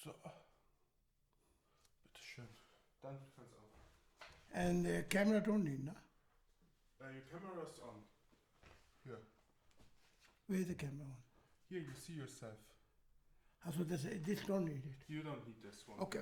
So, bitteschön. Dann kannst du auch. And the camera don't need, no? Your camera is on. Here. Where's the camera on? Here, you see yourself. So this don't need it. You don't need this one. Okay.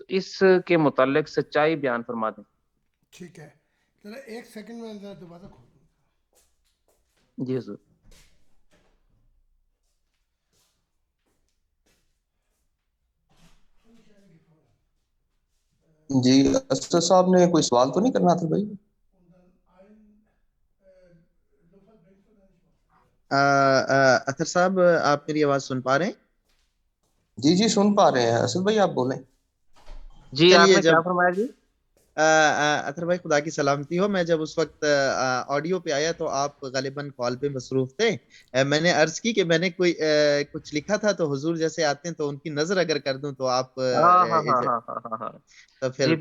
تو اس کے متعلق سچائی بیان فرما دیں. ٹھیک ہے ذرا ایک سیکنڈ میں ذرا دوبارہ کھول دوں. جی حضور. جی اسد صاحب نے کوئی سوال تو نہیں کرنا تھا بھائی؟ اطہر صاحب آپ میری آواز سن پا رہے ہیں؟ جی جی سن پا رہے ہیں اسد بھائی، آپ بولیں. جی آپ چلیے نے کیا فرمایا جی؟ اطہر بھائی خدا کی سلامتی ہو. میں جب اس وقت آڈیو پہ آیا تو آپ غالباً کال پہ مصروف تھے. میں نے عرض کی کہ میں نے کوئی کچھ لکھا تھا تو حضور جیسے آتے ہیں تو ان کی نظر اگر کر دوں تو آپ ہاں تو جی پھر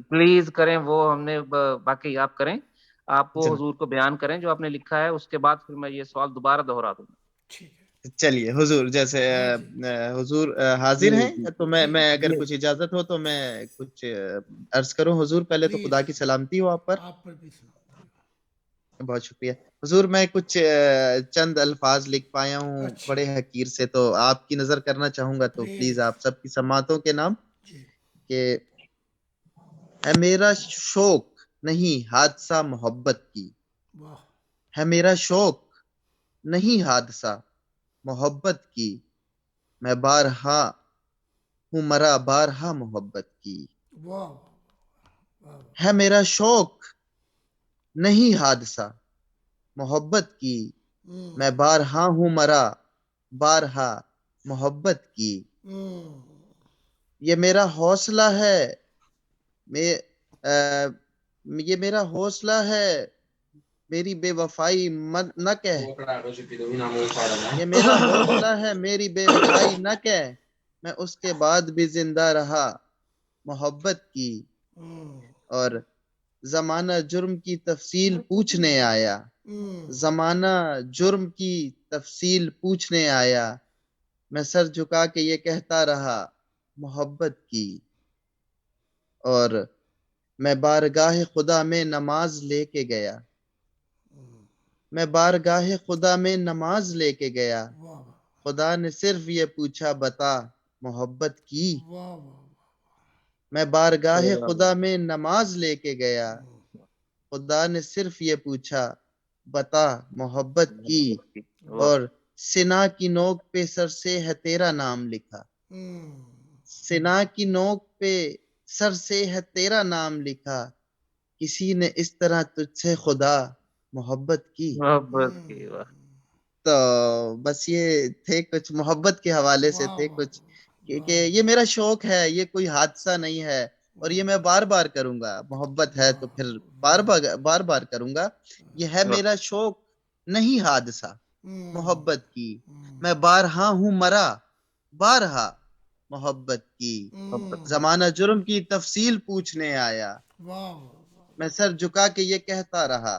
پلیز کریں. وہ ہم نے باقی آپ کریں، آپ وہ جناب حضور کو بیان کریں جو آپ نے لکھا ہے، اس کے بعد پھر میں یہ سوال دوبارہ دہرا دوں گا. ٹھیک ہے چلیے حضور جیسے ہاں جی حضور جی حاضر ہیں جی تو جی میں اگر جی کچھ اجازت ہو تو میں کچھ عرض کروں. حضور پہلے تو پلیز خدا کی سلامتی ہو آپ پر. آپ پر بھی سنا. بہت شکریہ حضور. میں کچھ چند الفاظ لکھ پایا ہوں اچھا بڑے حقیر سے، تو آپ کی نظر کرنا چاہوں گا تو پلیز پلیز آپ سب کی سماعتوں کے نام جی کہ ہے میرا شوق نہیں حادثہ محبت کی، واہ ہے میرا شوق نہیں حادثہ محبت کی، میں بارہا ہوں مرا بارہا محبت کی. واہ واہ ہے میرا شوق نہیں حادثہ محبت کی، میں بارہا ہوں مرا بارہا محبت کی. یہ میرا حوصلہ ہے یہ میرا حوصلہ ہے میری بے وفائی نہ کہہ. یہ میرا حوصلہ ہے میری بے وفائی نہ کہہ، میں اس کے بعد بھی زندہ رہا محبت کی. اور زمانہ جرم کی تفصیل پوچھنے آیا، زمانہ جرم کی تفصیل پوچھنے آیا، میں سر جھکا کے یہ کہتا رہا محبت کی. اور میں بارگاہ خدا میں نماز لے کے گیا، میں بارگاہ خدا میں نماز لے کے گیا، خدا نے صرف یہ پوچھا بتا محبت کی. میں بارگاہ خدا میں نماز لے کے گیا، خدا نے صرف یہ پوچھا بتا محبت کی. اور سنا کی نوک پہ سر سے ہے تیرا نام لکھا، سنا کی نوک پہ سر سے ہے تیرا نام لکھا، کسی نے اس طرح تجھ سے خدا محبت کی. محبت کی. واہ تو بس یہ تھے کچھ محبت کے حوالے سے تھے کچھ کہ یہ میرا شوق ہے، یہ کوئی حادثہ نہیں ہے، اور یہ میں بار بار کروں گا. محبت ہے تو پھر بار بار کروں گا. یہ ہے میرا شوق نہیں حادثہ محبت کی، میں بارہا ہوں مرا بارہا محبت کی. زمانہ جرم کی تفصیل پوچھنے آیا، میں سر جھکا کے یہ کہتا رہا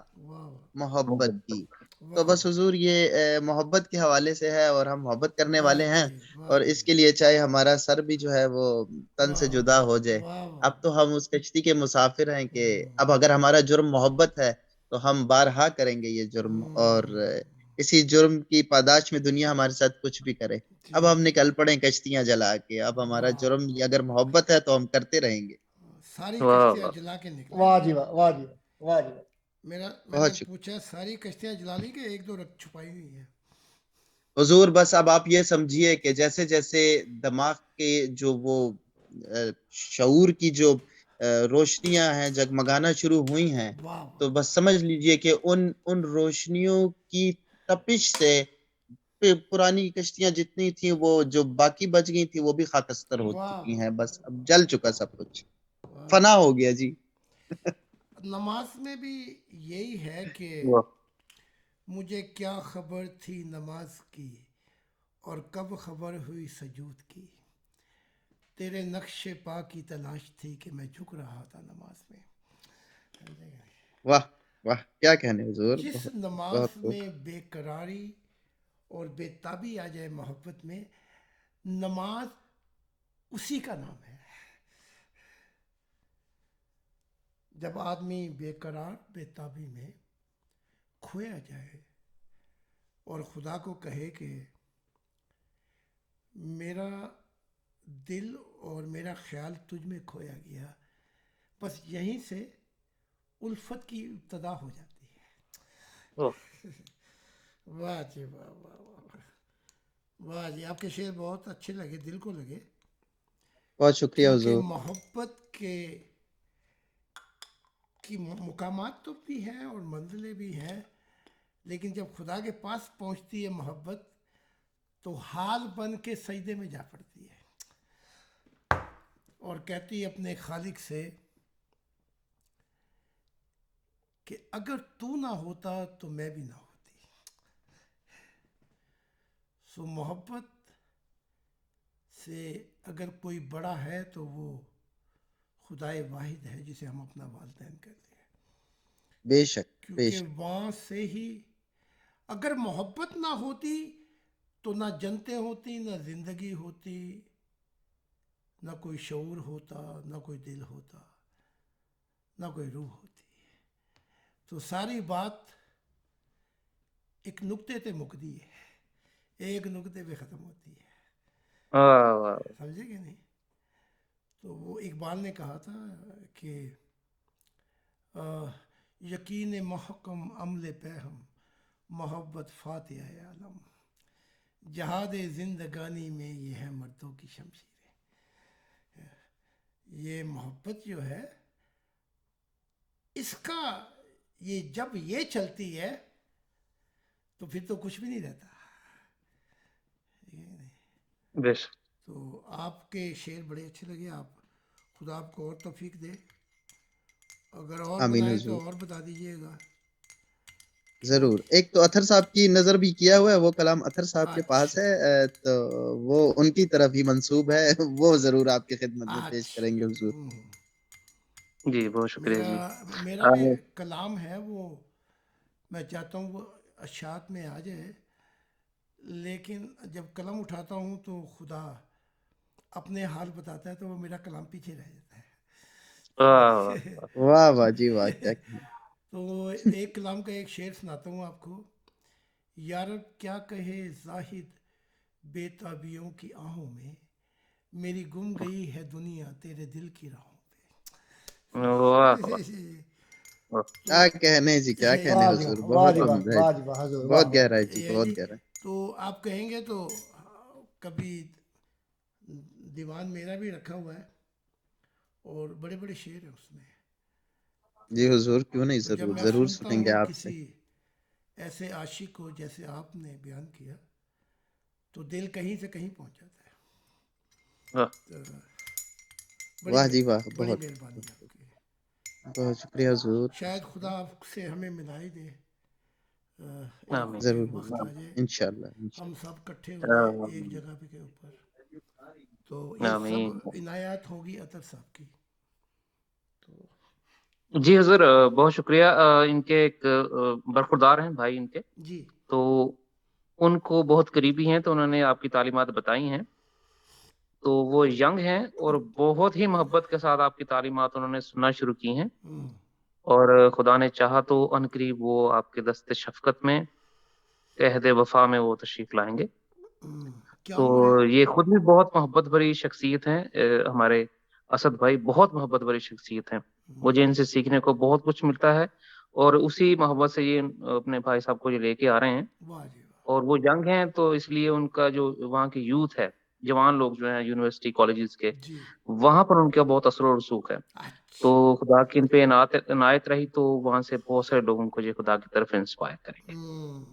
محبت کی. تو بس حضور یہ محبت کے حوالے سے ہے اور ہم محبت کرنے والے ہیں، اور اس کے لیے چاہے ہمارا سر بھی جو ہے وہ تن سے جدا ہو جائے، اب تو ہم اس کشتی کے مسافر ہیں کہ اب اگر ہمارا جرم محبت ہے تو ہم بارہا کریں گے یہ جرم، اور اسی جرم کی پاداش میں دنیا ہمارے ساتھ کچھ بھی کرے. اب ہم نکل پڑیں کشتیاں جلا کے. اب ہمارا جرم اگر محبت ہے تو ہم کرتے رہیں گے. ساری کشتیاں جلا کے نکلے. واہ جی واہ، واہ جی واہ، واہ جی واہ. میں نے بہت شکریہ پوچھا ساری کشتیاں جلا لی کہ ایک دو چھپائی ہوئی ہیں؟ حضور بس اب آپ یہ سمجھیے کہ جیسے جیسے دماغ کے جو وہ شعور کی جو روشنیاں ہیں جگمگانا شروع ہوئی ہیں، تو بس سمجھ لیجئے کہ ان روشنیوں کی تپش سے پرانی کشتیاں جتنی تھیں وہ جو باقی بچ گئی تھیں وہ بھی خاکستر ہو چکی ہیں. بس اب جل چکا سب کچھ، فنا ہو گیا جی. نماز میں بھی یہی ہے کہ مجھے کیا خبر تھی نماز کی، اور کب خبر ہوئی سجود کی، تیرے نقش پا کی تلاش تھی کہ میں جھک رہا تھا نماز میں. واہ واہ کیا کہنے حضور. جس نماز بہت خوب. میں بے قراری اور بے تابی آ جائے محبت میں، نماز اسی کا نام ہے. جب آدمی بے قرار بے تابی میں کھویا جائے اور خدا کو کہے کہ میرا دل اور میرا خیال تجھ میں کھویا گیا. بس یہیں سے الفت کی ابتدا ہو جاتی ہے. اوہ، واہ جی واہ واہ واہ واہ جی، آپ کے شعر بہت اچھے لگے، دل کو لگے. بہت شکریہ کیونکہ حضور. محبت کی مقامات تو بھی ہیں اور منزلیں بھی ہیں، لیکن جب خدا کے پاس پہنچتی ہے محبت تو حال بن کے سجدے میں جا پڑتی ہے اور کہتی ہے اپنے خالق سے کہ اگر تو نہ ہوتا تو میں بھی نہ ہوتی. سو محبت سے اگر کوئی بڑا ہے تو وہ خدائے واحد ہے جسے ہم اپنا والدین کہتے ہیں. بے شک بے کیونکہ شک. وہاں سے ہی اگر محبت نہ ہوتی تو نہ جنتیں ہوتی، نہ زندگی ہوتی، نہ کوئی شعور ہوتا، نہ کوئی دل ہوتا، نہ کوئی روح ہوتی. تو ساری بات ایک نقطے تے مکدی ہے، ایک نقطے پہ ختم ہوتی ہے. واہ واہ. سمجھے کہ نہیں؟ تو وہ اقبال نے کہا تھا کہ یقین محکم عمل پہم محبت فاتحہ عالم، جہاد زندگانی میں یہ ہے مردوں کی شمشیریں. یہ محبت جو ہے اس کا جب یہ چلتی ہے تو پھر تو کچھ بھی نہیں رہتا. بے شک. تو آپ کے شعر بڑے اچھے لگے. آپ خدا آپ کو اور توفیق دے، اگر اور آمین بنائیں حضور. تو اور بتا دیجیے گا. ضرور. ایک تو اطہر صاحب کی نظر بھی کیا ہوا ہے، وہ کلام اطہر صاحب کے پاس اچھا ہے، تو وہ ان کی طرف ہی منسوب ہے، وہ ضرور آپ کی خدمت میں پیش اچھا. کریں گے حضور. جی بہت شکریہ جی. میرا بھی کلام ہے، وہ میں چاہتا ہوں وہ اشاعت میں آ جائے، لیکن جب قلم اٹھاتا ہوں تو خدا اپنے حال بتاتا ہے تو وہ میرا کلام پیچھے رہ جاتا واہ واہ. ہے. واہ واہ جی واہ، کیا کہنا. تو ایک کلام کا ایک شعر سناتا ہوں آپ کو. یارب کیا کہے زاہد بے تابیوں کی آہوں میں، میری گم گئی ہے دنیا تیرے دل کی راہوں واہ واہ. پہ. کیا تو کہنے جی، کیا کہنے واہ جی حضور. واہ، واہ بہت جی واہ، عمدہ ہے واہ جی. جی واہ حضور، واہ بہت واہ. گہرا ہے جی، یہ بہت جی، گہرا ہے. تو آپ کہیں گے تو کبھی دیوان میرا بھی رکھا ہوا ہے اور بڑے بڑے شعر ہیں اس میں. جی حضور، کیوں نہیں، تو جب ضرور میں ضرور سنتا سنیں گے ہوں آپ سے. کسی ایسے عاشق کو جیسے آپ نے بیان کیا تو دل کہیں سے کہیں پہنچ جاتا ہے. واہ. تو واہ جی واہ. بڑی بہت مہربانی آپ کی. بہت شکریہ حضور. شاید خدا آپ سے ہمیں ملائی دے. آمین. ضرور ایک وقت حضور، آ جائے انشاءاللہ ہم انشاءاللہ. سب کٹھے ہوں گے ایک آمین. جگہ پہ کے اوپر، تو یہ سب آمین. عنایات ہوگی اطہر صاحب کی. تو جی حضور بہت شکریہ. ان کے ایک برخوردار ہیں بھائی ان کے، جی تو ان کو بہت قریبی ہیں، تو انہوں نے آپ کی تعلیمات بتائی ہیں. تو وہ ینگ ہیں اور بہت ہی محبت کے ساتھ آپ کی تعلیمات انہوں نے سننا شروع کی ہیں، ہوں، اور خدا نے چاہا تو ان قریب وہ آپ کے دست شفقت میں، عہد وفا میں وہ تشریف لائیں گے. ہوں. کیا تو عمر ہے؟ یہ خود بھی بہت محبت بھری شخصیت ہیں. ہمارے اسد بھائی بہت محبت بھری شخصیت ہیں. مجھے ان سے سیکھنے کو بہت کچھ ملتا ہے، اور اسی محبت سے یہ اپنے بھائی صاحب کو یہ لے کے آ رہے ہیں. واہ جی واہ. اور وہ ینگ ہیں تو اس لیے ان کا جو وہاں کی یوتھ ہے، جوان لوگ جو ہیں یونیورسٹی کالجز کے، جی وہاں پر ان کا بہت اثر و رسوخ ہے. تو اچھا. خدا کی ان پہ عنایت رہی تو وہاں سے بہت سارے لوگوں کو یہ خدا کی طرف انسپائر کریں گے. ہوں.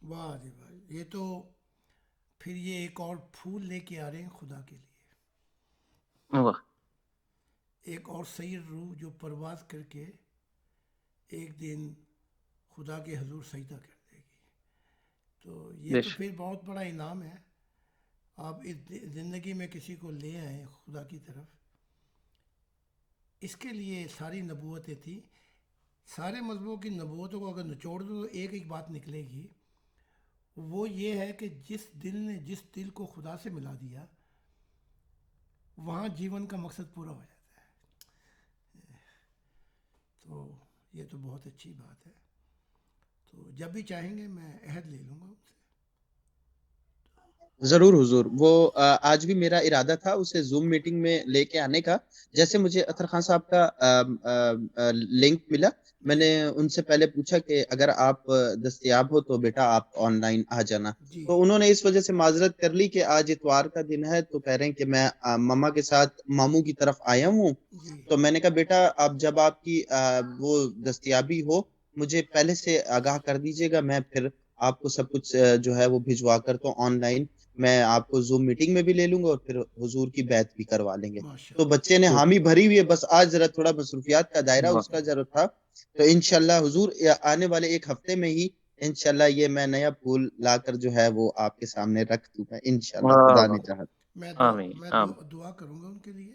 واہ جی واہ. یہ تو پھر یہ ایک اور پھول لے کے آ رہے ہیں خدا کے لیے، واہ. ایک اور سید روح جو پرواز کر کے ایک دن خدا کے حضور سجدہ کر دے گی. تو یہ بے تو شک. پھر بہت بڑا انعام ہے. آپ اس زندگی میں کسی کو لے آئیں خدا کی طرف، اس کے لیے ساری نبوتیں تھیں. سارے مذہبوں کی نبوتوں کو اگر نچوڑ دو تو ایک ایک بات نکلے گی، وہ یہ ہے کہ جس دل نے جس دل کو خدا سے ملا دیا وہاں جیون کا مقصد پورا ہو جاتا ہے. تو یہ تو بہت اچھی بات ہے. تو جب بھی چاہیں گے میں عہد لے لوں گا ان سے. ضرور حضور، وہ آج بھی میرا ارادہ تھا اسے زوم میٹنگ میں لے کے آنے کا. جیسے مجھے اطہر خان صاحب کا لنک ملا، میں نے ان سے پہلے پوچھا کہ اگر آپ دستیاب ہو تو بیٹا آپ آن لائن آ جانا. جی تو انہوں نے اس وجہ سے معذرت کر لی کہ آج اتوار کا دن ہے، تو کہہ رہے ہیں کہ میں ماما کے ساتھ ماموں کی طرف آیا ہوں. جی تو میں نے کہا بیٹا آپ جب آپ کی وہ دستیابی ہو مجھے پہلے سے آگاہ کر دیجیے گا، میں پھر آپ کو سب کچھ جو ہے وہ بھجوا کر تو آن لائن میں آپ کو زوم میٹنگ میں بھی لے لوں گا اور پھر حضور کی بیعت بھی کروا لیں گے. ماشاء تو اللہ. بچے نے حامی بھری ہوئی ہے، بس آج ذرا تھوڑا مصروفیات کا دائرہ اس کا ضرورت تھا. تو انشاءاللہ حضور آنے والے ایک ہفتے میں ہی انشاءاللہ یہ میں نیا پھول لا کر جو ہے وہ آپ کے سامنے رکھ دوں گا انشاءاللہ خدا نے چاہا. آمین آمین. دعا کروں گا ان کے لیے.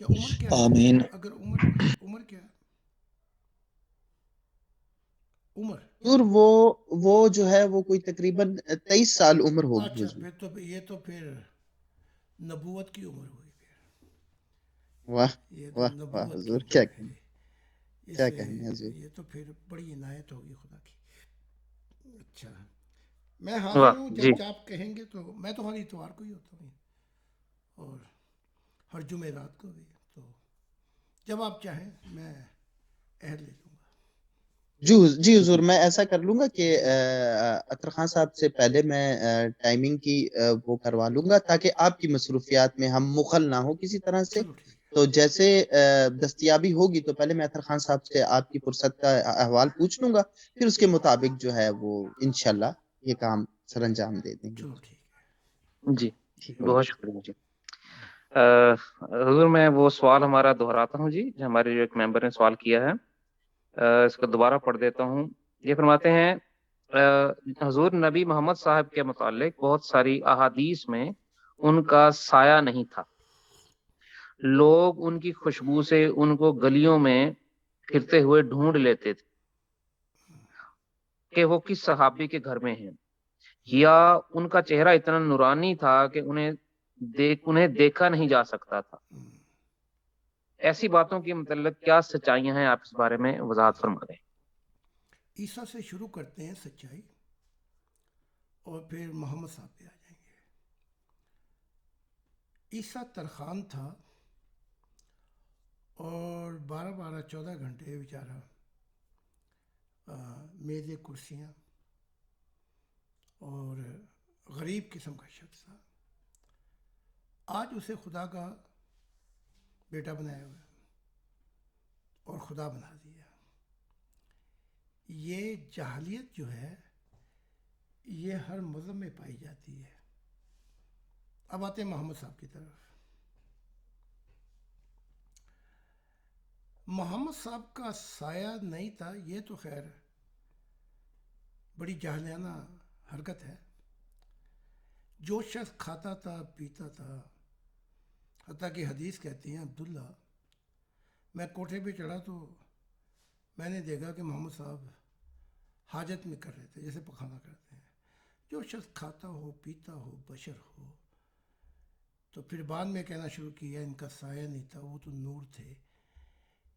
کیا عمر کیا ہے؟ آمین. اگر عمر کیا ہے؟ عمر حضور وہ جو ہے وہ کوئی تقریباً 23 سال عمر ہوگی اچھا، حضور. پھر تو یہ تو پھر نبوت کی عمر ہوئی. واہ یہ تو واہ واہ نبوت کی حضور، کیا عمر کہیں ہے. کیا اسے کہیں حضور. یہ تو پھر بڑی عنایت ہوگی خدا کی. اچھا، میں واہ حاضر ہوں جی. جب آپ کہیں گے. تو میں تو ہر اتوار کو ہی ہوتا ہوں اور ہر جمعرات کو بھی. تو جب آپ چاہیں میں عہد لے لوں گا. جی حضور، میں ایسا کر لوں گا کہ جی اطہر خان صاحب سے پہلے میں ٹائمنگ کی وہ کروا لوں گا تاکہ آپ کی مصروفیات میں ہم مخل نہ ہو کسی طرح سے. چلو ٹھیک ہے. تو جیسے دستیابی ہوگی تو پہلے میں اطہر خان صاحب سے آپ کی فرصت کا احوال پوچھ لوں گا، پھر اس کے مطابق جو ہے وہ انشاءاللہ یہ کام سر انجام دے دیں گے. چلو ٹھیک ہے. جی ٹھیک ہے. بہت شکریہ جی. حضور میں وہ سوال ہمارا دہراتا ہوں جی، جو ہمارے جو ایک ممبر نے سوال کیا ہے، اس کو دوبارہ پڑھ دیتا ہوں. یہ فرماتے ہیں حضور نبی محمد صاحب کے متعلق بہت ساری احادیث میں ان کا سایہ نہیں تھا، لوگ ان کی خوشبو سے ان کو گلیوں میں پھرتے ہوئے ڈھونڈ لیتے تھے کہ وہ کس صحابی کے گھر میں ہیں، یا ان کا چہرہ اتنا نورانی تھا کہ انہیں دیکھا نہیں جا سکتا تھا. ایسی باتوں کے متعلق کیا سچائیاں ہیں، آپ اس بارے میں وضاحت فرما دیں. عیسیٰ سے شروع کرتے ہیں سچائی اور پھر محمد صاحب پہ آ جائیں گے. عیسیٰ ترخان تھا اور 12 گھنٹے بیچارہ میزیں کرسیاں اور غریب قسم کا شخص تھا. آج اسے خدا کا بیٹا بنایا ہوا اور خدا بنا دیا. یہ جاہلیت جو ہے یہ ہر مذہب میں پائی جاتی ہے. اب آتے ہیں محمد صاحب کی طرف. محمد صاحب کا سایہ نہیں تھا، یہ تو خیر بڑی جاہلیانہ حرکت ہے. جو شخص کھاتا تھا پیتا تھا، حتیٰ کہ حدیث کہتی ہیں عبداللہ میں کوٹھے پہ چڑھا تو میں نے دیکھا کہ محمد صاحب حاجت میں کر رہے تھے جیسے پخانہ کرتے ہیں. جو شخص کھاتا ہو پیتا ہو بشر ہو. تو پھر بعد میں کہنا شروع کیا ان کا سایہ نہیں تھا، وہ تو نور تھے.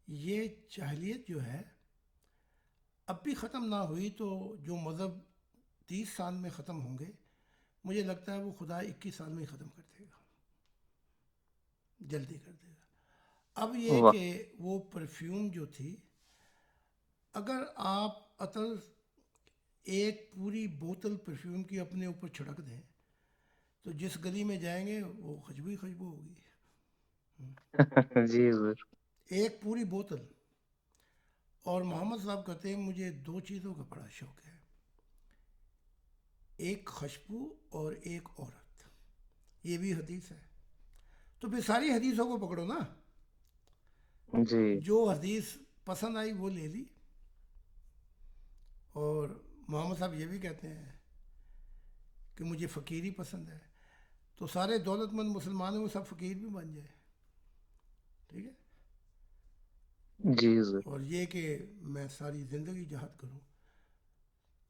یہ جاہلیت جو ہے اب بھی ختم نہ ہوئی تو جو مذہب 30 سال میں ختم ہوں گے مجھے لگتا ہے وہ خدا 21 سال میں ہی ختم کر دے گا، جلدی کر دے گا. اب یہ واہ. کہ وہ پرفیوم جو تھی، اگر آپ عطر ایک پوری بوتل پرفیوم کی اپنے اوپر چھڑک دیں تو جس گلی میں جائیں گے وہ خوشبو ہی خوشبو ہوگی. جی حضور. ایک پوری بوتل. اور محمد صاحب کہتے ہیں مجھے 2 چیزوں کا بڑا شوق ہے، ایک خوشبو اور ایک عورت. یہ بھی حدیث ہے. تو پھر ساری حدیثوں کو پکڑو نا، جی جو حدیث پسند آئی وہ لے لی. اور محمد صاحب یہ بھی کہتے ہیں کہ مجھے فقیری پسند ہے. تو سارے دولت مند مسلمانوں میں سب فقیر بھی بن جائے. ٹھیک ہے. جی حضور. اور یہ کہ میں ساری زندگی جہاد کروں.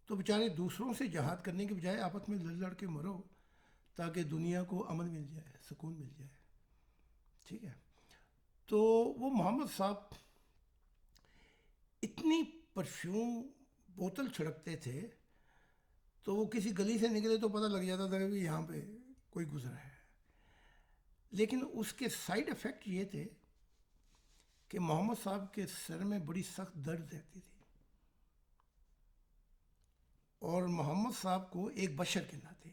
تو بیچارے دوسروں سے جہاد کرنے کے بجائے آپس میں لڑ لڑ کے مرو تاکہ دنیا کو امن مل جائے، سکون مل جائے. ٹھیک ہے. تو وہ محمد صاحب اتنی پرفیوم بوتل چھڑکتے تھے تو وہ کسی گلی سے نکلے تو پتہ لگ جاتا تھا کہ یہاں پہ کوئی گزرا ہے. لیکن اس کے سائیڈ افیکٹ یہ تھے کہ محمد صاحب کے سر میں بڑی سخت درد رہتی تھی، اور محمد صاحب کو ایک بشر کے ناطے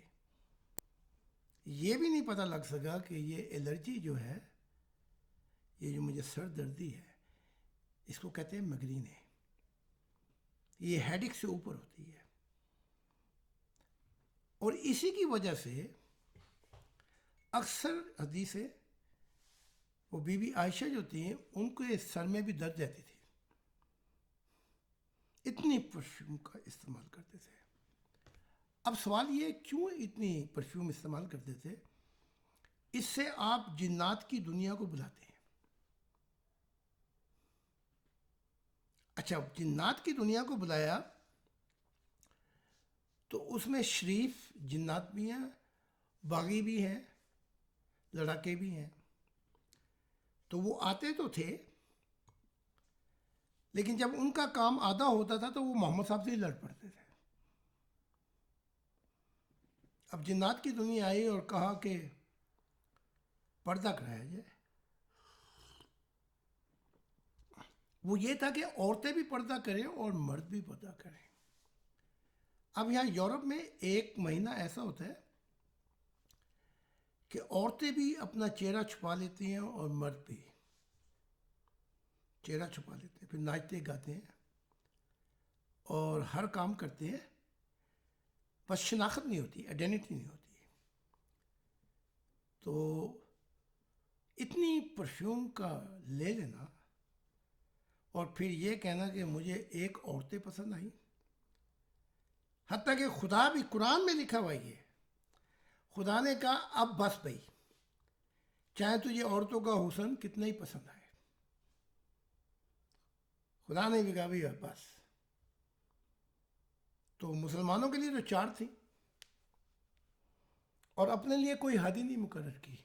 یہ بھی نہیں پتہ لگ سکا کہ یہ الرجی جو ہے، یہ جو مجھے سر دردی ہے، اس کو کہتے ہیں مگرینے. یہ ہیڈک سے اوپر ہوتی ہے، اور اسی کی وجہ سے اکثر حدیثیں وہ بی بی عائشہ جو تھیں ان کے سر میں بھی درد رہتی تھی، اتنی پرفیوم کا استعمال کرتے تھے. اب سوال یہ کیوں اتنی پرفیوم استعمال کرتے تھے؟ اس سے آپ جنات کی دنیا کو بلاتے ہیں. اچھا، جنات کی دنیا کو بلایا تو اس میں شریف جنات بھی ہیں، باغی بھی ہیں، لڑاکے بھی ہیں. تو وہ آتے تو تھے، لیکن جب ان کا کام آدھا ہوتا تھا تو وہ محمد صاحب سے ہی لڑ پڑتے تھے. اب جنات کی دنیا آئی اور کہا کہ پردہ کرایا جائے. وہ یہ تھا کہ عورتیں بھی پردہ کریں اور مرد بھی پردہ کریں. اب یہاں یورپ میں ایک مہینہ ایسا ہوتا ہے کہ عورتیں بھی اپنا چہرہ چھپا لیتی ہیں اور مرد بھی چہرہ چھپا لیتے ہیں، پھر ناچتے گاتے ہیں اور ہر کام کرتے ہیں، بس شناخت نہیں ہوتی، آئیڈینٹی نہیں ہوتی. تو اتنی پرفیوم کا لے لینا اور پھر یہ کہنا کہ مجھے ایک عورتیں پسند آئیں، حتیٰ کہ خدا بھی قرآن میں لکھا ہوا یہ، خدا نے کہا اب بس بھائی، چاہے تجھے عورتوں کا حسن کتنا ہی پسند آئے. خدا نے بھی کہا بھی بس. تو مسلمانوں کے لیے تو 4 تھیں اور اپنے لیے کوئی حد ہی نہیں مقرر کی.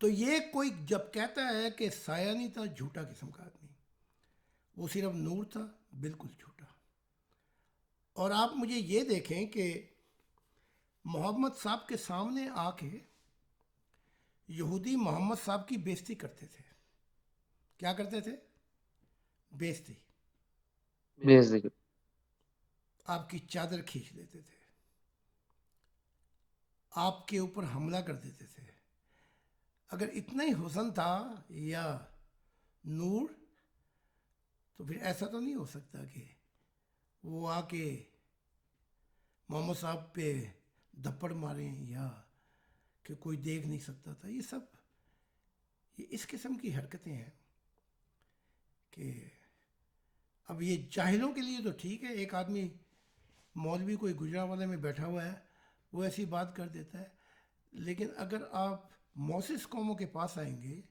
تو یہ کوئی جب کہتا ہے کہ سایہ نہیں تھا، جھوٹا قسم کا آدمی، وہ صرف نور تھا، بالکل جھوٹا. اور آپ مجھے یہ دیکھیں کہ محمد صاحب کے سامنے آ کے یہودی محمد صاحب کی بےزتی کرتے تھے. کیا کرتے تھے؟ بےزتی. بیسک. آپ کی چادر کھینچ لیتے تھے، آپ کے اوپر حملہ کر دیتے تھے. اگر اتنا ہی حسن تھا یا نور تو پھر ایسا تو نہیں ہو سکتا کہ وہ آ کے محمد صاحب پہ دھپڑ ماریں یا کہ کوئی دیکھ نہیں سکتا تھا. یہ اس قسم کی حرکتیں ہیں کہ اب یہ جاہلوں کے لیے تو ٹھیک ہے، ایک آدمی مولوی کوئی گجرانوالے میں بیٹھا ہوا ہے وہ ایسی بات کر دیتا ہے. لیکن اگر آپ موسس قوموں کے پاس آئیں گے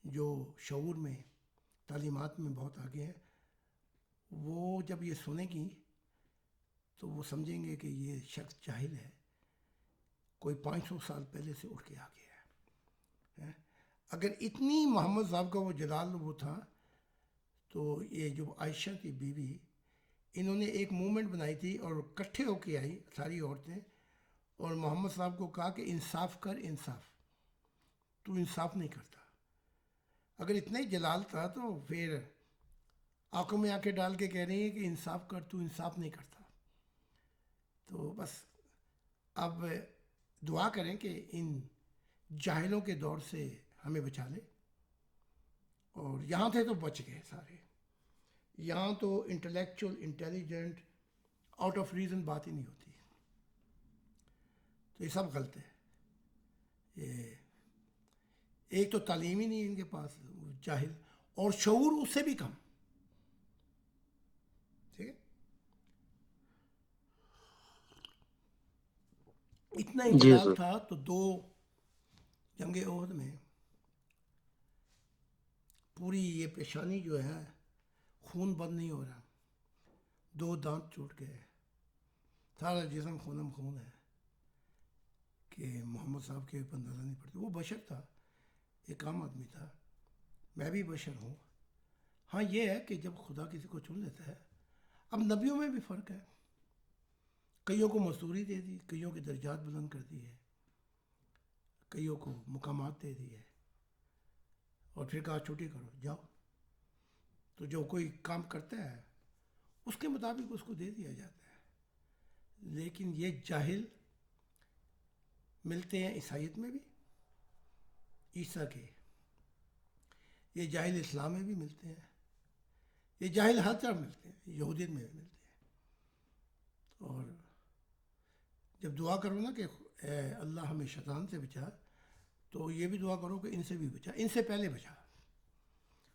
جو شعور میں، تعلیمات میں بہت آگے ہیں، وہ جب یہ سنیں گی تو وہ سمجھیں گے کہ یہ شخص جاہل ہے، کوئی 500 سال پہلے سے اٹھ کے آ گیا ہے. اگر اتنی محمد صاحب کا وہ جلال وہ تھا تو یہ جو عائشہ کی بیوی، انہوں نے ایک موومنٹ بنائی تھی اور اکٹھے ہو کے آئی ساری عورتیں اور محمد صاحب کو کہا کہ انصاف کر، انصاف، تو انصاف نہیں کرتا. اگر اتنا ہی جلال تھا تو پھر آنکھوں میں آنکھیں ڈال کے کہہ رہی ہیں کہ انصاف کر، تو انصاف نہیں کرتا. تو بس اب دعا کریں کہ ان جاہلوں کے دور سے ہمیں بچا لے. اور یہاں تھے تو بچ گئے سارے. یہاں تو intellectual, intelligent, out of reason بات ہی نہیں ہوتی. تو یہ سب غلط ہے. یہ ایک تو تعلیم ہی نہیں ان کے پاس، جاہل، اور شعور اس سے بھی کم. ٹھیک ہے، اتنا ہی جی جلال حضور. تھا تو 2 جنگ احد میں پوری یہ پیشانی جو ہے خون بند نہیں ہو رہا، 2 دانت ٹوٹ گئے، سارا جسم خونم خون ہے کہ محمد صاحب کے اوپر نظر نہیں پڑتی. وہ بشر تھا، ایک عام آدمی تھا، میں بھی بشر ہوں. ہاں یہ ہے کہ جب خدا کسی کو چن لیتا ہے، اب نبیوں میں بھی فرق ہے. کئیوں کو مزدوری دے دی، کئیوں کے درجات بلند کر دیے، کئیوں کو مقامات دے دیے، اور پھر کہا چھٹی کرو جاؤ. تو جو کوئی کام کرتا ہے اس کے مطابق اس کو دے دیا جاتا ہے. لیکن یہ جاہل ملتے ہیں عیسائیت میں بھی عیسیٰ کے، یہ جاہل اسلام میں بھی ملتے ہیں، یہ جاہل ہر طرف ملتے ہیں، یہودیت میں بھی ملتے ہیں. اور جب دعا کرو نا کہ اے اللہ ہمیں شیطان سے بچا، تو یہ بھی دعا کرو کہ ان سے بھی بچا، ان سے پہلے بچا.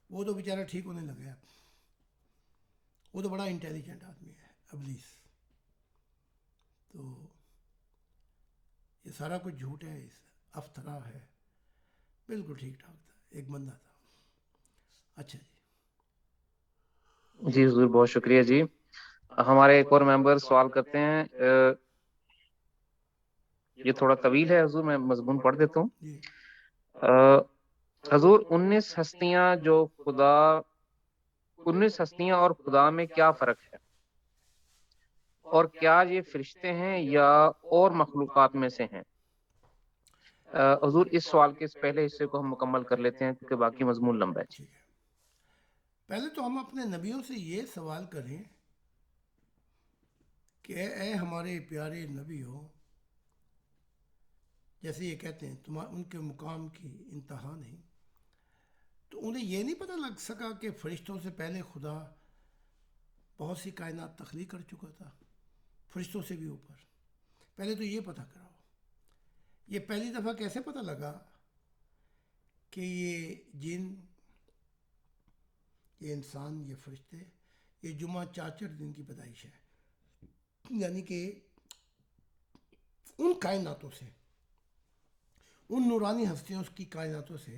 وہ تو بیچارہ ٹھیک ہونے لگا ہے، وہ تو بڑا انٹیلیجنٹ آدمی ہے ابلیس. تو یہ سارا کچھ جھوٹ ہے، اس افطرا ہے، بالکل ٹھیک ٹھاک تھا، ایک بندہ تھا. اچھا جی. جی حضور بہت شکریہ جی. ہمارے ایک اور ممبر سوال کرتے ہیں، یہ تھوڑا طویل ہے حضور، میں مضمون پڑھ دیتا ہوں. جی حضور 19 ہستیاں اور خدا میں کیا فرق ہے، اور کیا یہ فرشتے ہیں یا اور مخلوقات میں سے ہیں؟ حضور اس سوال کے اس پہلے حصے کو ہم مکمل کر لیتے ہیں کیونکہ باقی مضمون لمبا ہے. ٹھیک ہے. پہلے تو ہم اپنے نبیوں سے یہ سوال کریں کہ اے ہمارے پیارے نبی ہو، جیسے یہ کہتے ہیں ان کے مقام کی انتہا نہیں، تو انہیں یہ نہیں پتہ لگ سکا کہ فرشتوں سے پہلے خدا بہت سی کائنات تخلیق کر چکا تھا، فرشتوں سے بھی اوپر. پہلے تو یہ پتہ کراؤ. یہ پہلی دفعہ کیسے پتہ لگا کہ یہ جن، یہ انسان، یہ فرشتے، یہ جمعہ 4 دن کی پیدائش ہے، یعنی کہ ان کائناتوں سے، ان نورانی ہستیوں کی کائناتوں سے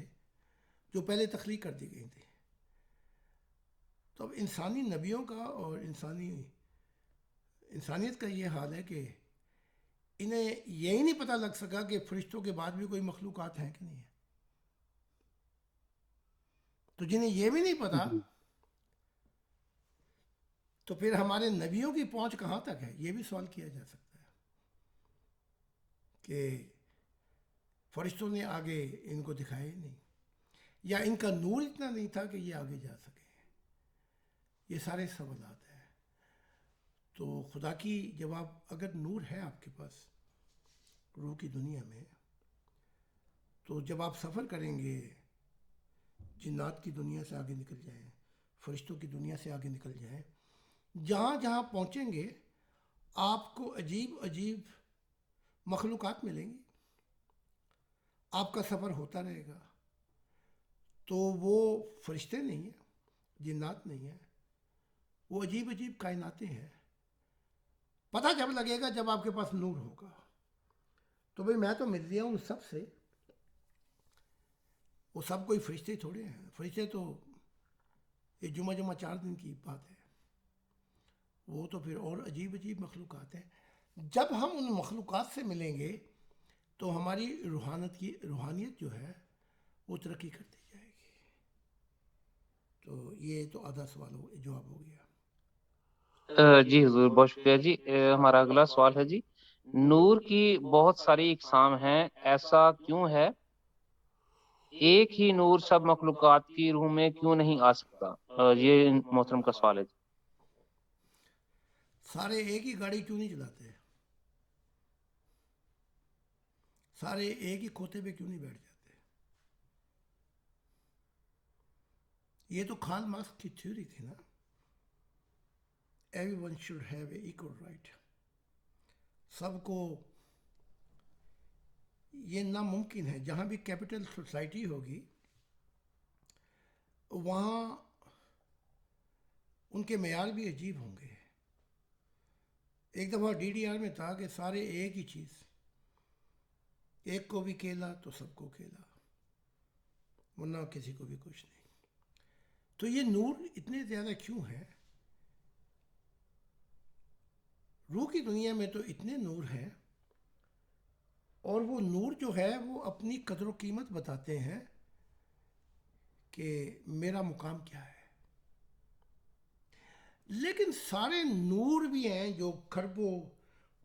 جو پہلے تخلیق کر دی گئی تھی. تو اب انسانی نبیوں کا اور انسانیت کا یہ حال ہے کہ انہیں یہی نہیں پتہ لگ سکا کہ فرشتوں کے بعد بھی کوئی مخلوقات ہیں کہ نہیں ہیں. تو جنہیں یہ بھی نہیں پتہ، تو پھر ہمارے نبیوں کی پہنچ کہاں تک ہے، یہ بھی سوال کیا جا سکتا ہے کہ فرشتوں نے آگے ان کو دکھایا ہی نہیں، یا ان کا نور اتنا نہیں تھا کہ یہ آگے جا سکے. یہ سارے سوالات ہیں. تو خدا کی جواب، اگر نور ہے آپ کے پاس روح کی دنیا میں، تو جب آپ سفر کریں گے، جنات کی دنیا سے آگے نکل جائیں، فرشتوں کی دنیا سے آگے نکل جائیں، جہاں جہاں پہنچیں گے آپ کو عجیب عجیب مخلوقات ملیں گی. آپ کا سفر ہوتا رہے گا. تو وہ فرشتے نہیں ہیں، جنات نہیں ہیں، وہ عجیب عجیب کائناتیں ہیں. پتہ جب لگے گا جب آپ کے پاس نور ہوگا. تو بھئی میں تو مل لیا ہوں سب سے، وہ سب کوئی فرشتے تھوڑے ہیں. فرشتے تو یہ جمعہ 4 دن کی بات ہے، وہ تو پھر اور عجیب عجیب مخلوقات ہیں. جب ہم ان مخلوقات سے ملیں گے تو ہماری روحانیت جو ہے وہ ترقی کرتی جائے گی. تو یہ تو آدھا سوال جواب ہو گیا. جی حضور بہت شکریہ جی. ہمارا اگلا سوال ہے جی، نور کی بہت ساری اقسام ہیں، ایسا کیوں ہے؟ ایک ہی نور سب مخلوقات کی روح میں کیوں نہیں آ سکتا؟ یہ محترم کا سوال ہے جی. سارے ایک ہی گاڑی کیوں نہیں چلاتے؟ سارے ایک ہی کھوتے پہ کیوں نہیں بیٹھ جاتے؟ یہ تو کارل مارکس کی تھیوری تھی نا، everyone should have an equal right. سب کو، یہ ناممکن ہے. جہاں بھی کیپٹل سوسائٹی ہوگی وہاں ان کے معیار بھی عجیب ہوں گے. ایک دفعہ DDR میں تھا کہ سارے ایک ہی چیز، ایک کو بھی کیلا تو سب کو کیلا، ورنہ کسی کو بھی کچھ نہیں. تو یہ نور اتنے زیادہ کیوں ہے؟ روح کی دنیا میں تو اتنے نور ہیں، اور وہ نور جو ہے وہ اپنی قدر و قیمت بتاتے ہیں کہ میرا مقام کیا ہے. لیکن سارے نور بھی ہیں جو کھربوں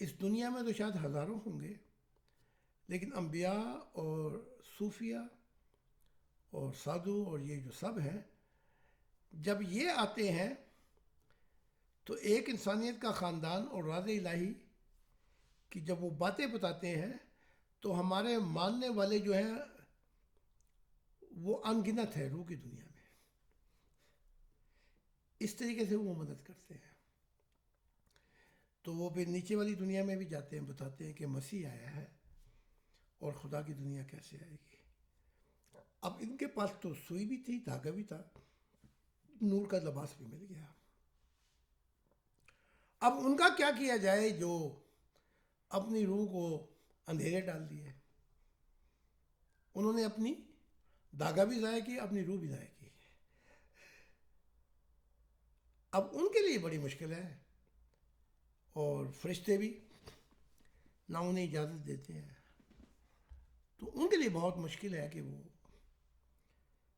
اس دنیا میں تو شاید ہزاروں ہوں گے، لیکن انبیاء اور صوفیہ اور سادھو اور یہ جو سب ہیں، جب یہ آتے ہیں تو ایک انسانیت کا خاندان اور راز الہی کی جب وہ باتیں بتاتے ہیں تو ہمارے ماننے والے جو ہیں وہ ان گنت ہے روح کی دنیا میں. اس طریقے سے وہ مدد کرتے ہیں. تو وہ پھر نیچے والی دنیا میں بھی جاتے ہیں، بتاتے ہیں کہ مسیح آیا ہے اور خدا کی دنیا کیسے آئے گی. اب ان کے پاس تو سوئی بھی تھی، دھاگا بھی تھا، نور کا لباس بھی مل گیا. اب ان کا کیا کیا جائے جو اپنی روح کو اندھیرے ڈال دیے. انہوں نے اپنی دھاگا بھی ضائع کی، اپنی روح بھی ضائع کی. اب ان کے لیے بڑی مشکل ہے، اور فرشتے بھی نہ انہیں اجازت دیتے ہیں. تو ان کے لیے بہت مشکل ہے کہ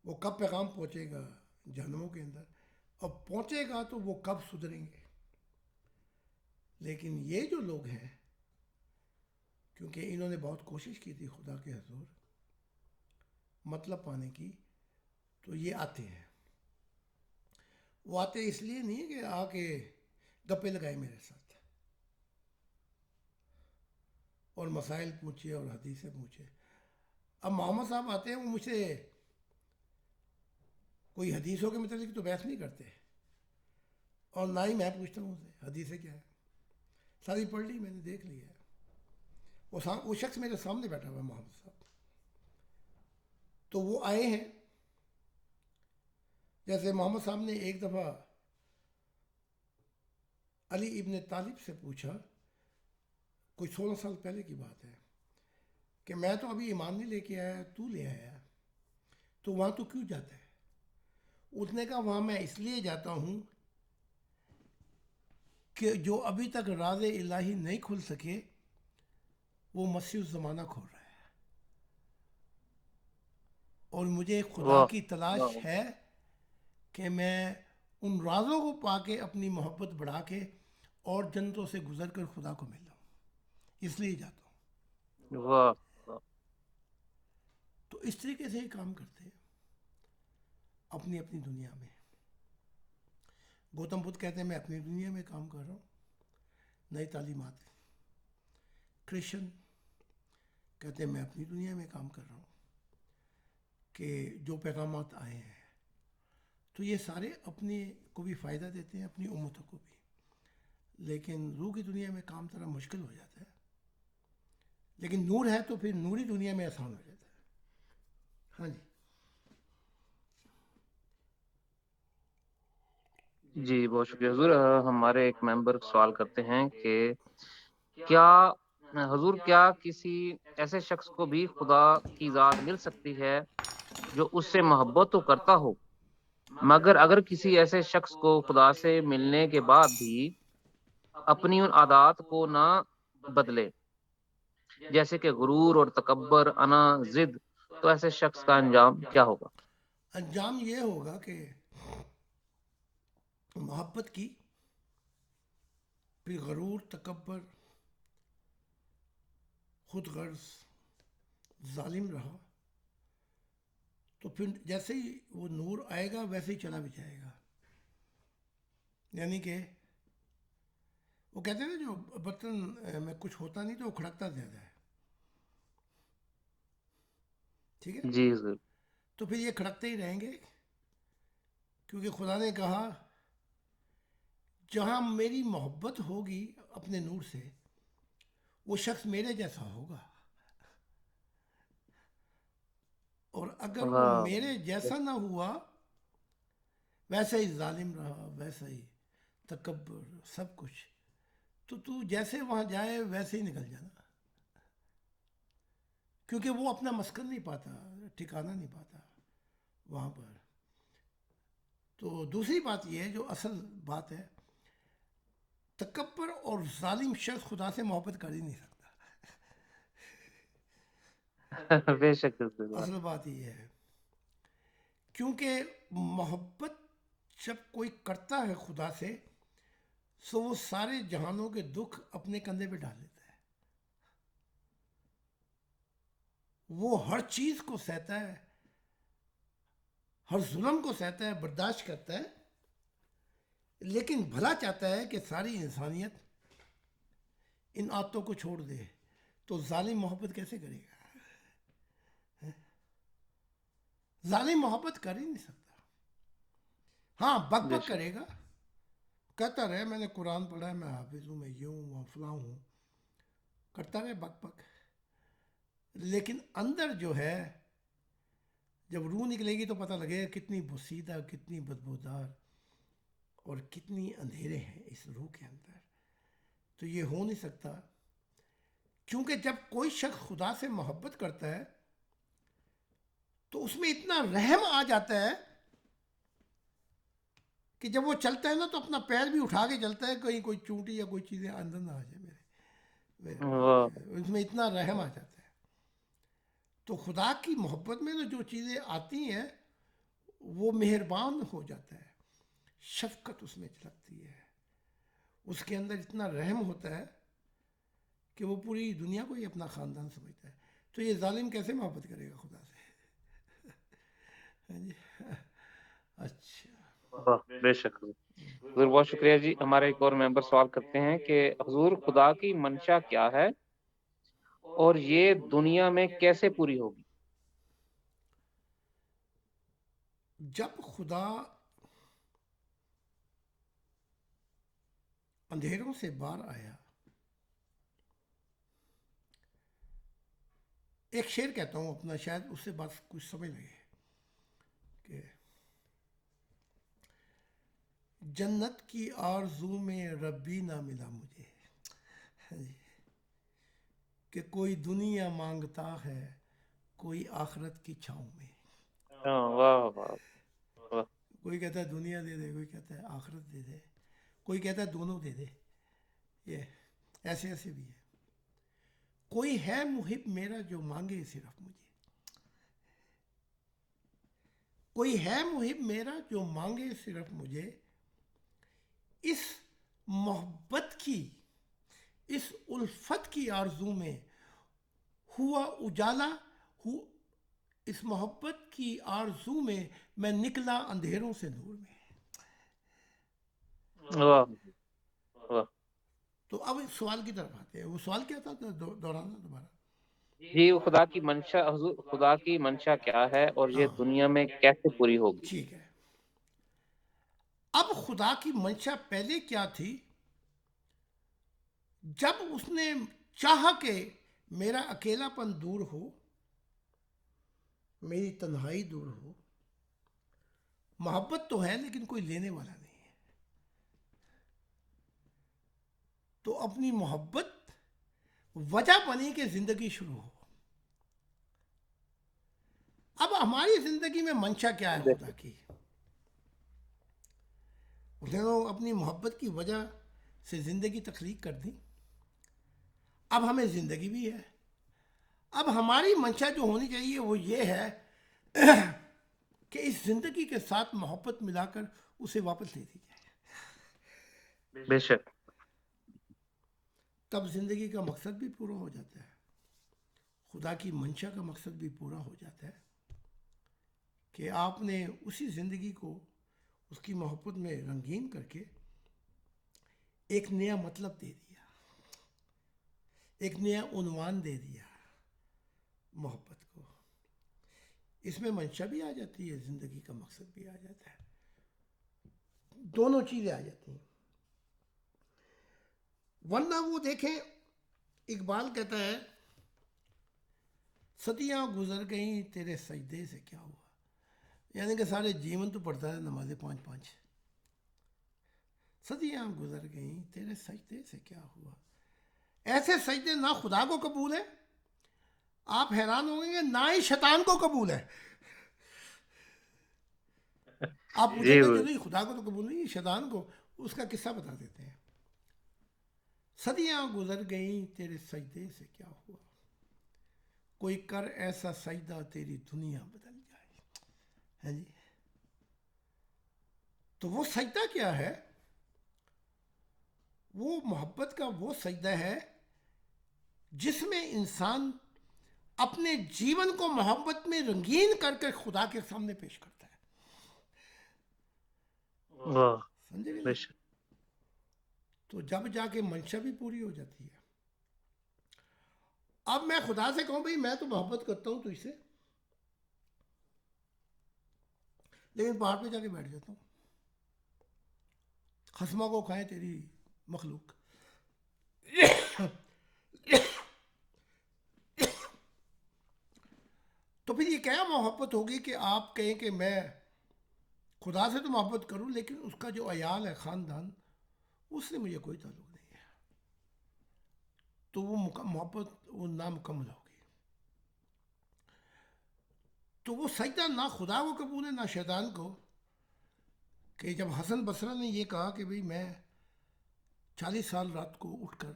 وہ کب پیغام پہنچے گا جہنموں کے اندر، اور پہنچے گا تو وہ کب سدھریں گے. لیکن یہ جو لوگ ہیں، کیونکہ انہوں نے بہت کوشش کی تھی خدا کے حضور مطلب پانے کی، تو یہ آتے ہیں. وہ آتے اس لیے نہیں کہ آ کے گپے لگائے میرے ساتھ اور مسائل پوچھے اور حدیثیں پوچھے. اب محمد صاحب آتے ہیں، وہ مجھ سے کوئی حدیثوں کے متعلق تو بحث نہیں کرتے، اور نہ ہی میں پوچھتا ہوں اسے حدیثیں کیا ہے. ساری پڑھ لی، میں نے دیکھ لی ہے. وہ شخص میرے سامنے بیٹھا ہوا ہے محمد صاحب. تو وہ آئے ہیں، جیسے محمد صاحب نے ایک دفعہ علی ابن طالب سے پوچھا، کوئی 16 سال پہلے کی بات ہے، کہ میں تو ابھی ایمان نہیں لے کے آیا، تو لے آیا، تو وہاں تو کیوں جاتا ہے؟ اس نے کہا وہاں میں اس لیے جاتا ہوں کہ جو ابھی تک راز الہی نہیں کھل سکے وہ مسیح الزمانہ کھول رہا ہے، اور مجھے خدا واہ کی تلاش واہ ہے کہ میں ان رازوں کو پا کے اپنی محبت بڑھا کے اور جنتوں سے گزر کر خدا کو مل جاؤں، اس لیے جاتا ہوں. واہ واہ. تو اس طریقے سے ہی کام کرتے ہیں اپنی اپنی دنیا میں. گوتم بدھ کہتے ہیں میں اپنی دنیا میں کام کر رہا ہوں، نئی تعلیمات. کرشن کہتے ہیں میں اپنی دنیا میں کام کر رہا ہوں، کہ جو پیغامات آئے ہیں تو یہ سارے اپنے کو بھی فائدہ دیتے ہیں، اپنی امتوں کو بھی. لیکن روح کی دنیا میں کام تھوڑا مشکل ہو جاتا ہے، لیکن نور ہے تو پھر نوری دنیا میں آسان ہو جاتا ہے. ہاں جی. جی بہت شکریہ حضور. ہمارے ایک ممبر سوال کرتے ہیں کہ کیا حضور کیا کسی ایسے شخص کو بھی خدا کی ذات مل سکتی ہے جو اس سے محبت تو کرتا ہو، مگر اگر کسی ایسے شخص کو خدا سے ملنے کے بعد بھی اپنی ان عادات کو نہ بدلے، جیسے کہ غرور اور تکبر، انا، ضد، تو ایسے شخص کا انجام کیا ہوگا؟ انجام یہ ہوگا کہ محبت کی، پھر غرور، تکبر، خود غرض، ظالم رہا، تو پھر جیسے ہی وہ نور آئے گا ویسے ہی چلا بھی جائے گا. یعنی کہ وہ کہتے ہیں نا جو برتن میں کچھ ہوتا نہیں تو وہ کھڑکتا زیادہ ہے، ٹھیک ہے. جی حضور. تو پھر یہ کھڑکتے ہی رہیں گے، کیونکہ خدا نے کہا جہاں میری محبت ہوگی اپنے نور سے وہ شخص میرے جیسا ہوگا، اور اگر وہ واہ. میرے جیسا نہ ہوا، ویسا ہی ظالم رہا، ویسا ہی تکبر، سب کچھ، تو جیسے وہاں جائے ویسے ہی نکل جانا، کیونکہ وہ اپنا مسکن نہیں پاتا، ٹھکانہ نہیں پاتا وہاں پر. تو دوسری بات یہ ہے جو اصل بات ہے، تکبر اور ظالم شخص خدا سے محبت کر ہی نہیں سکتا. بے شک حضور. اصل بات یہ ہے، کیونکہ محبت جب کوئی کرتا ہے خدا سے، سو وہ سارے جہانوں کے دکھ اپنے کندھے پہ ڈال لیتا ہے. وہ ہر چیز کو سہتا ہے, ہر ظلم کو سہتا ہے, برداشت کرتا ہے, لیکن بھلا چاہتا ہے کہ ساری انسانیت ان عادتوں کو چھوڑ دے. تو ظالم محبت کیسے کرے گا؟ ظالم محبت کر ہی نہیں سکتا. ہاں بک بے بک شک. کرے گا, کہتا رہے میں نے قرآن پڑھا ہے, میں حافظ ہوں, میں یہ ہوں, میں فلاں ہوں, کرتا رہے بک بک. لیکن اندر جو ہے جب روح نکلے گی تو پتہ لگے گا کتنی بوسیدہ, کتنی بدبودار اور کتنی اندھیرے ہیں اس روح کے اندر. تو یہ ہو نہیں سکتا, کیونکہ جب کوئی شخص خدا سے محبت کرتا ہے تو اس میں اتنا رحم آ جاتا ہے کہ جب وہ چلتا ہے نا تو اپنا پیر بھی اٹھا کے چلتا ہے, کہیں کوئی چونٹی یا کوئی چیزیں اندر نہ آ جائے واہ. اس میں اتنا رحم آ جاتا ہے. تو خدا کی محبت میں جو چیزیں آتی ہیں وہ مہربان ہو جاتا ہے, شفقت اس میں جھلکتی ہے, اس کے اندر اتنا رحم ہوتا ہے کہ وہ پوری دنیا کو ہی اپنا خاندان سمجھتا ہے. تو یہ ظالم کیسے محبت کرے گا خدا سے؟ اچھا, واہ. بے شک حضور, بہت شکریہ جی. ہمارے ایک اور ممبر سوال کرتے ہیں کہ حضور خدا کی منشا کیا ہے اور یہ دنیا میں کیسے پوری ہوگی؟ جب خدا اندھیروں سے باہر آیا, ایک شعر کہتا ہوں اپنا, شاید اس سے بات کچھ سمجھ لگے کہ جنت کی آرزو میں ربی نہ ملا مجھے, کہ کوئی دنیا مانگتا ہے کوئی آخرت کی چھاؤں میں. واہ واہ واہ. کوئی کہتا ہے دنیا دے دے, کوئی کہتا ہے آخرت دے دے, کوئی کہتا ہے دونوں دے دے. یہ ایسے ایسے بھی ہے. کوئی ہے محب میرا جو مانگے صرف مجھے, کوئی ہے محب میرا جو مانگے صرف مجھے, اس محبت کی, اس الفت کی آرزو میں ہوا اجالا, اس محبت کی آرزو میں نکلا اندھیروں سے نور میں. واہ واہ. تو اب اس سوال کی طرف آتے ہیں. وہ سوال کیا تھا دہرانا دوبارہ؟ جی, وہ خدا کی منشا, حضور خدا کی منشا کیا ہے اور یہ ہاں دنیا میں کیسے پوری ہوگی؟ ٹھیک ہے. اب خدا کی منشا پہلے کیا تھی؟ جب اس نے چاہا کہ میرا اکیلا پن دور ہو, میری تنہائی دور ہو, محبت تو ہے لیکن کوئی لینے والا نہیں ہے, تو اپنی محبت وجہ بنی کہ زندگی شروع ہو. اب ہماری زندگی میں منشا کیا ہے خدا کی؟ اس نے اپنی محبت کی وجہ سے زندگی تخلیق کر دی. اب ہمیں زندگی بھی ہے. اب ہماری منشا جو ہونی چاہیے وہ یہ ہے کہ اس زندگی کے ساتھ محبت ملا کر اسے واپس لے دی جائے. بے شک. تب زندگی کا مقصد بھی پورا ہو جاتا ہے, خدا کی منشا کا مقصد بھی پورا ہو جاتا ہے کہ آپ نے اسی زندگی کو اس کی محبت میں رنگین کر کے ایک نیا مطلب دے دیا, ایک نیا عنوان دے دیا محبت کو. اس میں منشا بھی آ جاتی ہے, زندگی کا مقصد بھی آ جاتا ہے, دونوں چیزیں آ جاتی ہیں. ورنہ وہ دیکھیں, اقبال کہتا ہے صدیاں گزر گئیں تیرے سجدے سے کیا ہوا, یعنی کہ سارے جیون تو پڑھتا ہے نمازیں 5 صدیاں گزر گئیں تیرے سجدے سے کیا ہوا. ایسے سجدے نہ خدا کو قبول ہے, آپ حیران ہوں گے, نہ ہی شیطان کو قبول ہے. آپ پوچھیں گے کہ نہیں خدا کو تو قبول نہیں, شیطان کو. اس کا قصہ بتا دیتے ہیں. صدیاں گزر گئیں تیرے سجدے سے کیا ہوا, کوئی کر ایسا سجدہ تیری دنیا بدل جائے. ہے جی, تو وہ سجدہ کیا ہے؟ وہ محبت کا وہ سجدہ ہے جس میں انسان اپنے جیون کو محبت میں رنگین کر کے خدا کے سامنے پیش کرتا ہے. واہ سمجھے بے نہیں؟ شک. تو جب جا کے منشا بھی پوری ہو جاتی ہے. اب میں خدا سے کہوں بھئی میں تو محبت کرتا ہوں تجھ سے، لیکن پہاڑ پہ جا کے بیٹھ جاتا ہوں، خصمہ کو کھائے تیری مخلوق. تو پھر یہ کیا محبت ہوگی کہ آپ کہیں کہ میں خدا سے تو محبت کروں لیکن اس کا جو عیال ہے، خاندان، اس سے مجھے کوئی تعلق نہیں ہے. تو وہ محبت وہ نامکمل ہوگی. تو وہ سجدہ نہ خدا کو قبول ہے نہ شیطان کو. کہ جب حسن بصری نے یہ کہا کہ بھئی میں 40 سال رات کو اٹھ کر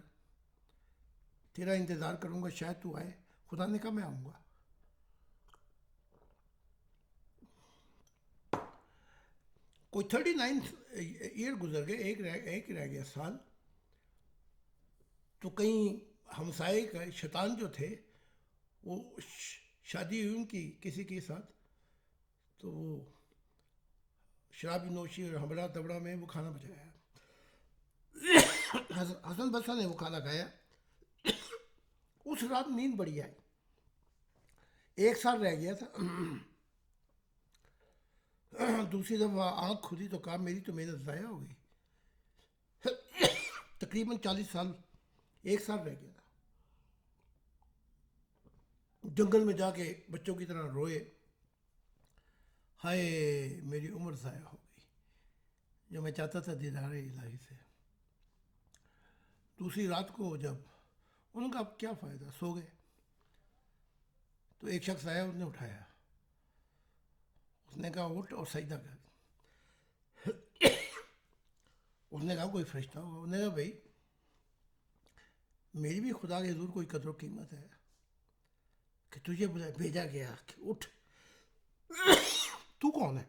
تیرا انتظار کروں گا شاید تو آئے، خدا نے کہا میں آؤں گا. کوئی 39 ایئر گزر گئے، ایک رہ گیا سال. تو کہیں ہمسائے کا شیطان جو تھے وہ شادی ہوئی ان کی کسی کے ساتھ، تو وہ شرابی نوشی اور ہمڑا دبڑا میں وہ کھانا بچایا. حسن بصری نے وہ کھانا کھایا. اس رات نیند بڑی آئی. 1 سال رہ گیا تھا. دوسری دفعہ آنکھ کھلی تو کہا میری تو محنت ضائع ہو گئی. تقریباً 40 سال، 1 سال رہ گیا تھا. جنگل میں جا کے بچوں کی طرح روئے، ہائے میری عمر ضائع ہو گئی جو میں چاہتا تھا دیدار الہی سے. دوسری رات کو جب ان کا اب کیا فائدہ، سو گئے. تو ایک شخص آیا، اس نے اٹھایا، اس نے کہا اٹھ اور سجدہ کر. اس نے کہا کوئی فرشتہ ہوگا. اس نے کہا بھائی میری بھی خدا کے حضور کوئی قدر و قیمت ہے کہ تجھے بھیجا گیا کہ اٹھ. تو کون ہے؟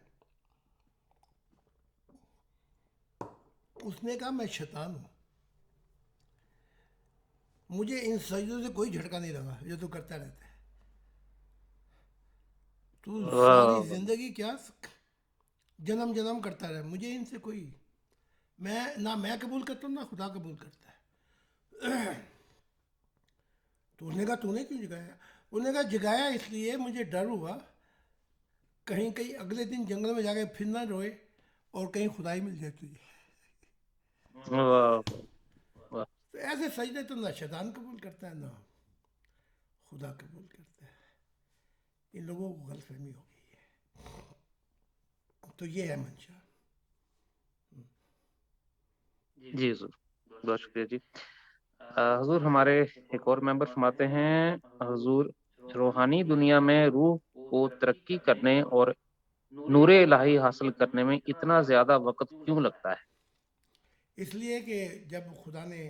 اس نے کہا میں شیطان ہوں، مجھے ان سجدوں سے کوئی جھٹکا نہیں لگا جو تو کرتا رہتا ہے. تو ساری زندگی کیا جنم جنم کرتا رہا، مجھے ان سے کوئی، نہ میں قبول کرتا ہوں نہ خدا قبول کرتا ہے. تو اس نے کہا تو نے کیوں جگایا؟ انہوں نے کہا جگایا اس لیے مجھے ڈر ہوا کہیں اگلے دن جنگل میں جا کے پھر نہ روئے اور کہیں خدائی مل جائے تجھے. واہ واہ. تو ایسے سجدے تو نہ شیطان قبول کرتا ہے نہ خدا قبول کرتا ہے. ان لوگوں کو غلط فہمی ہو گئی ہے. تو یہ ہے منشا. جی حضور بہت شکریہ جی. حضور ہمارے ایک اور ممبر فرماتے ہیں حضور روحانی دنیا میں روح کو ترقی کرنے اور نور الہی حاصل کرنے میں اتنا زیادہ وقت کیوں لگتا ہے؟ اس لیے کہ جب خدا نے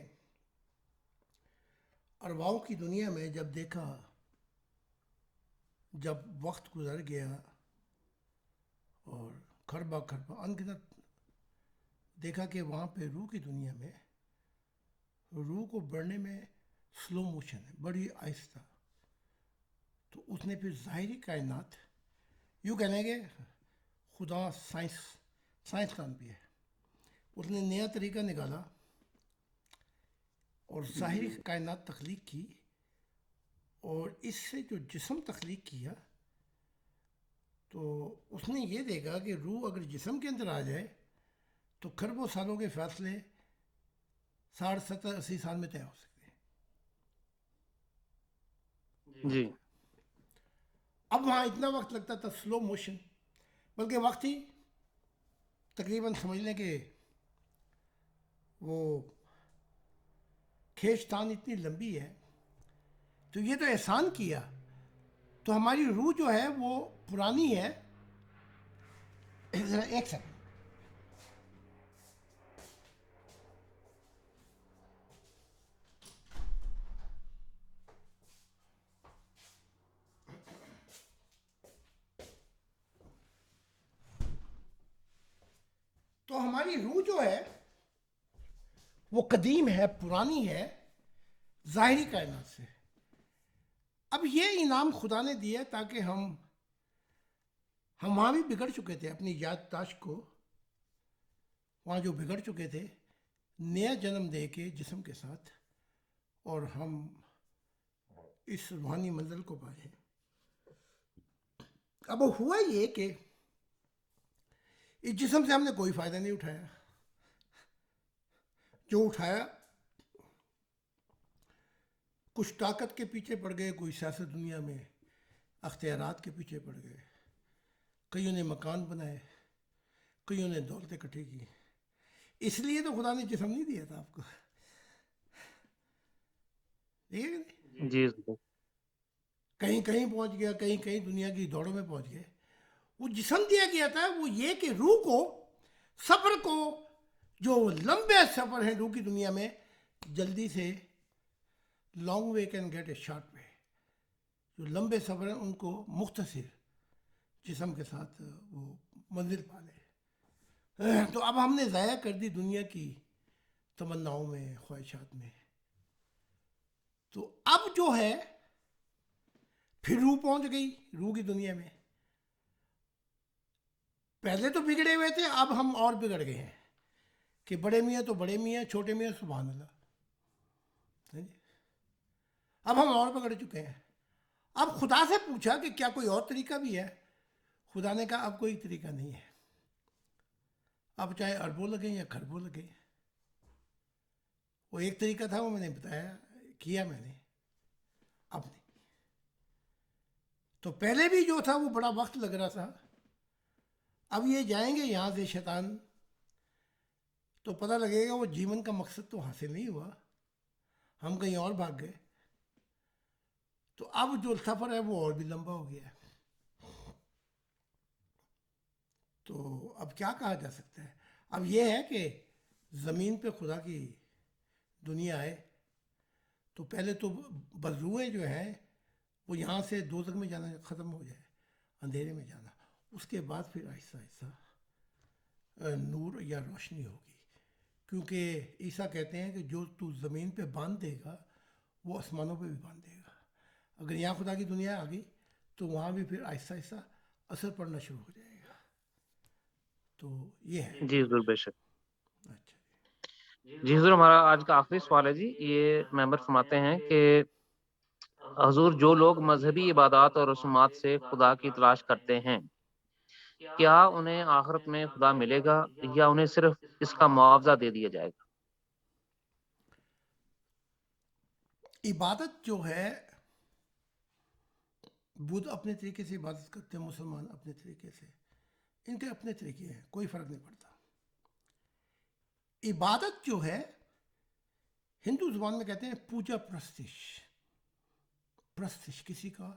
ارواحوں کی دنیا میں جب دیکھا، جب وقت گزر گیا اور کھربا انگنت دیکھا کہ وہاں پہ روح کی دنیا میں روح کو بڑھنے میں سلو موشن ہے، بڑی آہستہ. تو اس نے پھر ظاہری کائنات، یوں کہنے کہ خدا سائنسدان بھی ہے، اس نے نیا طریقہ نکالا اور ظاہری کائنات تخلیق کی. اور اس سے جو جسم تخلیق کیا تو اس نے یہ دیکھا کہ روح اگر جسم کے اندر آ جائے تو کھربوں سالوں کے فاصلے 60 70 80 سال میں طے ہو سکتے ہیں. جی اب وہاں اتنا وقت لگتا تھا، سلو موشن، بلکہ وقت ہی تقریباً سمجھ لیں کہ وہ کھینچتان اتنی لمبی ہے. تو یہ تو احسان کیا. تو ہماری روح جو ہے وہ پرانی ہے. ذرا ایک سیکنڈ. تو ہماری روح جو ہے وہ قدیم ہے، پرانی ہے ظاہری کائنات سے. اب یہ انعام خدا نے دیا تاکہ ہم وہاں بھی بگڑ چکے تھے، اپنی یادداشت کو وہاں جو بگڑ چکے تھے نیا جنم دے کے جسم کے ساتھ، اور ہم اس روحانی منزل کو پائیں. اب ہوا یہ کہ اس جسم سے ہم نے کوئی فائدہ نہیں اٹھایا، جو اٹھایا کچھ طاقت کے پیچھے پڑ گئے، کوئی سیاست دنیا میں اختیارات کے پیچھے پڑ گئے، کئیوں نے مکان بنائے، کئیوں نے دولت اکٹھی کی. اس لیے تو خدا نے جسم نہیں دیا تھا آپ کو. ٹھیک ہے کہ نہیں؟ جی حضور. کہیں کہیں پہنچ گیا، کہیں کہیں دنیا کی دوڑوں میں پہنچ گئے. وہ جسم دیا گیا تھا وہ یہ کہ روح کو، سفر کو، جو لمبے سفر ہیں روح کی دنیا میں، جلدی سے long way can get a short way. جو لمبے سفر ہیں ان کو مختصر جسم کے ساتھ وہ منزل پا لے. تو اب ہم نے ضائع کر دی دنیا کی تمناؤں میں، خواہشات میں. تو اب جو ہے پھر روح پہنچ گئی روح کی دنیا میں. پہلے تو بگڑے ہوئے تھے، اب ہم اور بگڑ گئے ہیں کہ بڑے میاں تو بڑے میاں، چھوٹے میاں سبحان اللہ. اب ہم اور بگڑ چکے ہیں. اب خدا سے پوچھا کہ کیا کوئی اور طریقہ بھی ہے؟ خدا نے کہا اب کوئی طریقہ نہیں ہے. اب چاہے اربوں لگیں یا کھربوں لگیں، وہ ایک طریقہ تھا، وہ میں نے بتایا، کیا میں نے، اب نہیں. تو پہلے بھی جو تھا وہ بڑا وقت لگ رہا تھا. اب یہ جائیں گے یہاں سے شیطان تو پتہ لگے گا وہ جیون کا مقصد تو حاصل نہیں ہوا، ہم کہیں اور بھاگ گئے. تو اب جو سفر ہے وہ اور بھی لمبا ہو گیا ہے. تو اب کیا کہا جا سکتا ہے؟ اب یہ ہے کہ زمین پہ خدا کی دنیا ہے تو پہلے تو بدروئیں جو ہیں وہ یہاں سے دوزخ میں جانا ختم ہو جائے، اندھیرے میں جانا. اس کے بعد پھر آہستہ آہستہ نور یا روشنی ہوگی. کیونکہ عیسیٰ کہتے ہیں کہ جو تو زمین پہ باندھ دے گا وہ آسمانوں پہ بھی باندھ دے گا. اگر یہاں خدا کی دنیا آ گئی تو وہاں بھی پھر آہستہ آہستہ اثر پڑنا شروع ہو جائے گا. تو یہ ہے. جی حضور بے شک. اچھا جی حضور، ہمارا آج کا آخری سوال ہے جی. یہ ممبر فرماتے ہیں کہ حضور جو لوگ مذہبی عبادات اور رسومات سے خدا کی تلاش کرتے ہیں، کیا انہیں آخرت میں خدا ملے گا یا انہیں صرف اس کا معاوضہ دے دیا جائے گا؟ عبادت جو ہے، بدھ اپنے طریقے سے عبادت کرتے ہیں، مسلمان اپنے طریقے سے، ان کے اپنے طریقے ہیں، کوئی فرق نہیں پڑتا. عبادت جو ہے ہندو زبان میں کہتے ہیں پوجا پرستش. پرستش کسی کا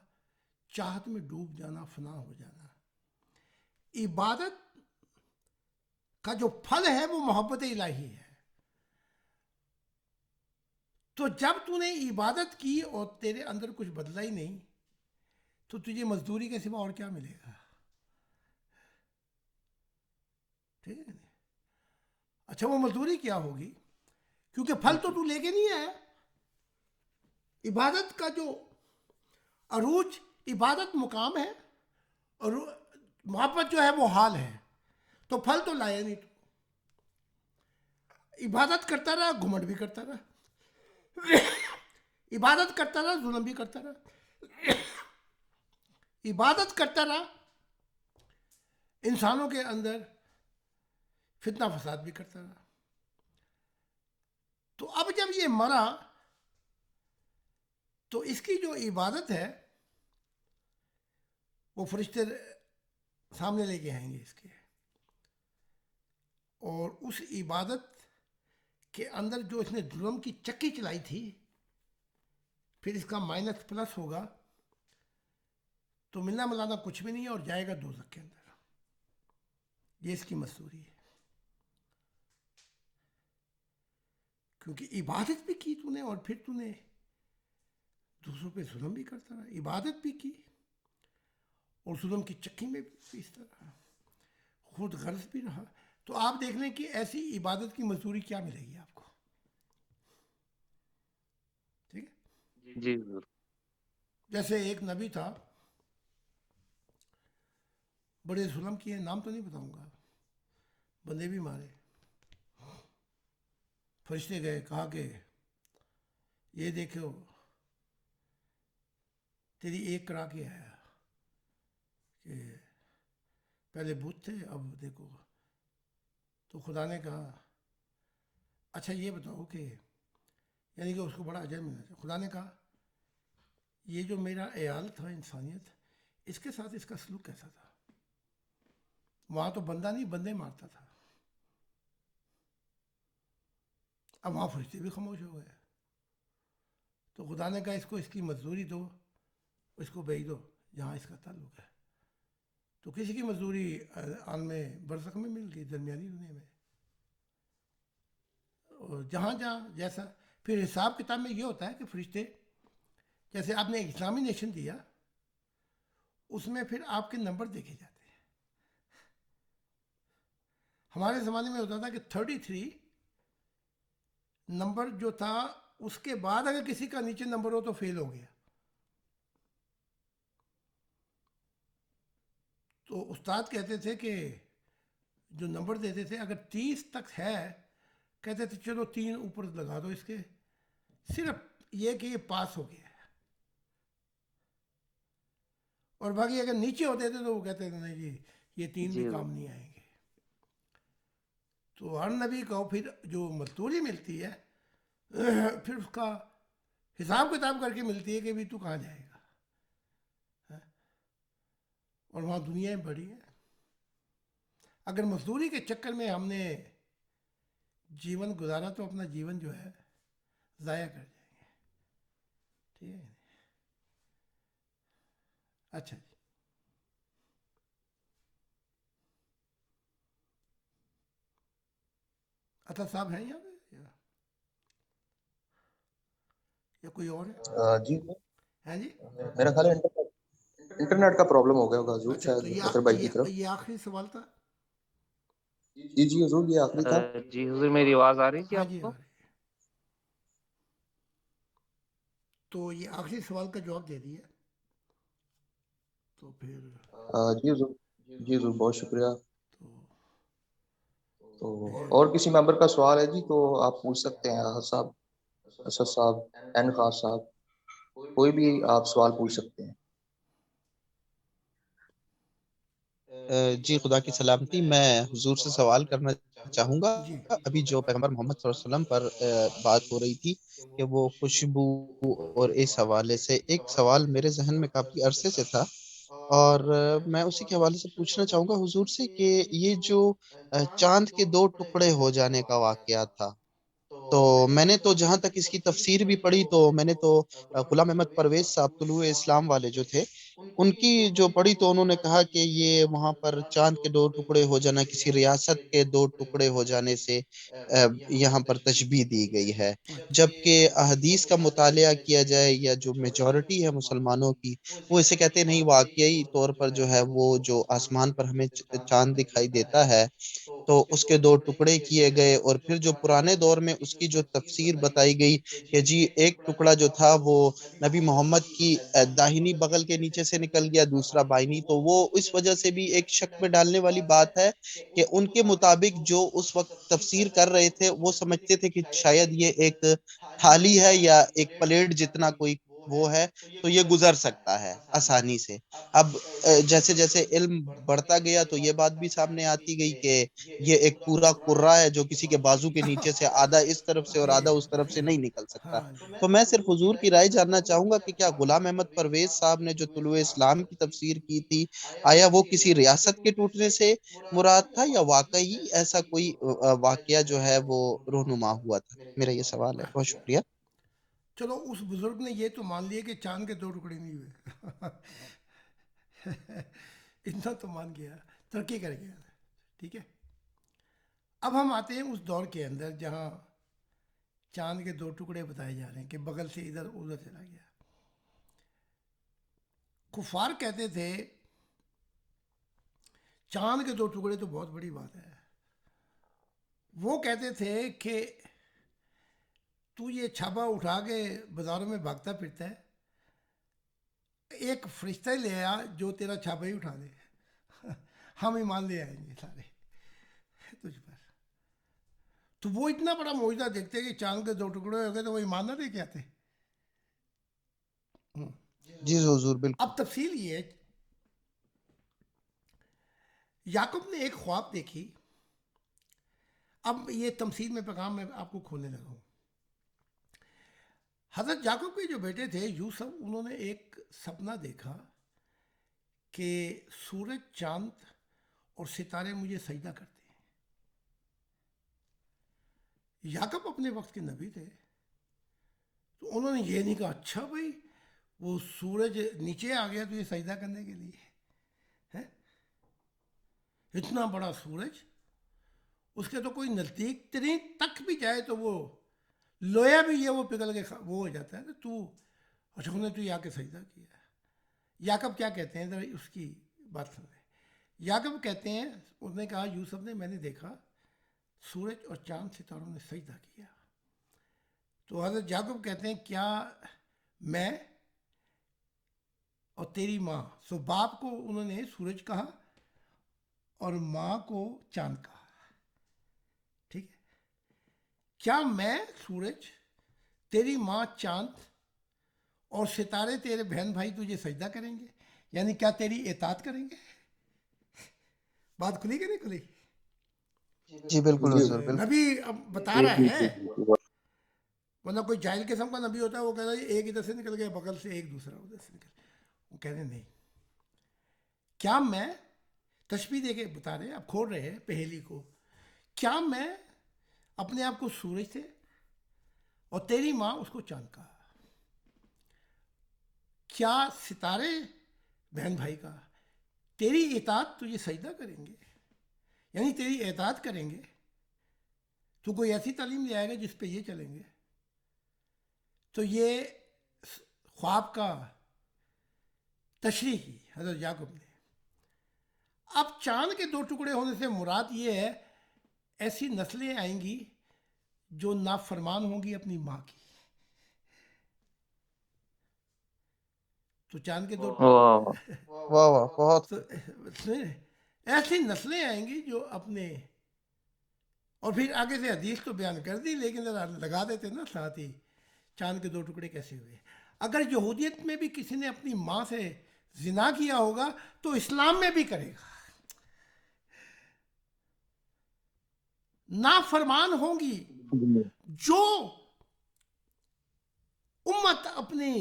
چاہت میں ڈوب جانا، فنا ہو جانا. عبادت کا جو پھل ہے وہ محبت الہی ہے. تو جب تو نے عبادت کی اور تیرے اندر کچھ بدلا ہی نہیں تو تجھے مزدوری کے سوا اور کیا ملے گا؟ ٹھیک ہے. اچھا وہ مزدوری کیا ہوگی؟ کیونکہ پھل تو لے کے نہیں آیا. عبادت کا جو عروج، عبادت مقام ہے اور محبت جو ہے وہ حال ہے. تو پھل تو لایا نہیں. تو عبادت کرتا رہا، گھمنڈ بھی کرتا رہا، عبادت کرتا رہا، ظلم بھی کرتا رہا، عبادت کرتا رہا، انسانوں کے اندر فتنہ فساد بھی کرتا رہا. تو اب جب یہ مرا تو اس کی جو عبادت ہے وہ فرشتے سامنے لے کے آئیں گے اس کے، اور اس عبادت کے اندر جو اس نے ظلم کی چکی چلائی تھی پھر اس کا مائنس پلس ہوگا تو ملنا ملانا کچھ بھی نہیں ہے اور جائے گا دوزخ کے اندر. یہ اس کی مزدوری ہے. کیونکہ عبادت بھی کی تو نے اور پھر تو نے دوسروں پہ ظلم بھی کرتا رہا. عبادت بھی کی اور ظلم کی چکی میں بھی پیستا رہا، خود غرض بھی رہا. تو آپ دیکھ لیں کہ ایسی عبادت کی مزدوری کیا ملے گی آپ کو. جی حضور. جیسے ایک نبی تھا, بڑے ظلم کیے, نام تو نہیں بتاؤں گا, بندے بھی مارے. فرشتے گئے, کہا کہ یہ دیکھو تیری ایک کرا کے آیا, کہ پہلے بت تھے اب دیکھو. تو خدا نے کہا اچھا یہ بتاؤ کہ, یعنی کہ اس کو بڑا اجر ملنا چاہیے. خدا نے کہا یہ جو میرا عیال تھا انسانیت, اس کے ساتھ اس کا سلوک کیسا تھا؟ وہاں تو بندہ نہیں بندے مارتا تھا. اب وہاں فرشتے بھی خاموش ہو گئے. تو خدا نے کہا اس کو اس کی مزدوری دو, اس کو بھیج دو جہاں اس کا تعلق ہے. تو کسی کی مزدوری عالم برزخ میں مل گئی, درمیانی دنیا میں. اور جہاں جہاں جیسا پھر حساب کتاب میں یہ ہوتا ہے کہ فرشتے, جیسے آپ نے ایک اسلامی نیشن دیا, اس میں پھر آپ کے نمبر دیکھے جاتے ہیں. ہمارے زمانے میں ہوتا تھا کہ 33 نمبر جو تھا, اس کے بعد اگر کسی کا نیچے نمبر ہو تو فیل ہو گیا. تو استاد کہتے تھے کہ جو نمبر دیتے تھے اگر 30 تک ہے, کہتے تھے چلو 3 اوپر لگا دو اس کے, صرف یہ کہ یہ پاس ہو گیا ہے. اور باقی اگر نیچے ہوتے تھے تو وہ کہتے تھے نہیں جی یہ 3 بھی جی کام نہیں آئیں گے. تو ہر نبی کو پھر جو مزدوری ملتی ہے پھر اس کا حساب کتاب کر کے ملتی ہے کہ بھی تو کہاں جائے گا. اور وہاں دنیا بڑی ہے. اگر مزدوری کے چکر میں ہم نے جیون گزارا تو اپنا جیون جو ہے ضائع کر جائیں گے. ٹھیک ہے. اچھا جی, عطا صاحب ہیں یہاں پہ یا کوئی اور ہے؟ جی ہیں جی. میرا خیال ہے انٹرنیٹ کا پرابلم ہو گیا ہوگا حضور, اچھا تو شاید اطہر بھائی کی طرف. یہ آخری سوال تھا. جی جی حضور, یہ آخری تھا. جی حضور, میری آواز آ رہی تھی ہاں آپ جی, کو؟ آ رہی ہے. تو یہ آخری سوال کا جواب دے دیا. تو پھر جی حضور, جی حضور بہت شکریہ. تو تو اور کسی ممبر کا سوال ہے جی تو آپ پوچھ سکتے ہیں. احد صاحب, اسد صاحب, این خاص صاحب, کوئی بھی آپ سوال پوچھ سکتے ہیں. جی خدا کی سلامتی, میں حضور سے سوال کرنا چاہوں گا. جی ابھی جو پیغمبر محمد صلی اللہ علیہ وسلم پر بات ہو رہی تھی کہ وہ خوشبو, اور اس حوالے سے ایک سوال میرے ذہن میں کافی عرصے سے تھا, اور میں اسی کے حوالے سے پوچھنا چاہوں گا حضور سے کہ یہ جو چاند کے 2 ٹکڑے ہو جانے کا واقعہ تھا, تو میں نے تو جہاں تک اس کی تفسیر بھی پڑھی تو میں نے تو غلام احمد پرویز صاحب طلوع اسلام والے جو تھے ان کی جو پڑھی, تو انہوں نے کہا کہ یہ وہاں پر چاند کے 2 ٹکڑے ہو جانا کسی ریاست کے 2 ٹکڑے ہو جانے سے یہاں پر تشبیہ دی گئی ہے. جبکہ احادیث کا مطالعہ کیا جائے یا جو میجورٹی ہے مسلمانوں کی, وہ اسے کہتے نہیں, واقعی طور پر جو ہے وہ جو آسمان پر ہمیں چاند دکھائی دیتا ہے تو اس کے 2 ٹکڑے کیے گئے, اور پھر جو پرانے دور میں اس کی جو تفسیر بتائی گئی کہ جی ایک ٹکڑا جو تھا وہ نبی محمد کی داہنی بغل کے نیچے سے نکل گیا, دوسرا بائنی, تو وہ اس وجہ سے بھی ایک شک میں ڈالنے والی بات ہے کہ ان کے مطابق جو اس وقت تفسیر کر رہے تھے وہ سمجھتے تھے کہ شاید یہ ایک تھالی ہے یا ایک پلیٹ جتنا کوئی وہ ہے, تو یہ گزر سکتا ہے آسانی سے. اب جیسے جیسے علم بڑھتا گیا تو یہ بات بھی سامنے آتی گئی کہ یہ ایک پورا کرہ ہے جو کسی کے بازو کے نیچے سے آدھا اس طرف سے اور جی آدھا اس طرف سے نہیں نکل سکتا. ہاں جی. تو میں صرف حضور کی رائے جاننا چاہوں گا کہ کیا غلام احمد پرویز صاحب نے جو طلوع اسلام کی تفسیر کی تھی, آیا وہ کسی ریاست کے ٹوٹنے سے مراد تھا یا واقعی ایسا کوئی واقعہ جو ہے وہ رونما ہوا تھا؟ میرا یہ سوال ہے. بہت شکریہ. چلو اس بزرگ نے یہ تو مان لیا کہ چاند کے 2 ٹکڑے نہیں ہوئے. اتنا تو مان گیا, ترقی کر گیا. ٹھیک ہے. اب ہم آتے ہیں اس دور کے اندر جہاں چاند کے 2 ٹکڑے بتائے جا رہے ہیں کہ بغل سے ادھر ادھر چلا گیا. کفار کہتے تھے چاند کے 2 ٹکڑے تو بہت بڑی بات ہے. وہ کہتے تھے کہ تو یہ چھاپا اٹھا کے بازاروں میں بھاگتا پھرتا ہے, ایک فرشتہ لے آیا جو تیرا چھاپا ہی اٹھا دے, ہم ایمان لے آئیں گے سارے تجھ پر. تو وہ اتنا بڑا معجزہ دیکھتے کہ چاند کے 2 ٹکڑے ہو گئے تو وہ ایمان نہ دے کے آتے. جی حضور بالکل. اب تفصیل یہ ہے, یعقوب نے ایک خواب دیکھی. اب یہ تمثیل میں پیغام میں آپ کو کھولنے لگا ہوں. حضرت یعقوب کے جو بیٹے تھے یوسف, انہوں نے ایک سپنا دیکھا کہ سورج, چاند اور ستارے مجھے سجدہ کرتے ہیں. یعقوب اپنے وقت کے نبی تھے, تو انہوں نے یہ نہیں کہا اچھا بھائی وہ سورج نیچے آ گیا تو یہ سجدہ کرنے کے لیے ہے, اتنا بڑا سورج, اس کے تو کوئی نزدیک ترین تک بھی جائے تو وہ لویا بھی یہ وہ پگھل کے وہ ہو جاتا ہے. تو اچھا انہوں نے تو یہ آ کے سجدہ کیا. یعقوب کیا کہتے ہیں ذرا اس کی بات سن لیں. یعقوب کہتے ہیں, اس نے کہا یوسف نے, میں نے دیکھا سورج اور چاند ستاروں نے سجدہ کیا. تو حضرت یعقوب کہتے ہیں کیا میں اور تیری ماں, سو باپ کو انہوں نے سورج کہا اور ماں کو چاند کہا, ٹھیک ہے, کیا میں سورج, تیری ماں چاند اور ستارے تیرے بہن بھائی تجھے سجدہ کریں گے, یعنی کیا تیری اطاعت کریں گے؟ بات کھلی کہ نہیں کھلی؟ جی بالکل حضور بالکل. نبی اب بتا رہا ہے, ورنہ کوئی جاہل قسم کا نبی ہوتا ہے وہ کہتا ہے ایک ادھر سے نکل گیا بغل سے, ایک دوسرا ادھر سے نکل. وہ کہہ رہے نہیں, کیا میں, تشبیہ دے کے بتا رہے ہیں, اب کھول رہے ہیں پہیلی کو, کیا میں اپنے آپ کو سورج سے اور تیری ماں اس کو چاند کہا, کیا ستارے بہن بھائی کا تیری اطاعت تجھے سجدہ کریں گے, یعنی تیری اطاعت کریں گے. تو کوئی ایسی تعلیم لے آئے گا جس پہ یہ چلیں گے. تو یہ خواب کا تشریح کی حضرت یعقوب نے. اب چاند کے 2 ٹکڑے ہونے سے مراد یہ ہے ایسی نسلیں آئیں گی جو نافرمان ہوں گی اپنی ماں کی. تو چاند کے 2 واہ واہ بہت. ایسی نسلیں آئیں گی جو اپنے, اور پھر آگے سے حدیث تو بیان کر دی لیکن ذرا لگا دیتے نا ساتھ ہی, چاند کے 2 ٹکڑے کیسے ہوئے. اگر یہودیت میں بھی کسی نے اپنی ماں سے زنا کیا ہوگا تو اسلام میں بھی کرے گا. نافرمان ہوں گی جو امت اپنی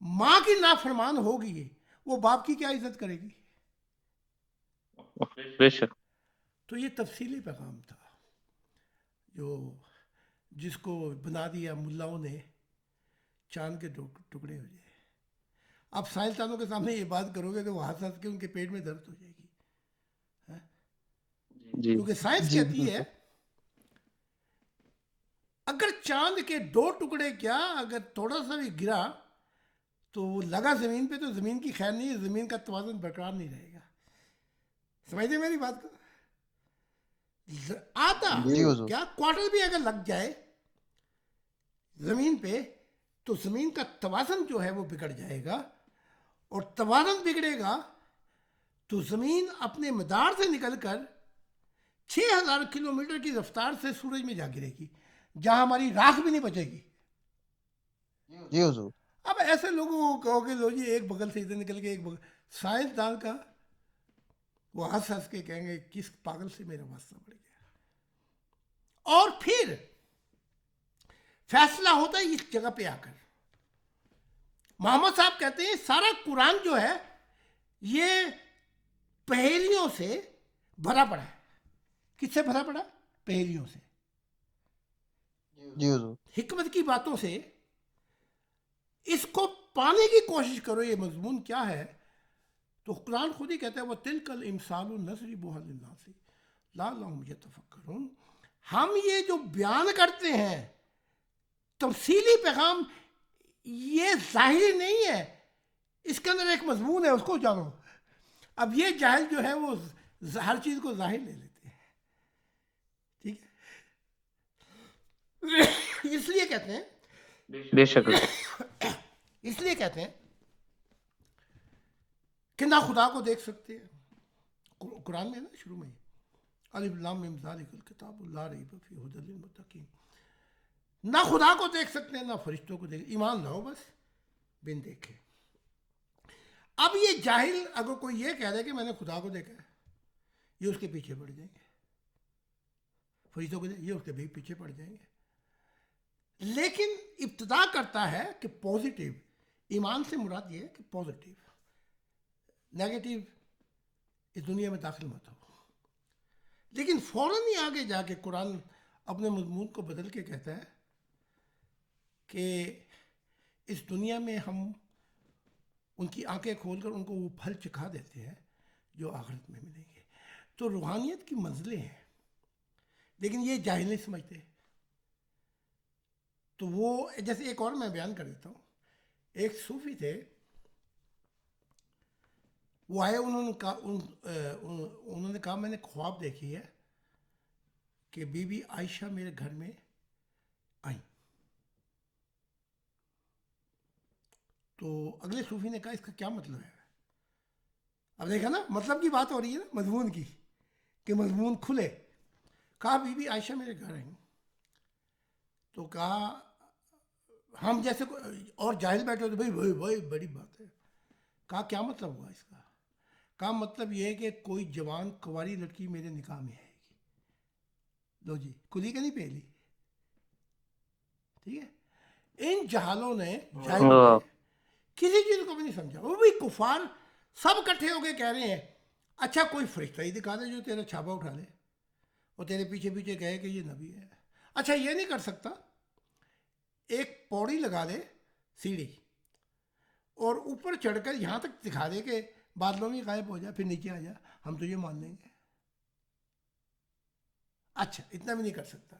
ماں کی نافرمان ہوگی, وہ باپ کی کیا عزت کرے گی؟ بے شک. تو یہ تفصیلی پیغام تھا جو جس کو بنا دیا ملاؤں نے چاند کے 2 ٹکڑے ہو جائے. اب سائنسدانوں کے سامنے یہ بات کرو گے تو وہ ہنس ہنس کے ان کے پیٹ میں درد ہو جائے گی, جی کیونکہ سائنس کہتی ہے اگر چاند کے 2 ٹکڑے کیا اگر تھوڑا سا بھی گرا تو وہ لگا زمین پہ تو زمین کی خیر نہیں ہے, زمین کا توازن برقرار نہیں رہے گا. سمجھتے میری بات کو؟ آدھا کیا کوارٹر بھی اگر لگ جائے زمین پہ تو زمین کا توازن جو ہے وہ بگڑ جائے گا, اور توازن بگڑے گا تو زمین اپنے مدار سے نکل کر 6000 کلومیٹر کی رفتار سے سورج میں جا گرے گی, جہاں ہماری راکھ بھی نہیں بچے گی. جی حضور. اب ایسے لوگوں کو کہو کہ لو جی ایک بغل سے ادھر نکل کے ایک بغل, سائنسدان کا وہ ہنس ہنس کے کہیں گے کس پاگل سے میرا واسطہ پڑ گیا. اور پھر فیصلہ ہوتا ہے اس جگہ پہ آ کر. محمد صاحب کہتے ہیں سارا قرآن جو ہے یہ پہیلیوں سے بھرا پڑا ہے. کس سے بھرا پڑا؟ پہیلیوں سے, جی حضور. حکمت کی باتوں سے. اس کو پانے کی کوشش کرو یہ مضمون کیا ہے, تو قرآن خود ہی کہتا ہے وَتِلْكَ الْإِمْثَالُ نَضْرِبُهَا لِلنَّاسِ لَعَلَّهُمْ يَتَفَكَّرُونَ. ہم یہ جو بیان کرتے ہیں تفصیلی پیغام, یہ ظاہری نہیں ہے, اس کے اندر ایک مضمون ہے, اس کو جانو. اب یہ جاہل جو ہے وہ ہر چیز کو ظاہر لے لیتے ہیں, ٹھیک ہے. اس لیے کہتے ہیں بے شک اس لیے کہتے ہیں کہ نہ خدا کو دیکھ سکتے ہیں. قرآن میں ہے نا شروع میں الف لام میم ذالک الکتاب لا ریب فیہ ھدی للمتقین. نہ خدا کو دیکھ سکتے ہیں نہ فرشتوں کو دیکھ, ایمان لاؤ بس بن دیکھے. اب یہ جاہل اگر کوئی یہ کہہ دے کہ میں نے خدا کو دیکھا ہے, یہ اس کے پیچھے پڑ جائیں گے. فرشتوں کو یہ اس کے بھی پیچھے پڑ جائیں گے. لیکن ابتدا کرتا ہے کہ پازیٹیو, ایمان سے مراد یہ ہے کہ پازیٹیو, نیگیٹو اس دنیا میں داخل مت ہو. لیکن فوراً ہی آگے جا کے قرآن اپنے مضمون کو بدل کے کہتا ہے کہ اس دنیا میں ہم ان کی آنکھیں کھول کر ان کو وہ پھل چکھا دیتے ہیں جو آخرت میں ملیں گے. تو روحانیت کی منزلیں ہیں, لیکن یہ جاہل نہیں سمجھتے. تو وہ جیسے ایک اور میں بیان کر دیتا ہوں. ایک صوفی تھے, وہ آئے, انہوں نے کہا میں نے خواب دیکھی ہے کہ بی بی عائشہ میرے گھر میں آئیں. تو اگلے صوفی نے کہا اس کا کیا مطلب ہے؟ اب دیکھا نا, مطلب کی بات ہو رہی ہے نا, مضمون کی, کہ مضمون کھلے. کہا بی بی عائشہ میرے گھر آئیں. تو کہا ہم جیسے اور جاہل بیٹھے ہوتے, بھائی بھائی بڑی بات ہے. کہا کیا مطلب ہوا اس کا؟ کہا مطلب یہ ہے کہ کوئی جوان کنواری لڑکی میرے نکاح میں آئے گی. لو جی, کلی کا نہیں پہلی. ٹھیک ہے, ان جہالوں نے کسی چیز کو بھی نہیں سمجھا. وہ بھی کفار سب اکٹھے ہو کے کہہ رہے ہیں اچھا کوئی فرشتہ ہی دکھا دے جو تیرا چھاپا اٹھا لے اور تیرے پیچھے پیچھے کہے کہ یہ نبی ہے. اچھا یہ نہیں کر سکتا, ایک پوڑی لگا دے سیڑھی اور اوپر چڑھ کر یہاں تک دکھا دے کہ بادلوں میں غائب ہو جائے پھر نیچے آ جائے, ہم تو یہ مان لیں گے. اچھا اتنا بھی نہیں کر سکتا.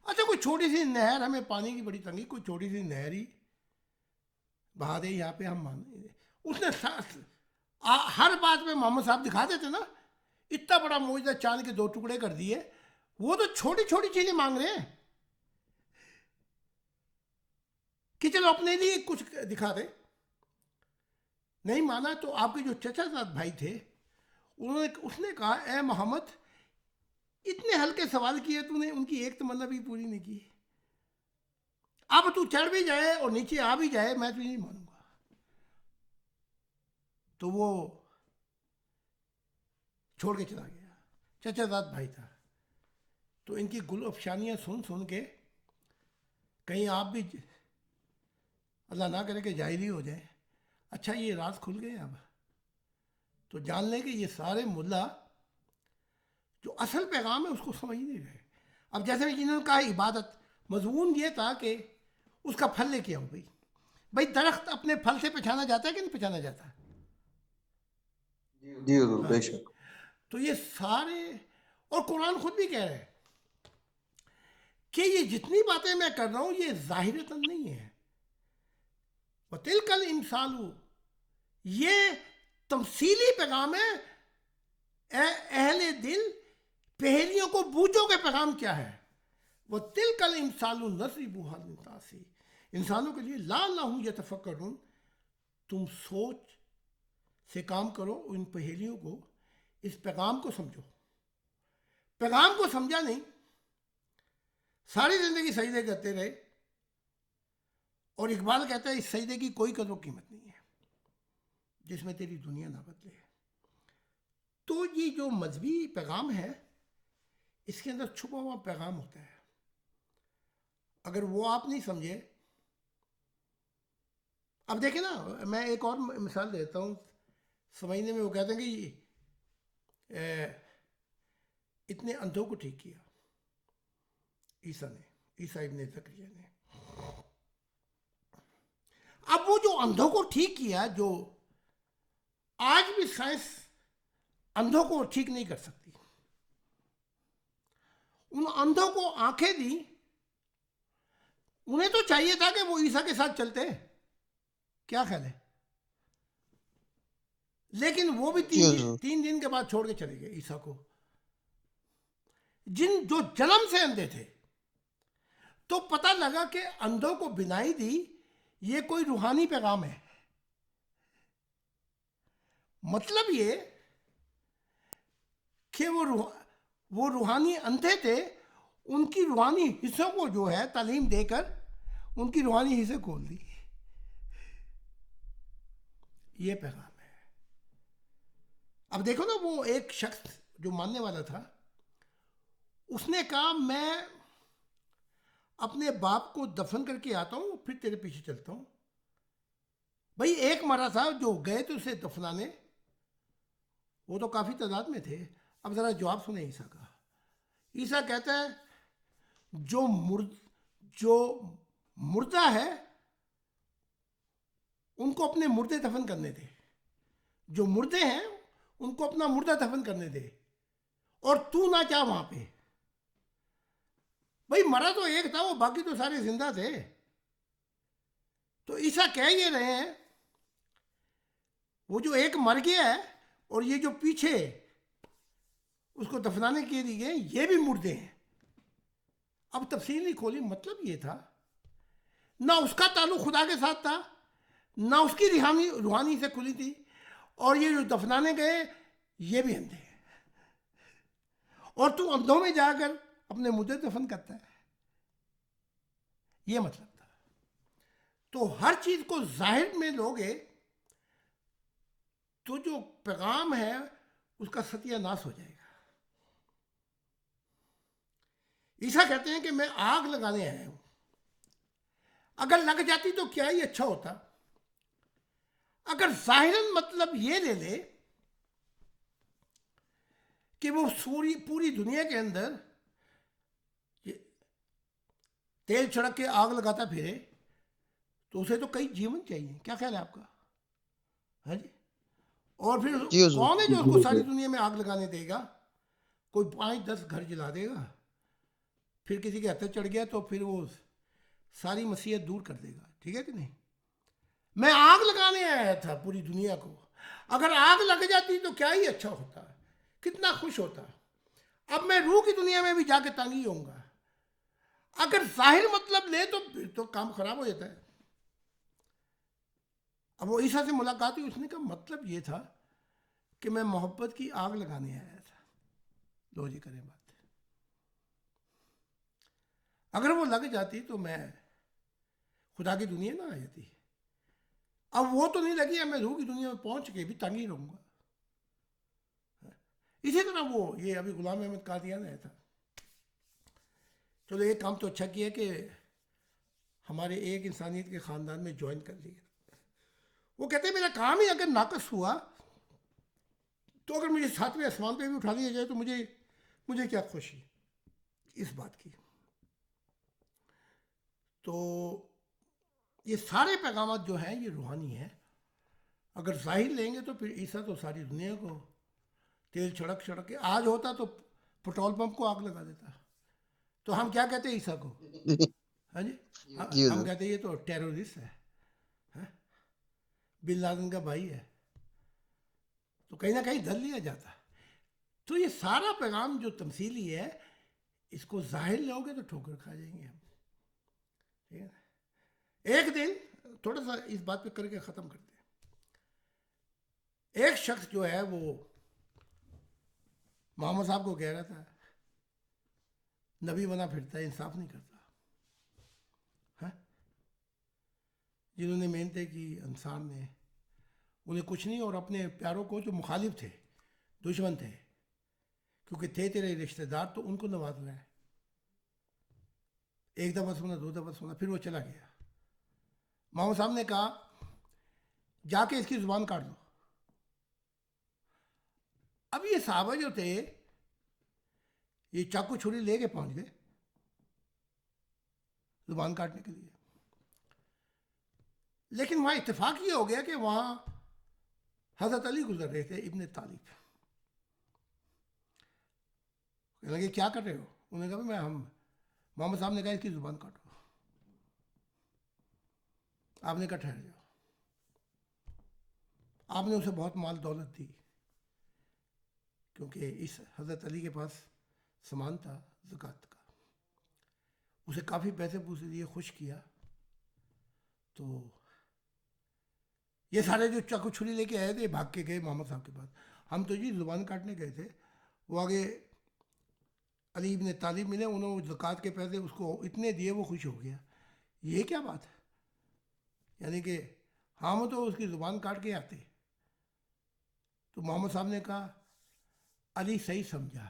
اچھا کوئی چھوٹی سی نہر, ہمیں پانی کی بڑی تنگی, کوئی چھوٹی سی نہر ہی بہا دے یہاں پہ, ہم مان لیں گے. اس نے ہر بات میں محمد صاحب دکھا دیتے نا, اتنا بڑا معجزہ چاند کے 2 ٹکڑے کر دیے. وہ تو چھوٹی چھوٹی چیزیں مانگ رہے ہیں کہ چلو اپنے لیے کچھ دکھا دے. نہیں مانا تو آپ کے جو چچا زاد بھائی تھے, اس نے کہا اے محمد اتنے ہلکے سوال کیے تو نے, ان کی ایک تمنا بھی پوری نہیں کی. اب تو چڑھ بھی جائے اور نیچے آ بھی جائے میں تو نہیں مانوں گا. تو وہ چھوڑ کے چلا گیا. چچا زاد بھائی تھا. تو ان کی گل افشانیاں سن کے کہیں آپ بھی اللہ نہ کرے کہ جاہل ہی ہو جائے. اچھا یہ راز کھل گئے اب تو جان لیں کہ یہ سارے ملا جو اصل پیغام ہے اس کو سمجھ نہیں رہے. اب جیسے میں جنہوں نے کہا عبادت, مضمون یہ تھا کہ اس کا پھل لے کے آؤ. بھائی درخت اپنے پھل سے پہچانا جاتا ہے کہ نہیں پہچانا جاتا؟ جی حضور بے شک. تو یہ سارے, اور قرآن خود بھی کہہ رہے ہیں کہ یہ جتنی باتیں میں کر رہا ہوں یہ ظاہرتاً نہیں ہے. وَتِلْكَ الْإِمْثَالُ, یہ تمثیلی پیغام ہے. اے اہل دل, پہیلیوں کو بوجھو کہ پیغام کیا ہے. وَتِلْكَ الْإِمْثَالُ نَضْرِبُهَا لِلنَّاسِ, انسانوں کے لیے لَعَلَّهُمْ يَتَفَكَّرُونَ, تم سوچ سے کام کرو, ان پہیلیوں کو, اس پیغام کو سمجھو. پیغام کو سمجھا نہیں, ساری زندگی سجدے کرتے رہے. اور اقبال کہتا ہے اس سجدے کی کوئی قدر و قیمت نہیں ہے جس میں تیری دنیا نہ بدلے. تو یہ جو مذہبی پیغام ہے اس کے اندر چھپا ہوا پیغام ہوتا ہے. اگر وہ آپ نہیں سمجھے, اب دیکھیں نا, میں ایک اور مثال دیتا ہوں سمجھنے میں. وہ کہتے ہیں کہ اتنے اندھوں کو ٹھیک کیا عیسیٰ نے, عیسیٰ ابن زکریا نے. اب وہ جو اندھوں کو ٹھیک کیا, جو آج بھی سائنس اندھوں کو ٹھیک نہیں کر سکتی, ان اندھوں کو آنکھیں دی, انہیں تو چاہیے تھا کہ وہ عیسیٰ کے ساتھ چلتے. کیا خیال ہے؟ لیکن وہ بھی 3 دن کے بعد چھوڑ کے چلے گئے عیسیٰ کو. جو جنم سے اندھے تھے تو پتہ لگا کہ اندھوں کو بینائی دی یہ کوئی روحانی پیغام ہے. مطلب یہ کہ وہ روحانی اندھے تھے، ان کی روحانی حصوں کو جو ہے تعلیم دے کر ان کی روحانی حصے کھول دی. یہ پیغام ہے. اب دیکھو نا، وہ ایک شخص جو ماننے والا تھا، اس نے کہا میں اپنے باپ کو دفن کر کے آتا ہوں پھر تیرے پیچھے چلتا ہوں. بھائی ایک مرا تھا جو گئے تھے اسے دفنانے، وہ تو کافی تعداد میں تھے. اب ذرا جواب سنیں عیسیٰ کا. عیسیٰ کہتا ہے جو مردہ ہے ان کو اپنے مردے دفن کرنے دے. جو مردے ہیں ان کو اپنا مردہ دفن کرنے دے، اور تو نہ جا وہاں پہ. بھائی مرا تو ایک تھا، وہ باقی تو سارے زندہ تھے. تو عیسیٰ کہہ یہ رہے ہیں وہ جو ایک مر گیا ہے اور یہ جو پیچھے اس کو دفنانے کے لیے گئے یہ بھی مردے ہیں. اب تفصیل نہیں کھولی. مطلب یہ تھا نہ اس کا تعلق خدا کے ساتھ تھا، نہ اس کی روحانی سے کھلی تھی، اور یہ جو دفنانے گئے یہ بھی اندھے ہیں، اور تو اندھوں میں جا کر اپنے مردے دفن کرتا ہے. یہ مطلب تھا. تو ہر چیز کو ظاہر میں لوگے تو جو پیغام ہے اس کا ستیہ ناش ہو جائے گا. عیسیٰ کہتے ہیں کہ میں آگ لگانے آیا ہوں. اگر لگ جاتی تو کیا ہی اچھا ہوتا. اگر ظاہراً مطلب یہ لے لے کہ وہ پوری دنیا کے اندر تیل چھڑک کے آگ لگاتا پھرے تو اسے تو کئی جیون چاہیے. کیا خیال ہے آپ کا؟ ہاں جی. اور پھر کون ہے جو اس کو ساری دنیا میں آگ لگانے دے گا؟ کوئی 5-10 گھر جلا دے گا، پھر کسی کے ہاتھ چڑھ گیا تو پھر وہ ساری مسیحت دور کر دے گا. ٹھیک ہے کہ نہیں؟ میں آگ لگانے آیا تھا پوری دنیا کو. اگر آگ لگ جاتی تو کیا ہی اچھا ہوتا، کتنا خوش ہوتا. اب میں روح کی دنیا میں بھی جا کے تنگ ہوں گا. اگر ظاہر مطلب لے تو پھر تو کام خراب ہو جاتا ہے. اب وہ عیسیٰ سے ملاقات ہوئی، اس نے کہا مطلب یہ تھا کہ میں محبت کی آگ لگانے آیا تھا. لو جی کریں بات. اگر وہ لگ جاتی تو میں خدا کی دنیا نہ آ جاتی. اب وہ تو نہیں لگی، اب میں روح کی دنیا میں پہنچ کے بھی تنگ ہی رہوں گا. اسی طرح وہ یہ ابھی غلام احمد قادیانی آیا تھا. چلو ایک کام تو اچھا کیا کہ ہمارے ایک انسانیت کے خاندان میں جوائن کر لیا. وہ کہتے ہیں میرا کام ہی اگر ناقص ہوا تو اگر مجھے 7ویں آسمان پہ بھی اٹھا دیا جائے تو مجھے کیا خوشی اس بات کی. تو یہ سارے پیغامات جو ہیں یہ روحانی ہیں. اگر ظاہر لیں گے تو پھر عیسیٰ تو ساری دنیا کو تیل چھڑک کے، آج ہوتا تو پٹرول پمپ کو آگ لگا دیتا. تو ہم کیا کہتے ہیں عیسیٰ کو؟ ہاں جی، ہم کہتے ہیں یہ تو ٹیرورسٹ ہے، بن لادن کا بھائی ہے. تو کہیں نہ کہیں دھر لیا جاتا. تو یہ سارا پیغام جو تمثیلی ہے اس کو ظاہر لو گے تو ٹھوکر کھا جائیں گے ہم. ٹھیک ہے. ایک دن تھوڑا سا اس بات پہ کر کے ختم کرتے ہیں. ایک شخص جو ہے وہ محمد صاحب کو کہہ رہا تھا نبی بنا پھرتا ہے، انصاف نہیں کرتا. جنہوں نے محنتیں کی انصار نے، انہیں کچھ نہیں، اور اپنے پیاروں کو جو مخالف تھے، دشمن تھے، کیونکہ تھے تیرے رشتہ دار، تو ان کو نواز رہا ہے. ایک دفعہ سنا، 2 دفعہ سنا، پھر وہ چلا گیا. محمد صاحب نے کہا جا کے اس کی زبان کاٹ دو. اب یہ صحابہ جو تھے یہ چاقو چھری لے کے پہنچ گئے زبان کاٹنے کے لیے. لیکن وہاں اتفاق یہ ہو گیا کہ وہاں حضرت علی گزر رہے تھے ابن طالب. کہنے لگے کیا کر رہے ہو؟ انہوں نے کہا محمد صاحب نے کہا اس کی زبان کاٹو. آپ نے کہا ٹھہر جاؤ. آپ نے اسے بہت مال دولت دی کیونکہ اس حضرت علی کے پاس سامان تھا زکوٰۃ کا. اسے کافی پیسے پوسے دیے، خوش کیا. تو یہ سارے جو چاقو چھری لے کے آئے تھے بھاگ کے گئے محمد صاحب کے پاس. ہم تو جی زبان کاٹنے گئے تھے. وہ آگے علی ابن طالب ملے، انہوں نے زکوٰۃ کے پیسے اس کو اتنے دیے، وہ خوش ہو گیا. یہ کیا بات ہے؟ یعنی کہ ہم تو اس کی زبان کاٹ کے آتے. تو محمد صاحب نے کہا علی صحیح سمجھا،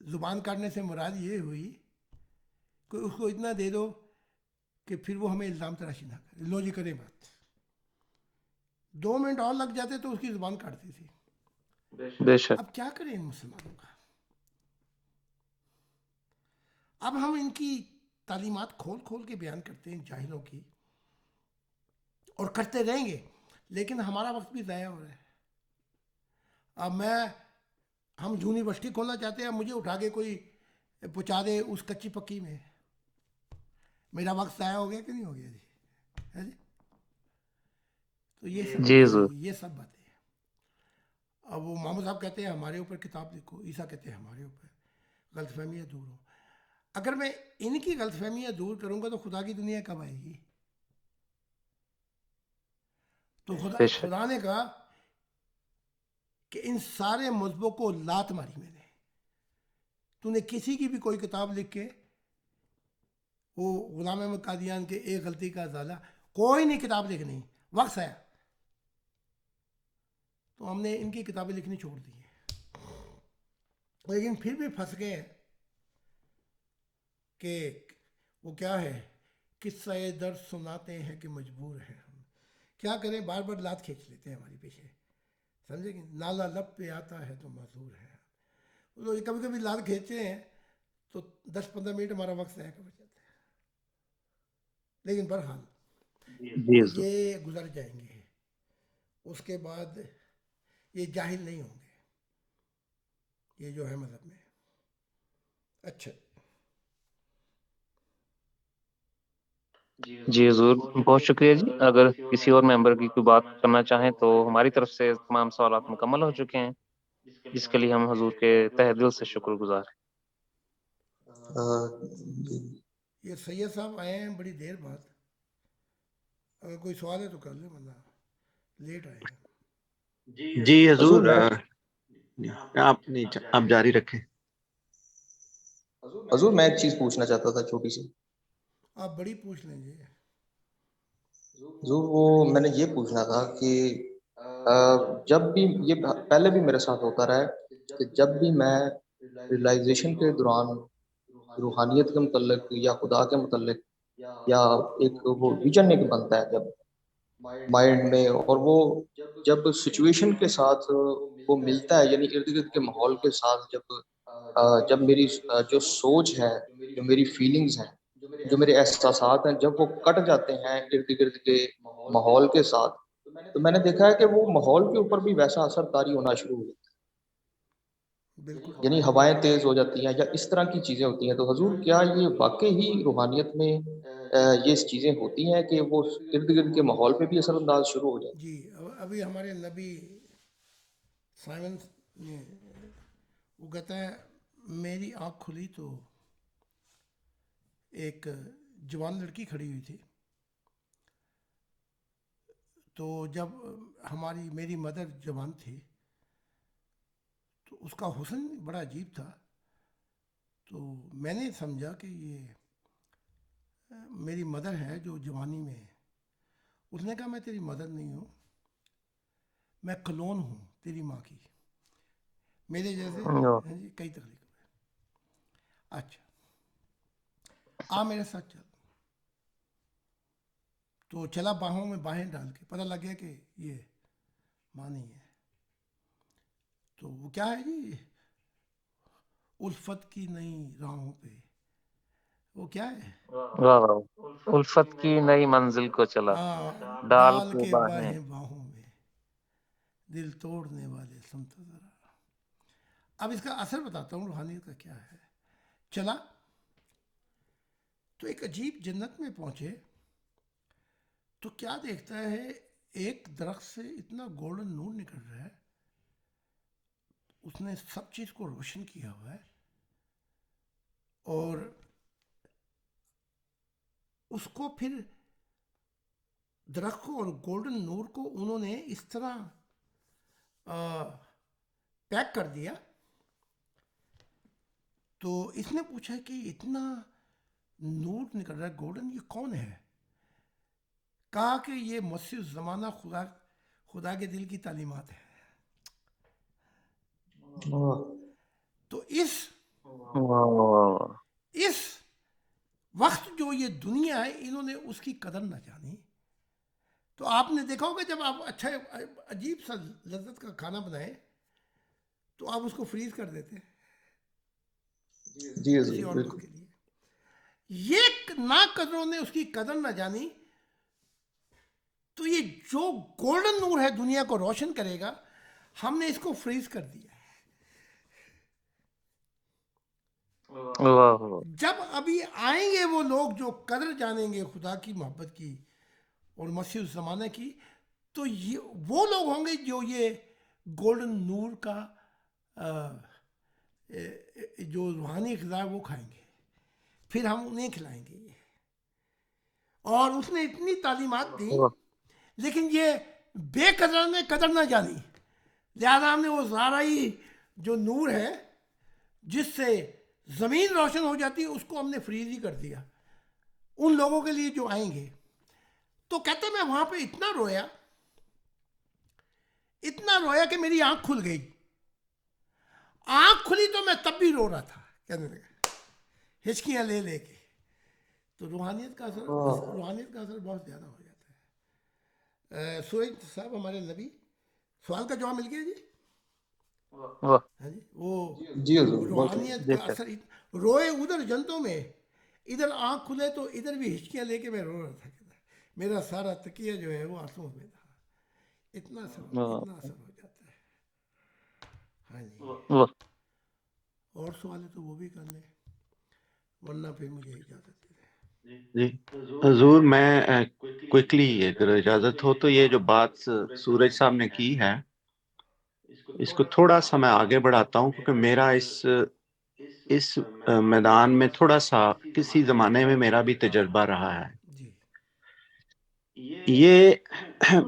زبان کاٹنے سے مراد یہ ہوئی کہ اس کو اتنا دے دو کہ پھر وہ ہمیں الزام تراشی نہ کرے. لو جی کرے بات. 2 منٹ اور لگ جاتے تو اس کی زبان کاٹتی تھی. بے شک. اب کیا کریں ان مسلمانوں کا؟ اب ہم ان کی تعلیمات کھول کھول کے بیان کرتے ہیں جاہلوں کی، اور کرتے رہیں گے، لیکن ہمارا وقت بھی ضائع ہو رہا ہے. اب ہم یونیورسٹی کھولنا چاہتے ہیں، مجھے اٹھا کے کوئی پہنچا دے اس کچی پکی میں، میرا وقت ضائع ہو گیا کہ نہیں ہو گیا جی؟ ہے جی؟ تو جی حضور. یہ سب باتیں ہیں. اب وہ محمد صاحب کہتے ہیں ہمارے اوپر کتاب لکھو، عیسیٰ کہتے ہیں ہمارے اوپر، غلط فہمیاں دور ہوں. اگر میں ان کی غلط فہمیاں دور کروں گا تو خدا کی دنیا کب آئے گی؟ تو بے شک. خدا نے کہا کہ ان سارے مذہبوں کو لات ماری میں نے. تو نے کسی کی بھی کوئی کتاب لکھ کے، وہ غلام احمد قادیان کے ایک غلطی کا ازالہ، کوئی نہیں کتاب لکھنی، وقت آیا. تو ہم نے ان کی کتابیں لکھنی چھوڑ دی ہیں، لیکن پھر بھی پھنس گئے کہ وہ کیا ہے، قصہ درد سناتے ہیں کہ مجبور ہیں ہم. کیا کریں، بار بار لات کھینچ لیتے ہیں ہماری پیچھے، سمجھے کہ نالا لب پہ آتا ہے تو معذور ہے. کبھی کبھی لات کھینچتے ہیں تو 10-15 منٹ ہمارا وقت ضائع کر جاتا ہے. لیکن بہرحال جی حضور. یہ گزر جائیں گے، اس کے بعد یہ جاہل نہیں ہوں گے، یہ جو ہے مذہب میں. اچھا جی حضور، بہت شکریہ جی. اگر کسی اور ممبر کی کوئی بات کرنا چاہیں تو ہماری طرف سے تمام سوالات مکمل ہو چکے ہیں، جس کے لیے ہم حضور کے تہ دل سے شکر گزار ہیں. یہ سید صاحب آئے ہیں بڑی دیر بعد، اگر کوئی سوال ہے تو کر لیں، ورنہ لیٹ آئے ہیں. جی حضور، آپ جاری رکھیں. حضور میں ایک چیز پوچھنا چاہتا تھا چھوٹی سی. آپ بڑی پوچھ لیں گے. حضور وہ میں نے یہ پوچھنا تھا کہ جب بھی یہ پہلے بھی میرے ساتھ ہوتا رہا ہے کہ جب بھی میں ریلائزیشن کے دوران روحانیت کے متعلق یا خدا کے متعلق یا ایک وہ ویژن ایک بنتا ہے جب مائنڈ میں، اور وہ جب سچویشن کے ساتھ وہ ملتا ہے، یعنی ارد گرد کے ماحول کے ساتھ، جب میری جو سوچ ہے، جو میری فیلنگز ہیں، جو میرے احساسات ہیں، جب وہ کٹ جاتے ہیں ارد گرد کے ماحول کے ساتھ، تو میں نے دیکھا ہے کہ وہ ماحول کے اوپر بھی ویسا اثر طاری ہونا شروع ہو جاتا بالکل. ہے، یعنی ہوائیں تیز ہو جاتی ہیں یا اس طرح کی چیزیں ہوتی ہیں. تو حضور کیا یہ واقعی ہی روحانیت میں یہ چیزیں ہوتی ہیں کہ وہ ارد گرد کے ماحول پہ بھی اثر انداز شروع ہو جاتی جی ابھی ہمارے نبی سائمن نے، وہ کہتا ہے میری آنکھ کھلی تو ایک جوان لڑکی کھڑی ہوئی تھی. تو جب میری مدر جوان تھی تو اس کا حسن بڑا عجیب تھا. تو میں نے سمجھا کہ یہ میری مدر ہے جو جوانی میں ہے. اس نے کہا میں تیری مدر نہیں ہوں، میں کلون ہوں تیری ماں کی، میرے جیسے ہیں جی کئی تخلیق ہوئے. اچھا آ میرے ساتھ چل. تو چلا باہوں میں باہیں ڈال کے، پتہ لگ گیا کہ یہ ماں نہیں ہے. تو وہ کیا ہے جی، الفت کی نئی راہوں پہ، وہ کیا ہے، واہ واہ. الفت کی نئی منزل کو چلا، ڈال ڈال کے کے باہیں. باہیں باہوں میں، دل توڑنے والے سن تو ذرا. اب اس کا اثر بتاتا ہوں روحانیت کا کیا ہے. چلا تو ایک عجیب جنت میں پہنچے تو کیا دیکھتا ہے، ایک درخت سے اتنا گولڈن نور نکل رہا ہے، اس نے سب چیز کو روشن کیا ہوا ہے، اور اس کو پھر درخت کو اور گولڈن نور کو انہوں نے اس طرح پیک کر دیا. تو اس نے پوچھا کہ اتنا نور نکل رہا ہے گولڈن، یہ کون ہے؟ کہا کہ یہ مسیح الزمانہ خدا کے دل کی تعلیمات ہے. تو اس وقت جو یہ دنیا ہے انہوں نے اس کی قدر نہ جانی. تو آپ نے دیکھا ہوگا جب آپ اچھا عجیب سا لذت کا کھانا بنائیں تو آپ اس کو فریز کر دیتے ہیں جی کسی اور وقت کے لیے. یہ نا قدروں نے اس کی قدر نہ جانی. تو یہ جو گولڈن نور ہے دنیا کو روشن کرے گا، ہم نے اس کو فریز کر دیا. جب ابھی آئیں گے وہ لوگ جو قدر جانیں گے خدا کی محبت کی اور مسیح الزمانہ کی، تو یہ وہ لوگ ہوں گے جو یہ گولڈن نور کا جو روحانی غذا ہے وہ کھائیں گے. پھر ہم انہیں کھلائیں گے. اور اس نے اتنی تعلیمات دی لیکن یہ بے قدر نے قدر نہ جانی، لہذا ہم نے وہ زارعی جو نور ہے جس سے زمین روشن ہو جاتی ہے اس کو ہم نے فریز ہی کر دیا ان لوگوں کے لیے جو آئیں گے. تو کہتے میں وہاں پہ اتنا رویا کہ میری آنکھ کھل گئی. آنکھ کھلی تو میں تب بھی رو رہا تھا، کہنے لگا ہچکیاں لے لے کے. تو روحانیت کا اثر بہت زیادہ ہو جاتا ہے. سورج صاحب ہمارے نبی، سوال کا جواب مل گیا جی؟ ہاں جی. وہ روحانیت کا اثر روئے ادھر جنتوں میں، ادھر آنکھ کھلے تو ادھر بھی ہچکیاں لے کے میں رو رہا تھا. میرا سارا تکیہ جو ہے وہ آنسوں میں تھا. اتنا اثر ہو جاتا ہے. ہاں جی. اور سوال ہے تو وہ بھی کر لیں ورنہ پھر مجھے اجازت دے دیں. جی حضور، میں کوئکلی اگر اجازت ہو تو یہ جو بات سورج صاحب نے کی ہے اس کو تھوڑا سا میں آگے بڑھاتا ہوں، کیونکہ میرا اس میدان میں تھوڑا سا کسی زمانے میں میرا بھی تجربہ رہا ہے. یہ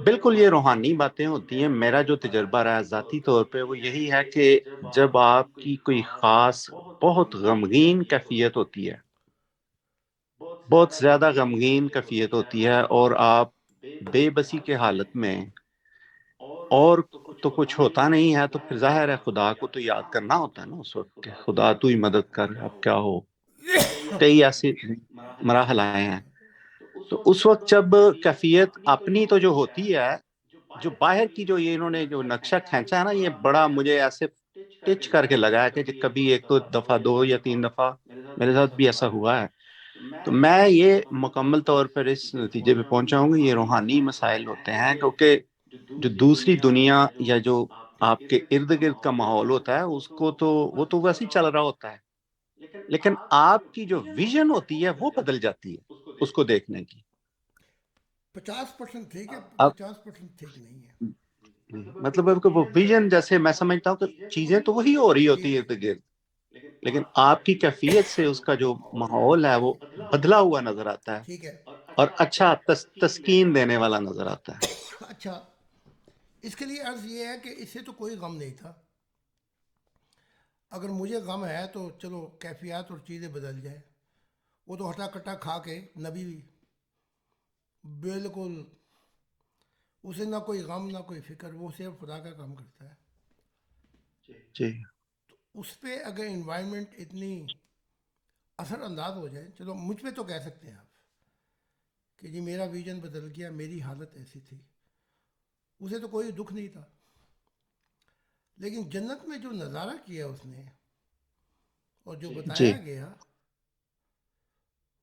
بالکل یہ روحانی باتیں ہوتی ہیں. میرا جو تجربہ رہا ہے ذاتی طور پہ وہ یہی ہے کہ جب آپ کی کوئی خاص بہت غمگین کیفیت ہوتی ہے، بہت زیادہ غمگین کیفیت ہوتی ہے اور آپ بے بسی کے حالت میں اور تو کچھ ہوتا نہیں ہے، تو پھر ظاہر ہے خدا کو تو یاد کرنا ہوتا ہے نا اس وقت کہ خدا تو ہی مدد کر، اب کیا ہو. کئی ایسے مراحل آئے ہیں. تو اس وقت جب کیفیت اپنی تو جو ہوتی ہے، جو باہر کی جو یہ انہوں نے جو نقشہ کھینچا ہے نا، یہ بڑا مجھے ایسے ٹچ کر کے لگا ہے کہ کبھی ایک دو دفعہ 2 یا 3 دفعہ میرے ساتھ بھی ایسا ہوا ہے. تو میں یہ مکمل طور پر اس نتیجے پہ پہنچا ہوں کہ یہ روحانی مسائل ہوتے ہیں، کیونکہ جو دوسری دنیا یا جو آپ کے ارد گرد کا ماحول ہوتا ہے اس کو تو وہ تو ویسے ہی چل رہا ہوتا ہے، لیکن آپ کی جو ویژن ہوتی ہے وہ بدل جاتی ہے اس کو دیکھنے کی. 50% ٹھیک ہے، اب 50% ٹھیک نہیں ہے. مطلب ہے کہ وہ ویژن، جیسے میں سمجھتا ہوں کہ چیزیں تو وہی ہو رہی ہوتی ہے ارد گرد، لیکن آپ کی کیفیت سے اس کا جو ماحول ہے وہ بدلا ہوا نظر آتا ہے ٹھیک ہے. اور اچھا تسکین دینے والا نظر آتا ہے. اچھا، اس کے لیے عرض یہ ہے کہ اس سے تو کوئی غم نہیں تھا. اگر مجھے غم ہے تو چلو کیفیات اور چیزیں بدل جائیں. وہ تو ہٹا کٹا کھا کے نبی بھی بالکل اسے نہ کوئی غم نہ کوئی فکر، وہ صرف خدا کا کام کرتا ہے. جی تو اس پہ اگر انوائرمنٹ اتنی اثر انداز ہو جائے، چلو مجھ پہ تو کہہ سکتے ہیں آپ کہ جی میرا ویژن بدل گیا، میری حالت ایسی تھی، اسے تو کوئی دکھ نہیں تھا. لیکن جنت میں جو نظارہ کیا اس نے اور جو بتایا گیا،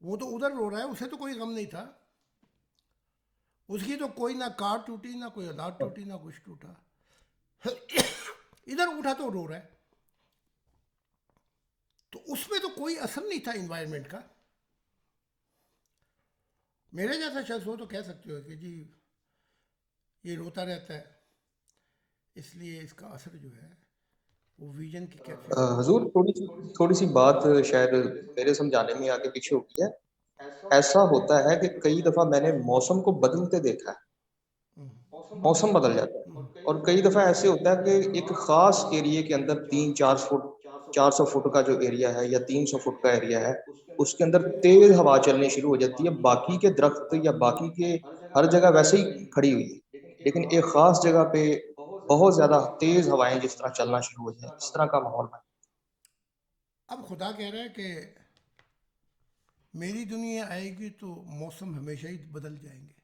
وہ تو ادھر رو رہا ہے، اسے تو کوئی غم نہیں تھا. اس کی تو کوئی نہ کار ٹوٹی، نہ کوئی اولاد ٹوٹی، نہ کچھ ٹوٹا. ادھر اٹھا تو رو رہا ہے. تو اس میں تو کوئی اثر نہیں تھا انوائرمنٹ کا. میرے جیسا شخص ہو تو کہہ سکتے ہو کہ جی یہ روتا رہتا ہے، اس لیے اس کا اثر جو ہے وہ ویژن کی کیفیت. حضور تھوڑی سی بات شاید میرے سمجھانے میں آگے پیچھے ہو گئی ہے. ایسا ہوتا ہے کہ کئی دفعہ میں نے موسم کو بدلتے دیکھا ہے، موسم بدل جاتا ہے، اور کئی دفعہ ایسے ہوتا ہے کہ ایک خاص ایریے کے اندر 400 فٹ کا جو ایریا ہے یا 300 فٹ کا ایریا ہے، اس کے اندر تیز ہوا چلنی شروع ہو جاتی ہے، باقی کے درخت یا باقی کے ہر جگہ ویسے ہی کھڑی ہوئی ہے، لیکن ایک خاص جگہ پہ بہت زیادہ تیز ہوائیں جس طرح چلنا شروع ہو جائیں، اس طرح کا ماحول ہے۔ اب خدا کہہ رہا ہے کہ میری دنیا آئے گی تو موسم ہمیشہ ہی بدل جائیں گے.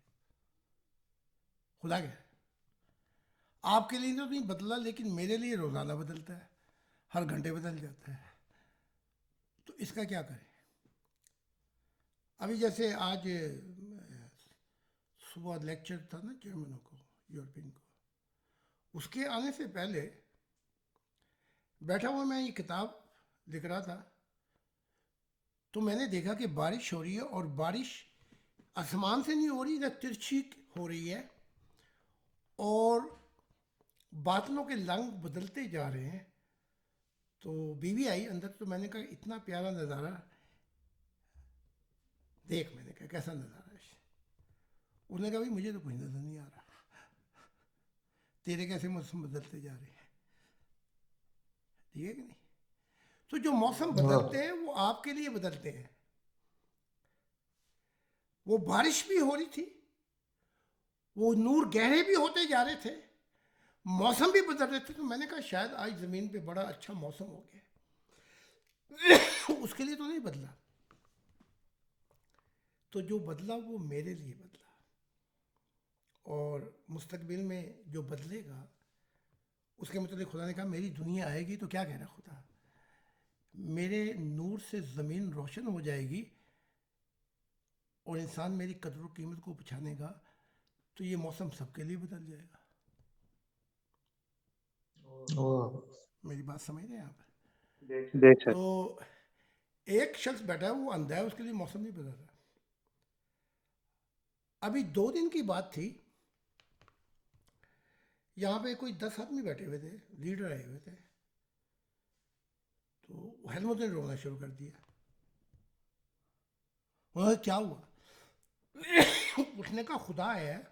خدا کہہ رہا ہے آپ کے لیے تو نہیں بدلا، لیکن میرے لیے روزانہ بدلتا ہے، ہر گھنٹے بدل جاتا ہے. تو اس کا کیا کریں؟ ابھی جیسے آج صبح لیکچر تھا نا جرمنوں کو، یورپین کو، اس کے آنے سے پہلے بیٹھا ہوا میں یہ کتاب لکھ رہا تھا، تو میں نے دیکھا کہ بارش ہو رہی ہے، اور بارش آسمان سے نہیں ہو رہی، نہ ترچھی ہو رہی ہے، اور بادلوں کے رنگ بدلتے جا رہے ہیں. تو بیوی آئی اندر، تو میں نے کہا اتنا پیارا نظارہ دیکھ. میں نے کہا کیسا نظارہ ہے؟ انہوں نے کہا بھائی مجھے تو کچھ نظر نہیں آ رہا، تیرے کیسے موسم بدلتے جا رہے ہیں. ٹھیک ہے کہ نہیں؟ تو جو موسم بدلتے ہیں وہ آپ کے لیے بدلتے ہیں. وہ بارش بھی ہو رہی تھی، وہ نور گہرے بھی ہوتے جا رہے تھے، موسم بھی بدل رہے تھے. تو میں نے کہا شاید آج زمین پہ بڑا اچھا موسم ہو گیا. اس کے لیے تو نہیں بدلا، تو جو بدلا وہ میرے لیے بدلا، اور مستقبل میں جو بدلے گا اس کے متعلق خدا نے کہا میری دنیا آئے گی تو کیا کہہ رہا خدا، میرے نور سے زمین روشن ہو جائے گی، اور انسان میری قدر و قیمت کو پہچانے گا، تو یہ موسم سب کے لیے بدل جائے گا. میری بات سمجھ رہے ہیں آپ؟ دیکھ تو ایک شخص بیٹھا ہے وہ اندھا ہے، اس کے لیے موسم نہیں بدل رہا. ابھی 2 دن کی بات تھی، یہاں پہ کوئی 10 آدمی بیٹھے ہوئے تھے، لیڈر آئے ہوئے تھے. تو ہیلمٹ نے رونا شروع کر دیا. انہوں نے کیا ہوا؟ اس نے کہا خدا آیا ہے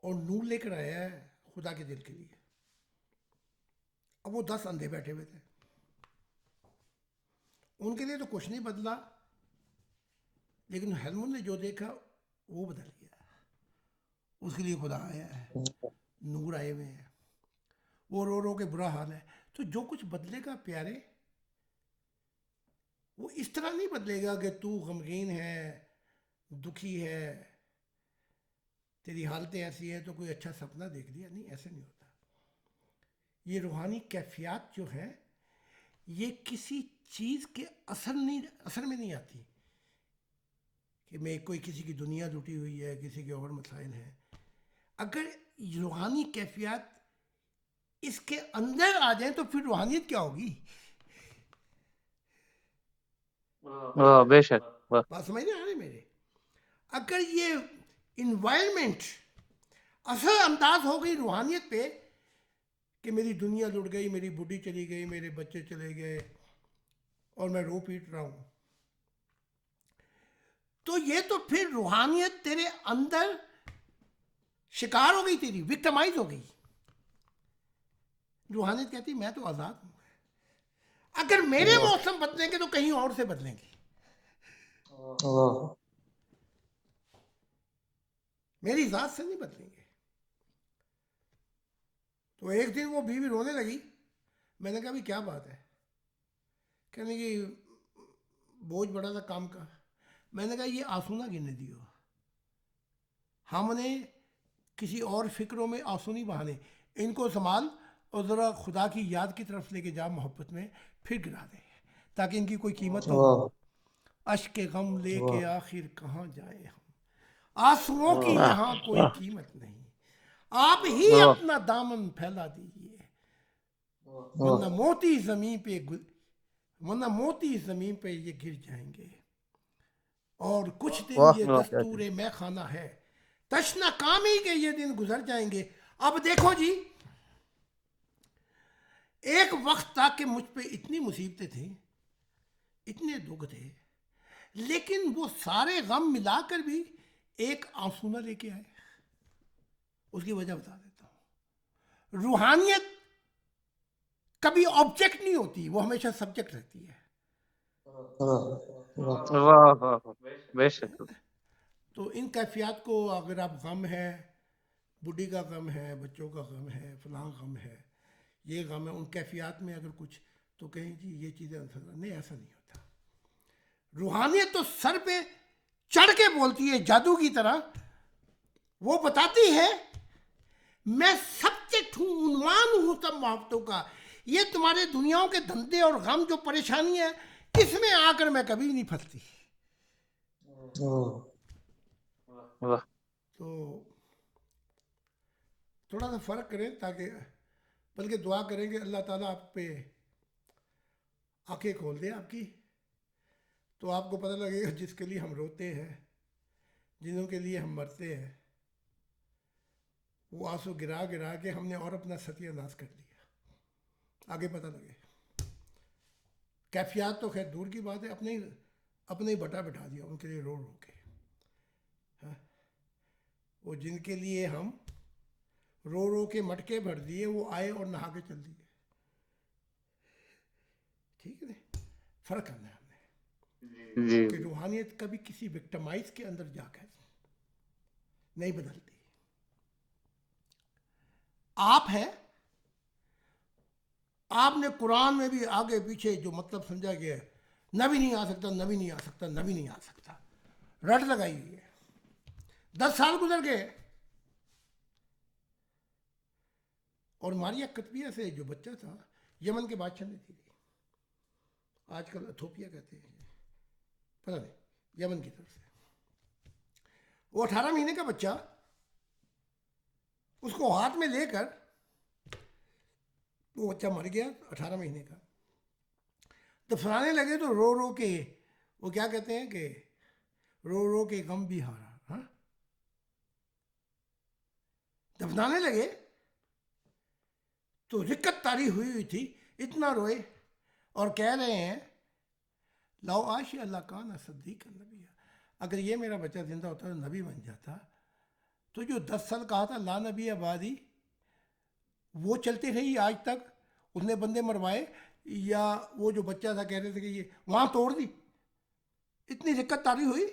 اور نور لے کر آیا ہے خدا کے دل کے لیے. اب وہ 10 اندھے بیٹھے ہوئے تھے، ان کے لیے تو کچھ نہیں بدلا، لیکن ہیلمٹ نے جو دیکھا وہ بدل گیا. اس کے لیے خدا آیا ہے، نور آئے ہوئے ہیں، وہ رو رو کے برا حال ہے. تو جو کچھ بدلے گا پیارے، وہ اس طرح نہیں بدلے گا کہ تو غمگین ہے، دکھی ہے، تیری حالتیں ایسی ہیں تو کوئی اچھا سپنا دیکھ لیا. نہیں، ایسے نہیں ہوتا. یہ روحانی کیفیات جو ہے یہ کسی چیز کے اثر میں نہیں آتی کہ میں کوئی کسی کی دنیا لوٹی ہوئی ہے، کسی کے اور مسائل ہیں. اگر روحانی کیفیات اس کے اندر آ جائیں تو پھر روحانیت کیا ہوگی؟ بے شک. بات سمجھ نہیں آ رہی میرے؟ اگر یہ انوائرمنٹ اثر انداز ہو گئی روحانیت پہ کہ میری دنیا لٹ گئی، میری بڈھی چلی گئی، میرے بچے چلے گئے، اور میں رو پیٹ رہا ہوں، تو یہ تو پھر روحانیت تیرے اندر شکار ہو گئی، تیری وکٹمائز ہو گئی. روحانیت کہتی میں تو آزاد ہوں، اگر میرے موسم بدلیں گے تو کہیں اور سے بدلیں گے، میری ذات سے نہیں بدلیں گے. تو ایک دن وہ بیوی رونے لگی. میں نے کہا بھی کیا بات ہے؟ کہنے کی بوجھ بڑا تھا کام کا. میں نے کہا یہ آنسو نہ گرنے دیو، ہم نے کسی اور فکروں میں آنسو نہیں بہانے، ان کو سنبھال اور ذرا خدا کی یاد کی طرف لے کے جا، محبت میں پھر گرا دے تاکہ ان کی کوئی قیمت نہ ہو. اشک غم لے کے آخر کہاں جائے ہم، آنسوؤں کی یہاں کوئی قیمت نہیں، آپ ہی اپنا دامن پھیلا دیجئے، ورنہ موتی زمین پہ یہ گر جائیں گے. اور کچھ دن یہ دستور میں خانہ ہے، تشنا کامی کے یہ دن گزر جائیں گے. اب دیکھو جی، ایک وقت تھا کہ مجھ پہ اتنی مصیبتیں تھیں، اتنے دکھ تھے، لیکن وہ سارے غم ملا کر بھی ایک آنسو نہ لے کے آئے. اس کی وجہ بتا دیتا ہوں. روحانیت کبھی آبجیکٹ نہیں ہوتی, وہ ہمیشہ سبجیکٹ رہتی ہے. واہ واہ واہ، بے شک. تو ان کیفیات کو اگر آپ غم ہے, بڈھی کا غم ہے, بچوں کا غم ہے, فلاں غم ہے, یہ غم ہے, ان کیفیات میں اگر کچھ تو کہیں جی یہ چیزیں نہیں, ایسا نہیں ہوتا. روحانیت تو سر پہ چڑھ کے بولتی ہے جادو کی طرح. وہ بتاتی ہے میں سبجیکٹ ہوں, عنوان ہوں سب محبتوں کا. یہ تمہارے دنیاؤں کے دھندے اور غم جو پریشانی ہے, اس میں آ کر میں کبھی نہیں پھنستی. واہ. تو تھوڑا سا فرق کریں, تاکہ بلکہ دعا کریں کہ اللہ تعالیٰ آپ پہ آنکھیں کھول دے آپ کی, تو آپ کو پتہ لگے گا جس کے لیے ہم روتے ہیں, جنہوں کے لیے ہم مرتے ہیں, وہ آنسو گرا گرا کے ہم نے اور اپنا ستیہ ناش کر لیا. آگے پتہ لگے. کیفیات تو خیر دور کی بات ہے, اپنے ہی بٹا بٹھا دیا ان کے لیے رو رو کے. وہ جن کے لیے ہم رو رو کے مٹکے بھر دیے, وہ آئے اور نہا کے چل دیے. ٹھیک ہے, فرق کرنا ہے ہم نے جی کہ روحانیت کبھی کسی وکٹمائز کے اندر جا کر نہیں بدلتی. آپ ہیں, آپ نے قرآن میں بھی آگے پیچھے جو مطلب سمجھا گیا ہے, نبی نہیں آ سکتا, نبی نہیں آ سکتا, نبی نہیں آ سکتا, رٹ لگائی ہوئی ہے. 10 سال گزر گئے اور ماریا قطبیہ سے جو بچہ تھا, یمن کے بادشاہ نے دی, آج کل ایتھوپیا کہتے ہیں, پتہ نہیں, یمن کی طرف سے. وہ 18 مہینے کا بچہ, اس کو ہاتھ میں لے کر, وہ بچہ مر گیا 18 مہینے کا. دفنانے لگے تو رو رو کے, وہ کیا کہتے ہیں کہ رو رو کے غم بھی ہارا. ہاں, دفنانے لگے تو رکت طاری ہوئی تھی, اتنا روئے اور کہہ رہے ہیں لو عاش اللہ کان صدیق النبی, اگر یہ میرا بچہ زندہ ہوتا تو نبی بن جاتا. تو جو 10 سال کہا تھا لا نبی آبادی, وہ چلتی رہی آج تک. اس نے بندے مروائے, یا وہ جو بچہ تھا کہہ رہے تھے کہ یہ وہاں توڑ دی, اتنی رکت طاری ہوئی.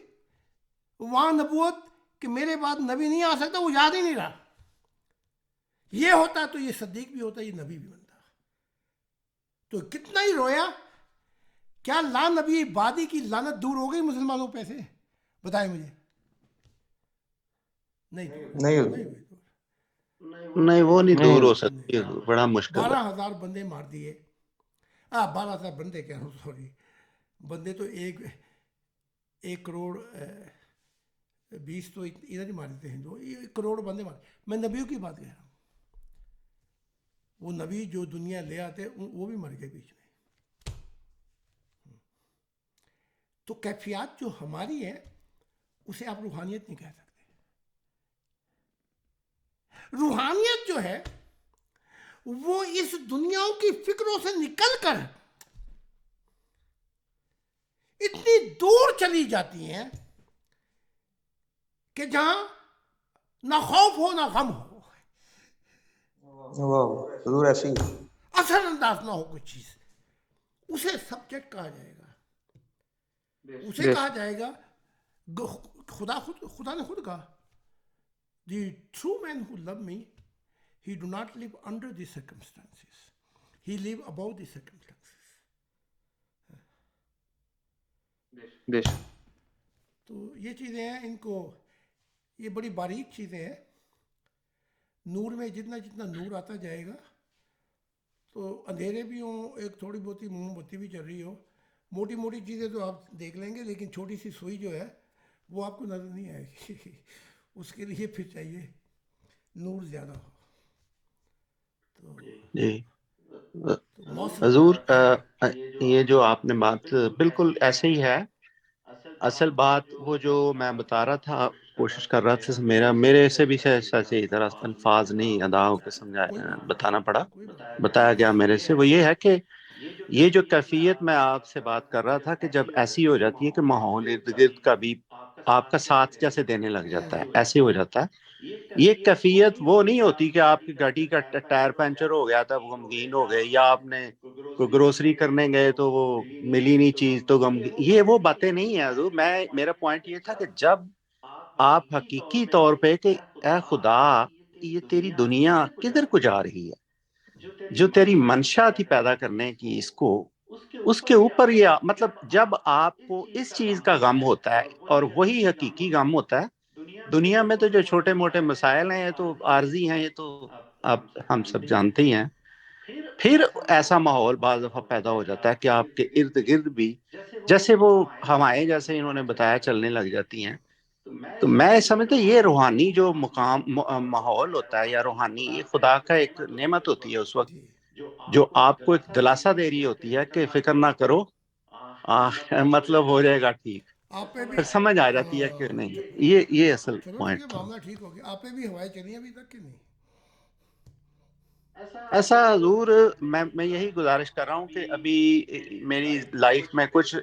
وہاں نبوت کہ میرے بعد نبی نہیں آ سکتا, وہ یاد ہی نہیں رہا. یہ ہوتا تو یہ صدیق بھی ہوتا, یہ نبی بھی بنتا. تو کتنا ہی رویا. کیا لا نبی بادی کی لعنت دور ہو گئی مسلمانوں پہ سے؟ بتائیں مجھے. نہیں, نہیں وہ نہیں دور ہو سکتی, بڑا مشکل ہے. 12,000 بندے مار دیے. 12,000 بندے کیا, سوری, بندے تو 1 کروڑ 20 تو ادھر ہی مارے تھے ہندو, 1 کروڑ بندے مارے. میں نبیوں کی بات کہہ رہا ہوں. وہ نبی جو دنیا لے آتے وہ بھی مر گئے بیچ میں. تو کیفیات جو ہماری ہیں اسے آپ روحانیت نہیں کہہ سکتے. روحانیت جو ہے وہ اس دنیا کی فکروں سے نکل کر اتنی دور چلی جاتی ہیں کہ جہاں نہ خوف ہو نہ غم ہو, ضرور ایسی اثر انداز نہ ہو کوئی چیز. اسے سبجیکٹ کہا جائے گا, اسے کہا جائے گا. خدا نے خود کہا the true man who love me, he do not live under the circumstances, he live above the circumstances. تو یہ چیزیں ہیں, ان کو, یہ بڑی باریک چیزیں ہیں. نور میں جتنا جتنا نور آتا جائے گا تو اندھیرے بھی ہوں, ایک تھوڑی بہت موم بتی بھی چل رہی ہو, موٹی موٹی چیزیں تو آپ دیکھ لیں گے, لیکن چھوٹی سی سوئی جو ہے وہ آپ کو نظر نہیں آئے گی. اس کے لیے پھر چاہیے نور زیادہ ہو. جی حضور, یہ جو آپ نے بات بالکل ایسے ہی ہے. اصل بات وہ جو میں بتا رہا تھا, کوشش کر رہا تھا, میرے سے بھی صحیح طرح الفاظ نہیں ادا ہو کے بتانا پڑا, بتایا گیا میرے سے. وہ یہ ہے کہ یہ جو کیفیت میں آپ سے بات کر رہا تھا کہ جب ایسی ہو جاتی ہے کہ ماحول ارد گرد کا بھی آپ کا ساتھ جیسے دینے لگ جاتا ہے، ایسے ہو جاتا ہے. یہ کیفیت وہ نہیں ہوتی کہ آپ کی گاڑی کا ٹائر پنچر ہو گیا تھا وہ غمگین ہو گئے، یا آپ نے کوئی گروسری کرنے گئے تو وہ ملی نہیں چیز تو غمگین. یہ وہ باتیں نہیں ہیں حضور. میرا پوائنٹ یہ تھا کہ جب آپ حقیقی طور پہ کہ اے خدا یہ تیری دنیا کدھر کو جا رہی ہے، جو تیری منشا تھی پیدا کرنے کی اس کے اوپر یہ مطلب جب آپ کو اس چیز کا غم ہوتا ہے اور وہی حقیقی غم ہوتا ہے. دنیا میں تو جو چھوٹے موٹے مسائل ہیں یہ تو عارضی ہیں، یہ تو اب ہم سب جانتے ہی ہیں. پھر ایسا ماحول بعض دفعہ پیدا ہو جاتا ہے کہ آپ کے ارد گرد بھی جیسے وہ ہوائیں جیسے انہوں نے بتایا چلنے لگ جاتی ہیں. تو میں سمجھتا یہ روحانی جو ماحول ہوتا ہے یا روحانی، یہ خدا کا ایک نعمت ہوتی ہے اس وقت جی جو آپ کو ایک دلاسا دے رہی ہوتی ہے کہ فکر نہ کرو، مطلب ہو جائے گا ٹھیک. آپ پہ بھی پھر سمجھ آ جاتی ہے کہ نہیں. یہ اصل چلو ٹھیک ہے، پوائنٹ تھا. معاملہ ٹھیک ہو گیا. آپ پہ بھی ہوائیں چلی ابھی تک کہ نہیں؟ ایسا حضور میں یہی گزارش کر رہا ہوں کہ ابھی میری لائف میں کچھ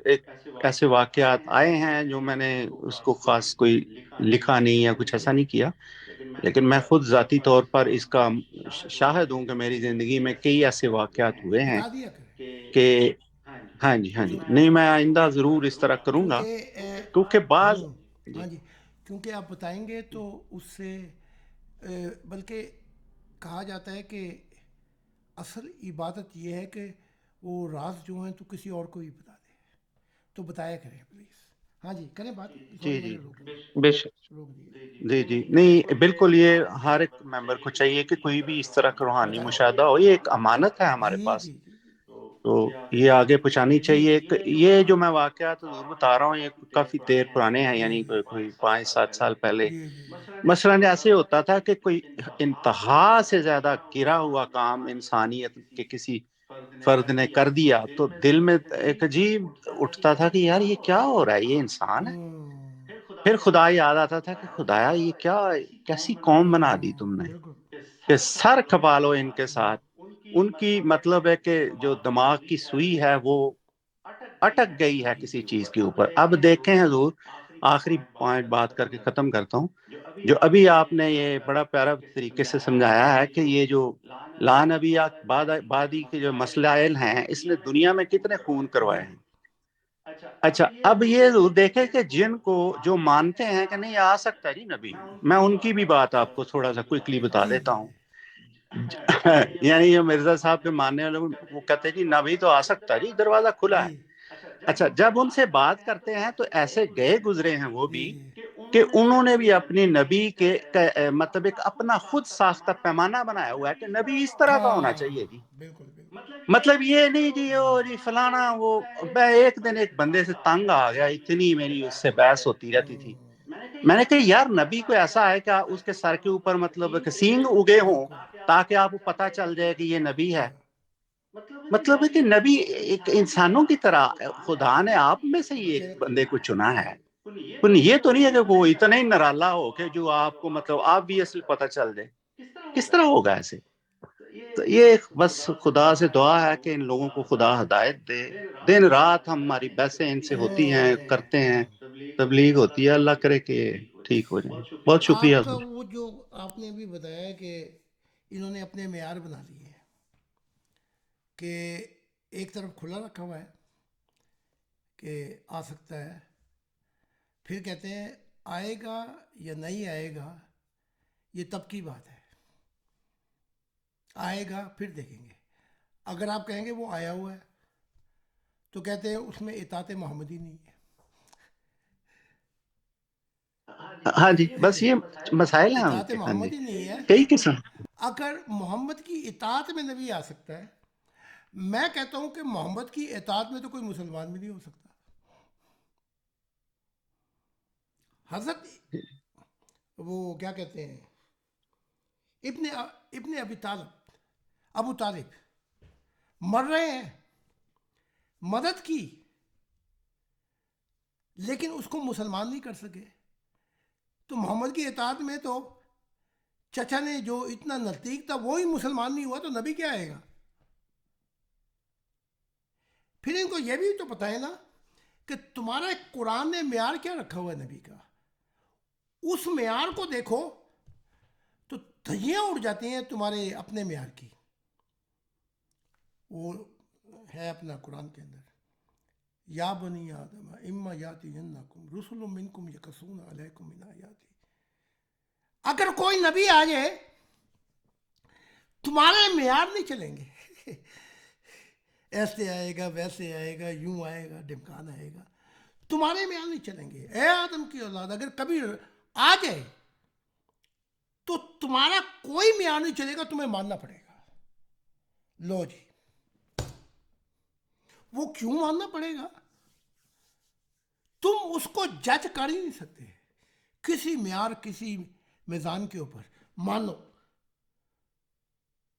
ایسے واقعات آئے ہیں جو میں نے اس کو خاص کوئی لکھا نہیں یا کچھ ایسا نہیں کیا، لیکن میں خود ذاتی طور پر اس کا شاہد ہوں کہ میری زندگی میں کئی ایسے واقعات ہوئے ہیں بتا دیا کریں کہ ہاں جی نہیں میں آئندہ ضرور اس طرح کروں گا کیونکہ کیونکہ بعض ہاں جی، کیونکہ آپ بتائیں گے تو اس سے بلکہ کہا جاتا ہے کہ اصل عبادت یہ ہے کہ وہ راز جو ہیں تو کسی اور کو ہی بتا دے، تو بتایا کریں پلیز. ہاں جی کریں بات. سوری میں جی نے روک بے شک. روک دیا. جی نہیں بالکل، یہ ہر ایک ممبر کو چاہیے کہ کوئی بھی اس طرح کا روحانی مشاہدہ ہو، یہ ایک امانت ہے ہمارے جی پاس، جی جی جی تو یہ آگے پہنچانی چاہیے. یہ جو میں واقعات ضرور بتا رہا ہوں یہ کافی دیر پرانے ہیں، یعنی کوئی 5-7 سال پہلے. جی جی مثلا ایسے ہوتا تھا کہ کوئی انتہا سے زیادہ گرا ہوا کام انسانیت کے کسی فرد نے کر دیا تو دل میں ایک عجیب اٹھتا تھا کہ یار یہ کیا ہو رہا ہے، یہ انسان ہے. پھر خدا یاد آتا تھا کہ خدایا یہ کیا کیسی قوم بنا دی تم نے بالکل. کہ سر کھپا لو ان کے ساتھ. ان کی مطلب ہے کہ جو دماغ کی سوئی ہے وہ اٹک گئی ہے کسی چیز کے اوپر. اب دیکھیں حضور، آخری پوائنٹ بات کر کے ختم کرتا ہوں. جو ابھی آپ نے یہ بڑا پیارا طریقے سے سمجھایا ہے کہ یہ جو لا نبیات بادی کے جو مسائل ہیں اس نے دنیا میں کتنے خون کروائے ہیں. اچھا اب یہ ضرور دیکھیں کہ جن کو جو مانتے ہیں کہ نہیں آ سکتا ہے جی نبی، میں ان کی بھی بات آپ کو تھوڑا سا کوئکلی بتا جی دیتا جی ہوں. یعنی یہ مرزا صاحب کے ماننے والے وہ کہتے ہیں جی نبی تو آ سکتا ہے جی، دروازہ کھلا ہے. جی اچھا جب ان سے بات کرتے ہیں تو ایسے گئے گزرے ہیں وہ بھی جی کہ انہوں نے بھی اپنی نبی کے مطلب ایک اپنا خود ساختہ پیمانہ بنایا ہوا ہے کہ نبی اس طرح کا ہونا چاہیے جی. بالکل بالکل. مطلب یہ نہیں جی او جی فلانا وہ. میں ایک دن ایک بندے سے تنگ آ گیا، اتنی میری اس سے بحث ہوتی رہتی تھی. میں نے کہا یار نبی کو ایسا ہے کہ اس کے سر کے اوپر مطلب کہ سینگ اگے ہوں تاکہ آپ کو پتہ چل جائے کہ یہ نبی ہے. مطلب ہے کہ نبی ایک انسانوں کی طرح خدا نے آپ میں سے ہی ایک بندے کو چنا ہے. یہ تو نہیں ہے کہ وہ اتنا ہی نرالا ہو کہ جو آپ کو مطلب آپ بھی اصل پتہ چل جائے. کس طرح ہوگا ایسے؟ تو یہ بس خدا سے دعا ہے کہ ان لوگوں کو خدا ہدایت دے. دن رات ہماری بحثیں ان سے ہوتی ہیں، کرتے ہیں، تبلیغ ہوتی ہے، اللہ کرے کہ ٹھیک ہو جائیں. بہت شکریہ آپ کا حضور. وہ جو آپ نے بھی بتایا کہ انہوں نے اپنے معیار بنا لیے ہیں کہ ایک طرف کھلا رکھا ہوا ہے کہ آ سکتا ہے، پھر کہتے ہیں آئے گا یا نہیں آئے گا یہ تب کی بات ہے. آئے گا پھر دیکھیں گے. اگر آپ کہیں گے وہ آیا ہوا ہے تو کہتے ہیں اس میں اطاعت محمدی نہیں ہے. ہاں جی بس یہ مسائل ہیں ان اطاعت کے. ہاں جی محمدی نہیں ہے. کئی قسم. اگر محمد کی اطاعت میں نبی آ سکتا ہے، میں کہتا ہوں کہ محمد کی اطاعت میں تو کوئی مسلمان بھی نہیں ہو سکتا. حضرت وہ کیا کہتے ہیں ابن ابو طالب مر رہے ہیں، مدد کی لیکن اس کو مسلمان نہیں کر سکے. تو محمد کی اطاعت میں تو چچا نے جو اتنا نزدیک تھا وہی مسلمان نہیں ہوا تو نبی کیا آئے گا؟ پھر ان کو یہ بھی تو پتہ ہے نا کہ تمہارا قرآن نے معیار کیا رکھا ہوا ہے نبی کا، اس معیار کو دیکھو تو دھجیاں اڑ جاتی ہیں تمہارے اپنے معیار کی. وہ ہے اپنا قرآن کے اندر، یا بنی آدم اما یاتی جنکم رسل منکم یقصون علیکم من آیاتی. اگر کوئی نبی آ جائے تمہارے معیار نہیں چلیں گے، ایسے آئے گا ویسے آئے گا یوں آئے گا ڈمکان آئے گا، تمہارے معیار نہیں چلیں گے. اے آدم کی اولاد اگر کبھی آ جائے تو تمہارا کوئی معیار نہیں چلے گا، تمہیں ماننا پڑے گا. لو جی، وہ کیوں ماننا پڑے گا؟ تم اس کو جج کر ہی نہیں سکتے کسی معیار کسی میزان کے اوپر. مانو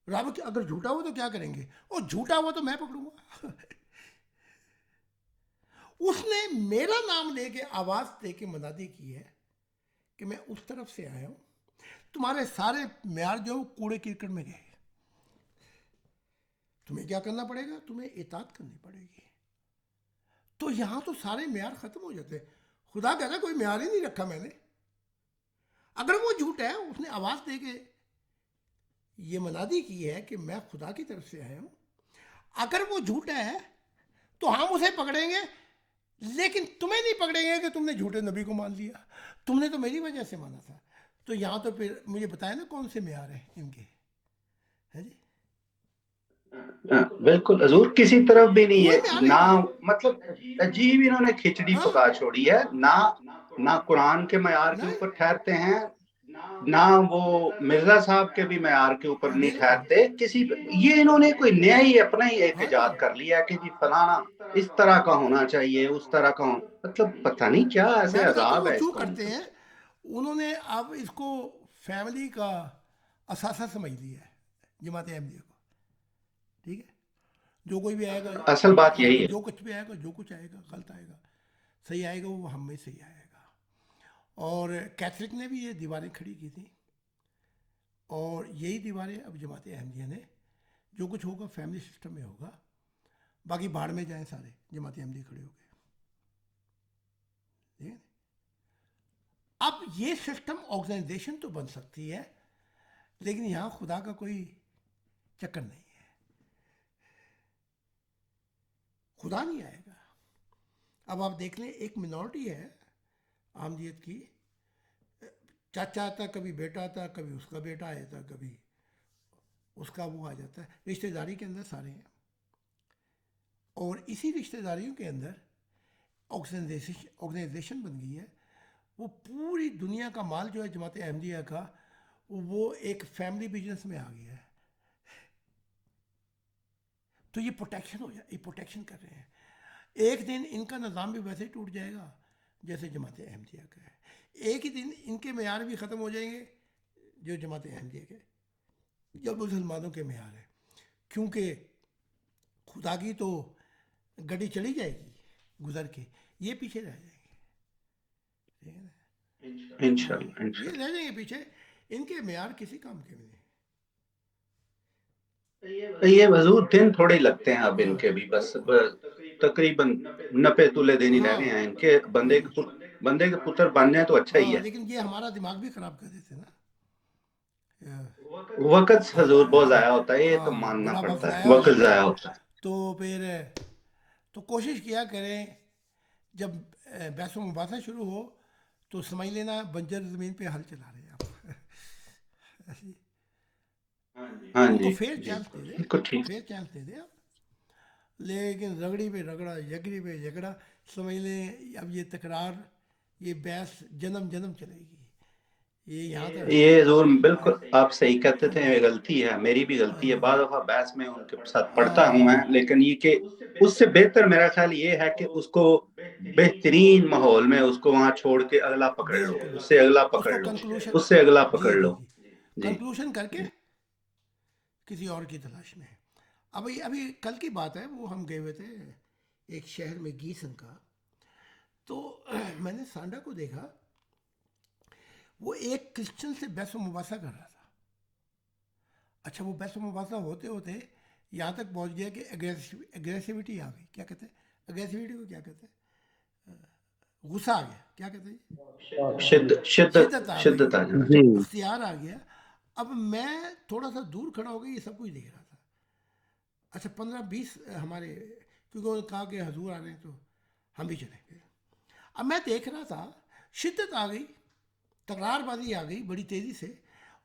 رب اگر جھوٹا ہوا تو کیا کریں گے؟ اور جھوٹا ہوا تو میں پکڑوں گا. اس نے میرا نام لے کے آواز دے کے منادی کی ہے کہ میں اس طرف سے آیا ہوں. تمہارے سارے معیار جو کوڑے کرکٹ میں گئے. تمہیں کیا کرنا پڑے گا؟ تمہیں اطاعت کرنی پڑے گی. تو یہاں تو سارے معیار ختم ہو جاتے ہیں. خدا کہتا ہے کوئی معیار ہی نہیں رکھا میں نے. اگر وہ جھوٹ ہے، اس نے آواز دے کے یہ منادی کی ہے کہ میں خدا کی طرف سے آیا ہوں، اگر وہ جھوٹا ہے تو ہم اسے پکڑیں گے، لیکن تمہیں نہیں پکڑیں گے کہ تم نے جھوٹے نبی کو مان لیا. تم نے تو میری وجہ سے مانا تھا. تو یہاں تو پھر مجھے بتائیں نا کون سے معیار ہیں ان کے؟ ہے جی بالکل حضور کسی طرف بھی نہیں کوئی ہے معیار نہ، نہیں ہے. مطلب عجیب انہوں نے کھچڑی ہاں پکا چھوڑی ہے. نہ قرآن کے معیار کے نہیں اوپر ٹھہرتے ہیں، نہ وہ مرزا صاحب کے بھی معیار کے اوپر نہیں بالکل. ٹھہرتے کسی پہ. یہ انہوں نے کوئی نیا ہی اپنا ہی ایک ہاں جی، ایجاد کر لیا کہ جی فلانا اس طرح کا ہونا چاہیے، اس طرح کا مطلب پتہ نہیں کیا ایسے میں بتاتا ہوں عذاب وہ ہے اس کیوں قوم کرتے کو. ہیں. انہوں نے اب اس کو فیملی کا اثاثہ سمجھ لیا ہے جماعت احمدیہ کو. ٹھیک ہے، جو کوئی بھی آئے گا، اصل بات یہی ہے. جو کچھ بھی آئے گا، جو کچھ آئے گا غلط آئے گا، صحیح آئے گا وہ ہم میں صحیح آئے گا. اور کیتھولک نے بھی یہ دیواریں کھڑی کی تھیں، اور یہی دیواریں اب جماعت احمدیہ نے، جو کچھ ہوگا فیملی سسٹم میں ہوگا، باقی بھاڑ میں جائیں سارے جماعت احمدیہ کھڑے ہو گئے. ٹھیک ہے؟ اب یہ سسٹم آرگنائزیشن تو بن سکتی ہے، لیکن یہاں خدا کا کوئی چکر نہیں ہے. خدا نہیں آئے گا. اب آپ دیکھ لیں ایک منورٹی ہے احمدیت کی، چاچا آتا کبھی بیٹا آتا، کبھی اس کا بیٹا آیا تھا، کبھی اس کا وہ آ جاتا ہے. رشتہ داری کے اندر سارے ہیں، اور اسی رشتہ داریوں کے اندر آرگنائزیشن بن گئی ہے. وہ پوری دنیا کا مال جو ہے جماعت احمدیہ کا، وہ ایک فیملی بزنس میں آ گیا ہے. تو یہ پروٹیکشن ہو جائے، یہ پروٹیکشن کر رہے ہیں. ایک دن ان کا نظام بھی ویسے ہی ٹوٹ جائے گا جیسے جماعت احمدیہ کا ہے. ایک ہی دن ان کے معیار بھی ختم ہو جائیں گے جو جماعت احمدیہ کے، جو مسلمانوں کے معیار ہیں. کیونکہ خدا کی تو گاڑی چلی جائے گی گزر کے، یہ پیچھے رہ جائیں گے. ٹھیک ہے نا؟ انشاءاللہ یہ رہ جائیں گے پیچھے. ان کے معیار کسی کام کے بھی نہیں. یہ حضور دن تھوڑے لگتے ہیں اب ان ہاں کے بھی، بس تقریباً 90 تولے دن ہی رہ ہاں گئے ہیں ان کے. بندے کے پتر بن جائیں تو اچھا ہی ہاں، ہے. لیکن یہ ہمارا دماغ بھی خراب کر دیتے نا. وقت حضور بہت ضائع ہوتا ہے، یہ تو ہاں ماننا بڑا وقت پڑتا ضائع ہے، ہو وقت جاتا ضائع ہے. ہوتا ہے. تو پھر تو کوشش کیا کریں جب بحث و مباحثہ شروع ہو تو سمجھ لینا بنجر زمین پہ ہل چلا رہے ہیں آپ. ہاں ان کو جی فیئر جی چانس دے دیں، بالکل ٹھیک. فیئر چانس دے دیں آپ. لیکن رگڑی پہ رگڑا، یگڑی پہ یگڑا، سمجھ لیں اب یہ تکرار، یہ بحث جنم جنم چلے گی. یہ یہاں تک یہ حضور بالکل آپ صحیح کہتے تھے، یہ غلطی ہے، میری بھی غلطی ہے. بعض دفعہ بحث میں ان کے ساتھ پڑھتا ہوں میں، لیکن یہ کہ اس سے بہتر میرا خیال یہ ہے کہ اس کو بہترین ماحول میں اس کو وہاں چھوڑ کے اگلا پکڑ لو، بالکل اس سے اگلا اس پکڑ کو لو، کنکلوشن، اس سے اگلا پکڑ جی جی لو. جی جی کنکلوشن کر کے کسی اور کی تلاش میں. ابھی کل کی بات ہے، وہ ہم گئے ہوئے تھے ایک شہر میں گیسن کا. تو میں نے سانڈا کو دیکھا، وہ ایک کرسچن سے بحث و مباحثہ کر رہا تھا. اچھا وہ بحث و مباحثہ ہوتے ہوتے یہاں تک پہنچ گیا کہ اگریسیوٹی آ گئی. کیا کہتے ہیں اگریسیوٹی کو؟ کیا کہتے ہیں؟ غصہ آ گیا. کیا کہتے ہیں؟ شدت آ گئی، شدت آ جانا. جی اختیار آ گیا. اب میں تھوڑا سا دور کھڑا ہو گیا، یہ سب کچھ دیکھ رہا تھا. اچھا 15-20 ہمارے، کیونکہ انہوں نے کہا کہ حضور آ رہے ہیں تو ہم بھی چلیں گے. اب میں دیکھ رہا تھا، شدت آ گئی، تکرار بازی آ گئی بڑی تیزی سے،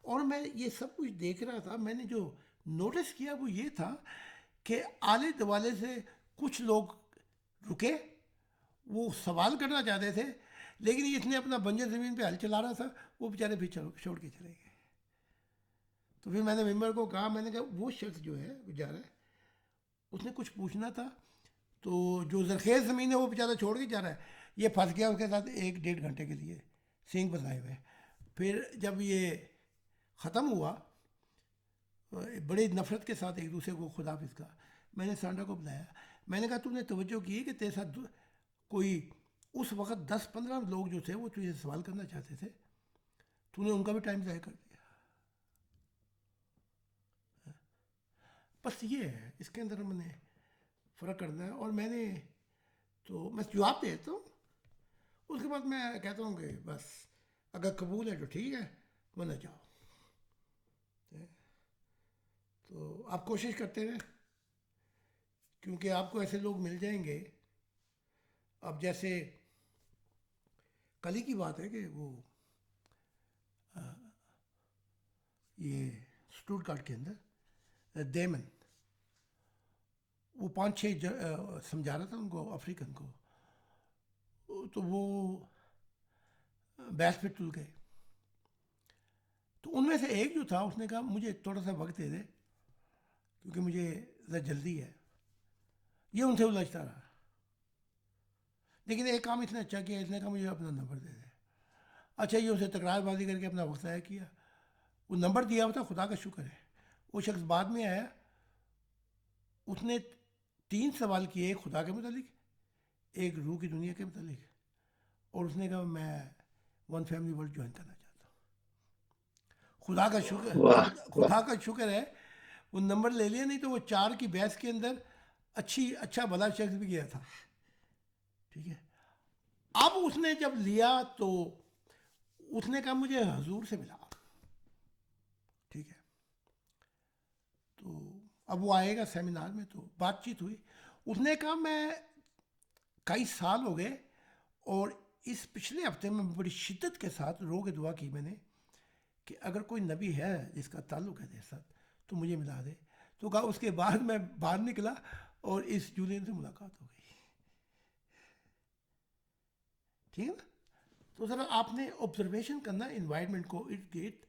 اور میں یہ سب کچھ دیکھ رہا تھا. میں نے جو نوٹس کیا وہ یہ تھا کہ آلے دوالے سے کچھ لوگ رکے، وہ سوال کرنا چاہتے تھے، لیکن اس نے اپنا بنجر زمین پہ ہل چلا رہا تھا، وہ بیچارے پھر چھوڑ کے چلے گئے. تو پھر میں نے ممبر کو کہا، میں نے کہا وہ شخص جو ہے وہ جا رہا ہے، اس نے کچھ پوچھنا تھا، تو جو زرخیز زمین ہے وہ بیچارہ چھوڑ کے جا رہا ہے. یہ پھنس گیا اس کے ساتھ 1-1.5 گھنٹے کے لیے، سینگ پھنسائے ہوئے. پھر جب یہ ختم ہوا، بڑے نفرت کے ساتھ ایک دوسرے کو خدا حافظ کہا. میں نے سانڈا کو بلایا، میں نے کہا تم نے توجہ کی کہ تیرے ساتھ کوئی اس وقت 10-15 لوگ جو تھے وہ تجھے سوال کرنا چاہتے تھے، تو نے ان کا بھی ٹائم ضائع کر دیا. بس یہ ہے، اس کے اندر ہم نے فرق کرنا ہے. اور میں نے تو میں جواب دیتا ہوں، اس کے بعد میں کہتا ہوں کہ بس اگر قبول ہے تو ٹھیک ہے، ورنہ جاؤ. تو آپ کوشش کرتے رہیں، کیونکہ آپ کو ایسے لوگ مل جائیں گے. اب جیسے کل ہی کی بات ہے کہ وہ یہ اسٹوٹگارٹ کے اندر دیمن، وہ 5-6 سمجھا رہا تھا ان کو، افریقن کو، تو وہ بحث پہ تل گئے. تو ان میں سے ایک جو تھا اس نے کہا مجھے تھوڑا سا وقت دے دے کیونکہ مجھے ذرا جلدی ہے. یہ ان سے الجھتا رہا، لیکن ایک کام اس نے اچھا کیا، اس نے کہا مجھے اپنا نمبر دے دے. اچھا یہ اسے تکرار بازی کر کے اپنا وقت ضائع کیا. وہ نمبر دیا ہوا تھا، خدا کا شکر ہے. وہ شخص بعد میں آیا، اس نے 3 سوال کیے، ایک خدا کے متعلق، ایک روح کی دنیا کے متعلق، اور اس نے کہا میں ون فیملی ورلڈ جوائن کرنا چاہتا ہوں. خدا کا شکر، خدا کا شکر ہے وہ نمبر لے لیا، نہیں تو وہ 4 کی بحث کے اندر اچھا بھلا شخص بھی گیا تھا. ٹھیک ہے. اب اس نے جب لیا تو اس نے کہا مجھے حضور سے ملا. ٹھیک ہے. تو اب وہ آئے گا سیمینار میں، تو بات چیت ہوئی. اس نے کہا میں کئی سال ہو گئے اور اس پچھلے ہفتے میں بڑی شدت کے ساتھ رو کے دعا کی میں نے کہ اگر کوئی نبی ہے جس کا تعلق ہے تیرے ساتھ تو مجھے ملا دے. تو کہا اس کے بعد میں باہر نکلا اور اس جولین سے ملاقات ہو گئی. ٹھیک ہے نا. تو ذرا آپ نے آبزرویشن کرنا انوائرمنٹ کو ارد گرد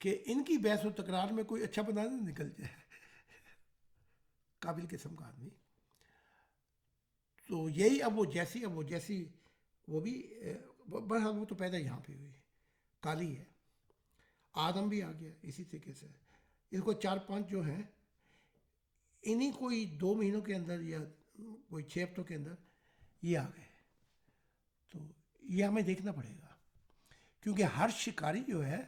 کہ ان کی بحث و تکرار میں کوئی اچھا بندہ نہ نکل جائے، قابل قسم کا آدمی. تو یہی اب وہ جیسی وہ بھی بہرحال وہ تو پیدا یہاں پہ ہوئی، کالی ہے. آدم بھی آ گیا اسی طریقے سے. اس کو 4-5 جو ہیں انہیں کوئی 2 مہینوں کے اندر یا کوئی 6 ہفتوں کے اندر یہ آ گئے. تو یہ ہمیں دیکھنا پڑے گا، کیونکہ ہر شکاری جو ہے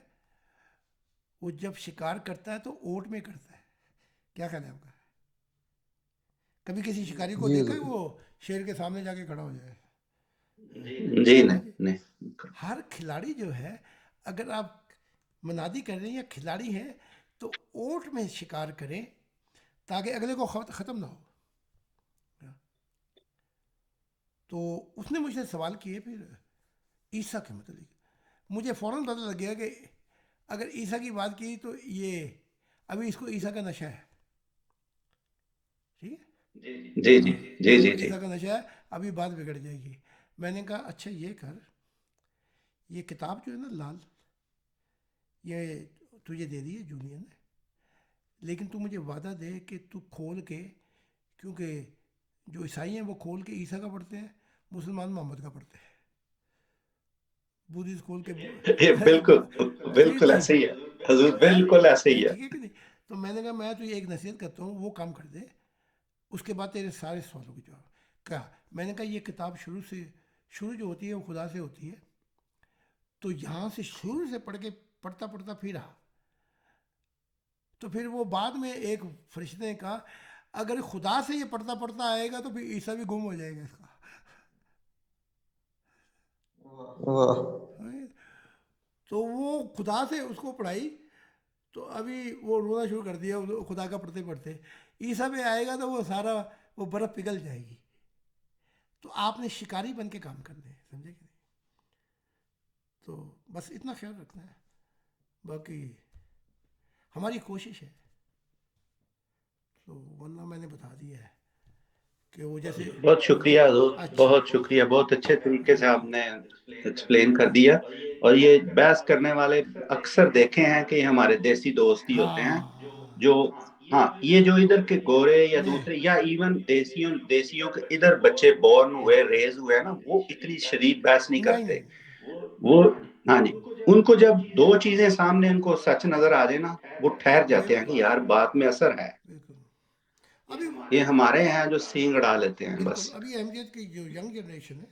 وہ جب شکار کرتا ہے تو اوٹ میں کرتا ہے. کیا خیال ہے آپ کا؟ کبھی کسی شکاری کو دیکھا ہے وہ شیر کے سامنے جا کے کھڑا ہو جائے؟ جی نہیں. ہر کھلاڑی جو ہے، اگر آپ منادی کر رہے ہیں یا کھلاڑی ہیں تو اوٹ میں شکار کریں تاکہ اگلے کو ختم نہ ہو. تو اس نے مجھ سے سوال کیے پھر عیسیٰ کے متعلق. مجھے فوراً پتہ لگ گیا کہ اگر عیسیٰ کی بات کی تو یہ ابھی اس کو عیسیٰ کا نشہ ہے. ٹھیک ہے. جی. عیسیٰ کا نشہ ہے، ابھی بات بگڑ جائے گی. میں نے کہا اچھا یہ کر، یہ کتاب جو ہے نا لال، یہ تجھے دے دی ہے جولین نے، لیکن تو مجھے وعدہ دے کہ تو کھول کے، کیونکہ جو عیسائی ہیں وہ کھول کے عیسیٰ کا پڑھتے ہیں، مسلمان محمد کا پڑھتے ہیں، بدھسٹ کھول کے بالکل ایسے ہی ہے حضور، بالکل ایسے ہی ہے. ٹھیک ہے کہ نہیں. تو میں نے کہا میں تو یہ ایک نصیحت کرتا ہوں، وہ کام کر دے، اس کے بعد تیرے سارے سوالوں کے جواب. کہا میں نے کہا یہ کتاب شروع جو ہوتی ہے وہ خدا سے ہوتی ہے، تو یہاں سے شروع سے پڑھتا پھر رہا تو پھر وہ بعد میں ایک فرشتے نے کہا اگر خدا سے یہ پڑھتا پڑھتا آئے گا تو پھر عیسیٰ بھی گم ہو جائے گا اس کا. تو وہ خدا سے اس کو پڑھائی تو ابھی وہ رونا شروع کر دیا خدا کا پڑھتے پڑھتے. عیسیٰ پہ آئے گا تو وہ سارا وہ برف پگھل جائے گی. تو آپ نے شکاری بن کے کام کرنے ہیں, سمجھے کہ نہیں؟ تو بس اتنا خیال رکھنا ہے, باقی ہماری کوشش ہے. تو ورنہ میں نے بتا دیا ہے کہ وہ جیسے. بہت شکریہ حضور, بہت شکریہ, بہت اچھے طریقے سے آپ نے ایکسپلین کر دیا. اور یہ بحث کرنے والے اکثر دیکھے ہیں کہ یہ ہمارے دیسی دوست ہی ہوتے ہیں جو, ہاں یہ جو ادھر کے گورے یا دوسرے یا ایون دیسیوں کے ادھر بچے بورن ہوئے ریز ہوئے نا, وہ اتنی شدید بحث نہیں کرتے. وہ ہاں جی, ان کو جب دو چیزیں سامنے ان کو سچ نظر آ جائے نا, وہ ٹھہر جاتے ہیں کہ یار بات میں اثر ہے. یہ ہمارے یہاں جو سینگ اڑا لیتے ہیں بس. ابھی احمدیت کی جو ینگ جنریشن ہے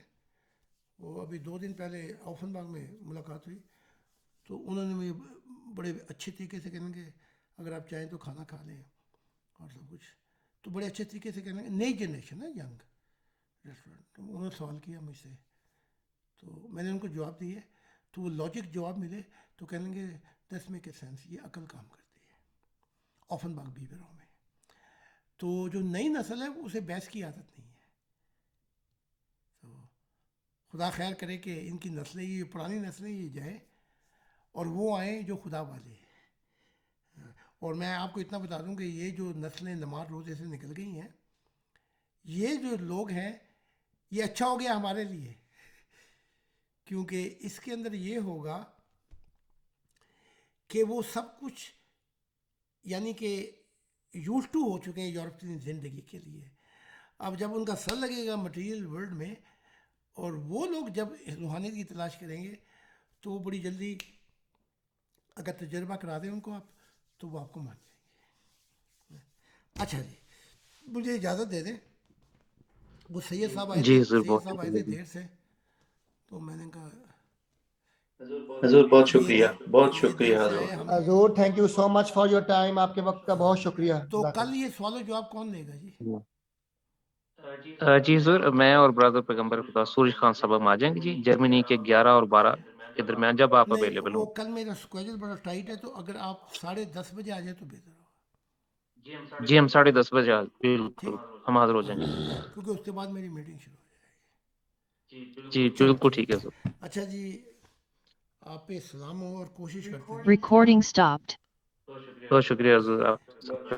وہ ابھی 2 دن پہلے اوفن باغ میں ملاقات ہوئی تو انہوں نے مجھے بڑے اچھے طریقے سے کہنے کہ اگر آپ چاہیں تو کھانا کھا لیں اور سب کچھ. تو بڑے اچھے طریقے سے کہنے نئی جنریشن ہے ینگ ریسٹورینٹ. تو انہوں نے سوال کیا مجھ سے تو میں نے ان کو جواب دیے تو وہ لاجک جواب ملے تو کہنے گے دس میک اے سینس, یہ عقل کام کرتی ہے اوفن باغ بیوروں میں. تو جو نئی نسل ہے اسے بحث کی عادت نہیں ہے. تو خدا خیر کرے کہ ان کی نسلیں, یہ پرانی نسلیں یہ جائیں اور وہ آئیں جو خدا والے ہیں. اور میں آپ کو اتنا بتا دوں کہ یہ جو نسلیں نماز روزے سے نکل گئی ہیں, یہ جو لوگ ہیں یہ اچھا ہو گیا ہمارے لیے, کیونکہ اس کے اندر یہ ہوگا کہ وہ سب کچھ یعنی کہ یوز ٹو ہو چکے ہیں یورپ کی زندگی کے لیے. اب جب ان کا سر لگے گا مٹیریل ورلڈ میں اور وہ لوگ جب روحانیت کی تلاش کریں گے تو وہ بڑی جلدی اگر تجربہ کرا دیں ان کو آپ تو وہ آپ کو مان جائیں گے. اچھا جی, مجھے اجازت دے دیں. وہ سید صاحب آئے تھے, سید صاحب آئے تھے دیر سے, تو میں نے کہا حضور بہت شکریہ, بہت شکریہ حضور. حضور thank you so much for your time, آپ کے وقت کا بہت شکریہ. تو کل یہ سوال و جواب کون لے گا جی؟ جی حضور, میں اور برادر پیغمبر خدا سورج خان صاحب ہم آ جائیں گے جی, جرمنی کے 11 اور 12 کے درمیان جب آپ اویلیبل وہ ہوں. کل میرا اسکیجول بڑا ٹائٹ ہے تو اگر آپ 10:30 بجے آ جائیں تو بہتر ہوگا. جی ہم 10:30 بجے بالکل ہم حاضر ہو جائیں گے کیونکہ اس کے بعد میری میٹنگ شروع ہو جائے گی. جی بالکل ٹھیک ہے سر. اچھا جی, آپ پہ سلام ہو اور کوشش کرتے ہیں. Recording stopped. بہت شکریہ حضور, آپ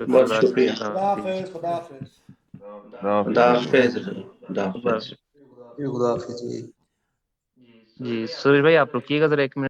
بہت شکریہ. خدا حافظ. خدا حافظ. خدا حافظ. خدا حافظ. خدا حافظ. جی سورج بھائی آپ رکیے گا ذرا 1 منٹ.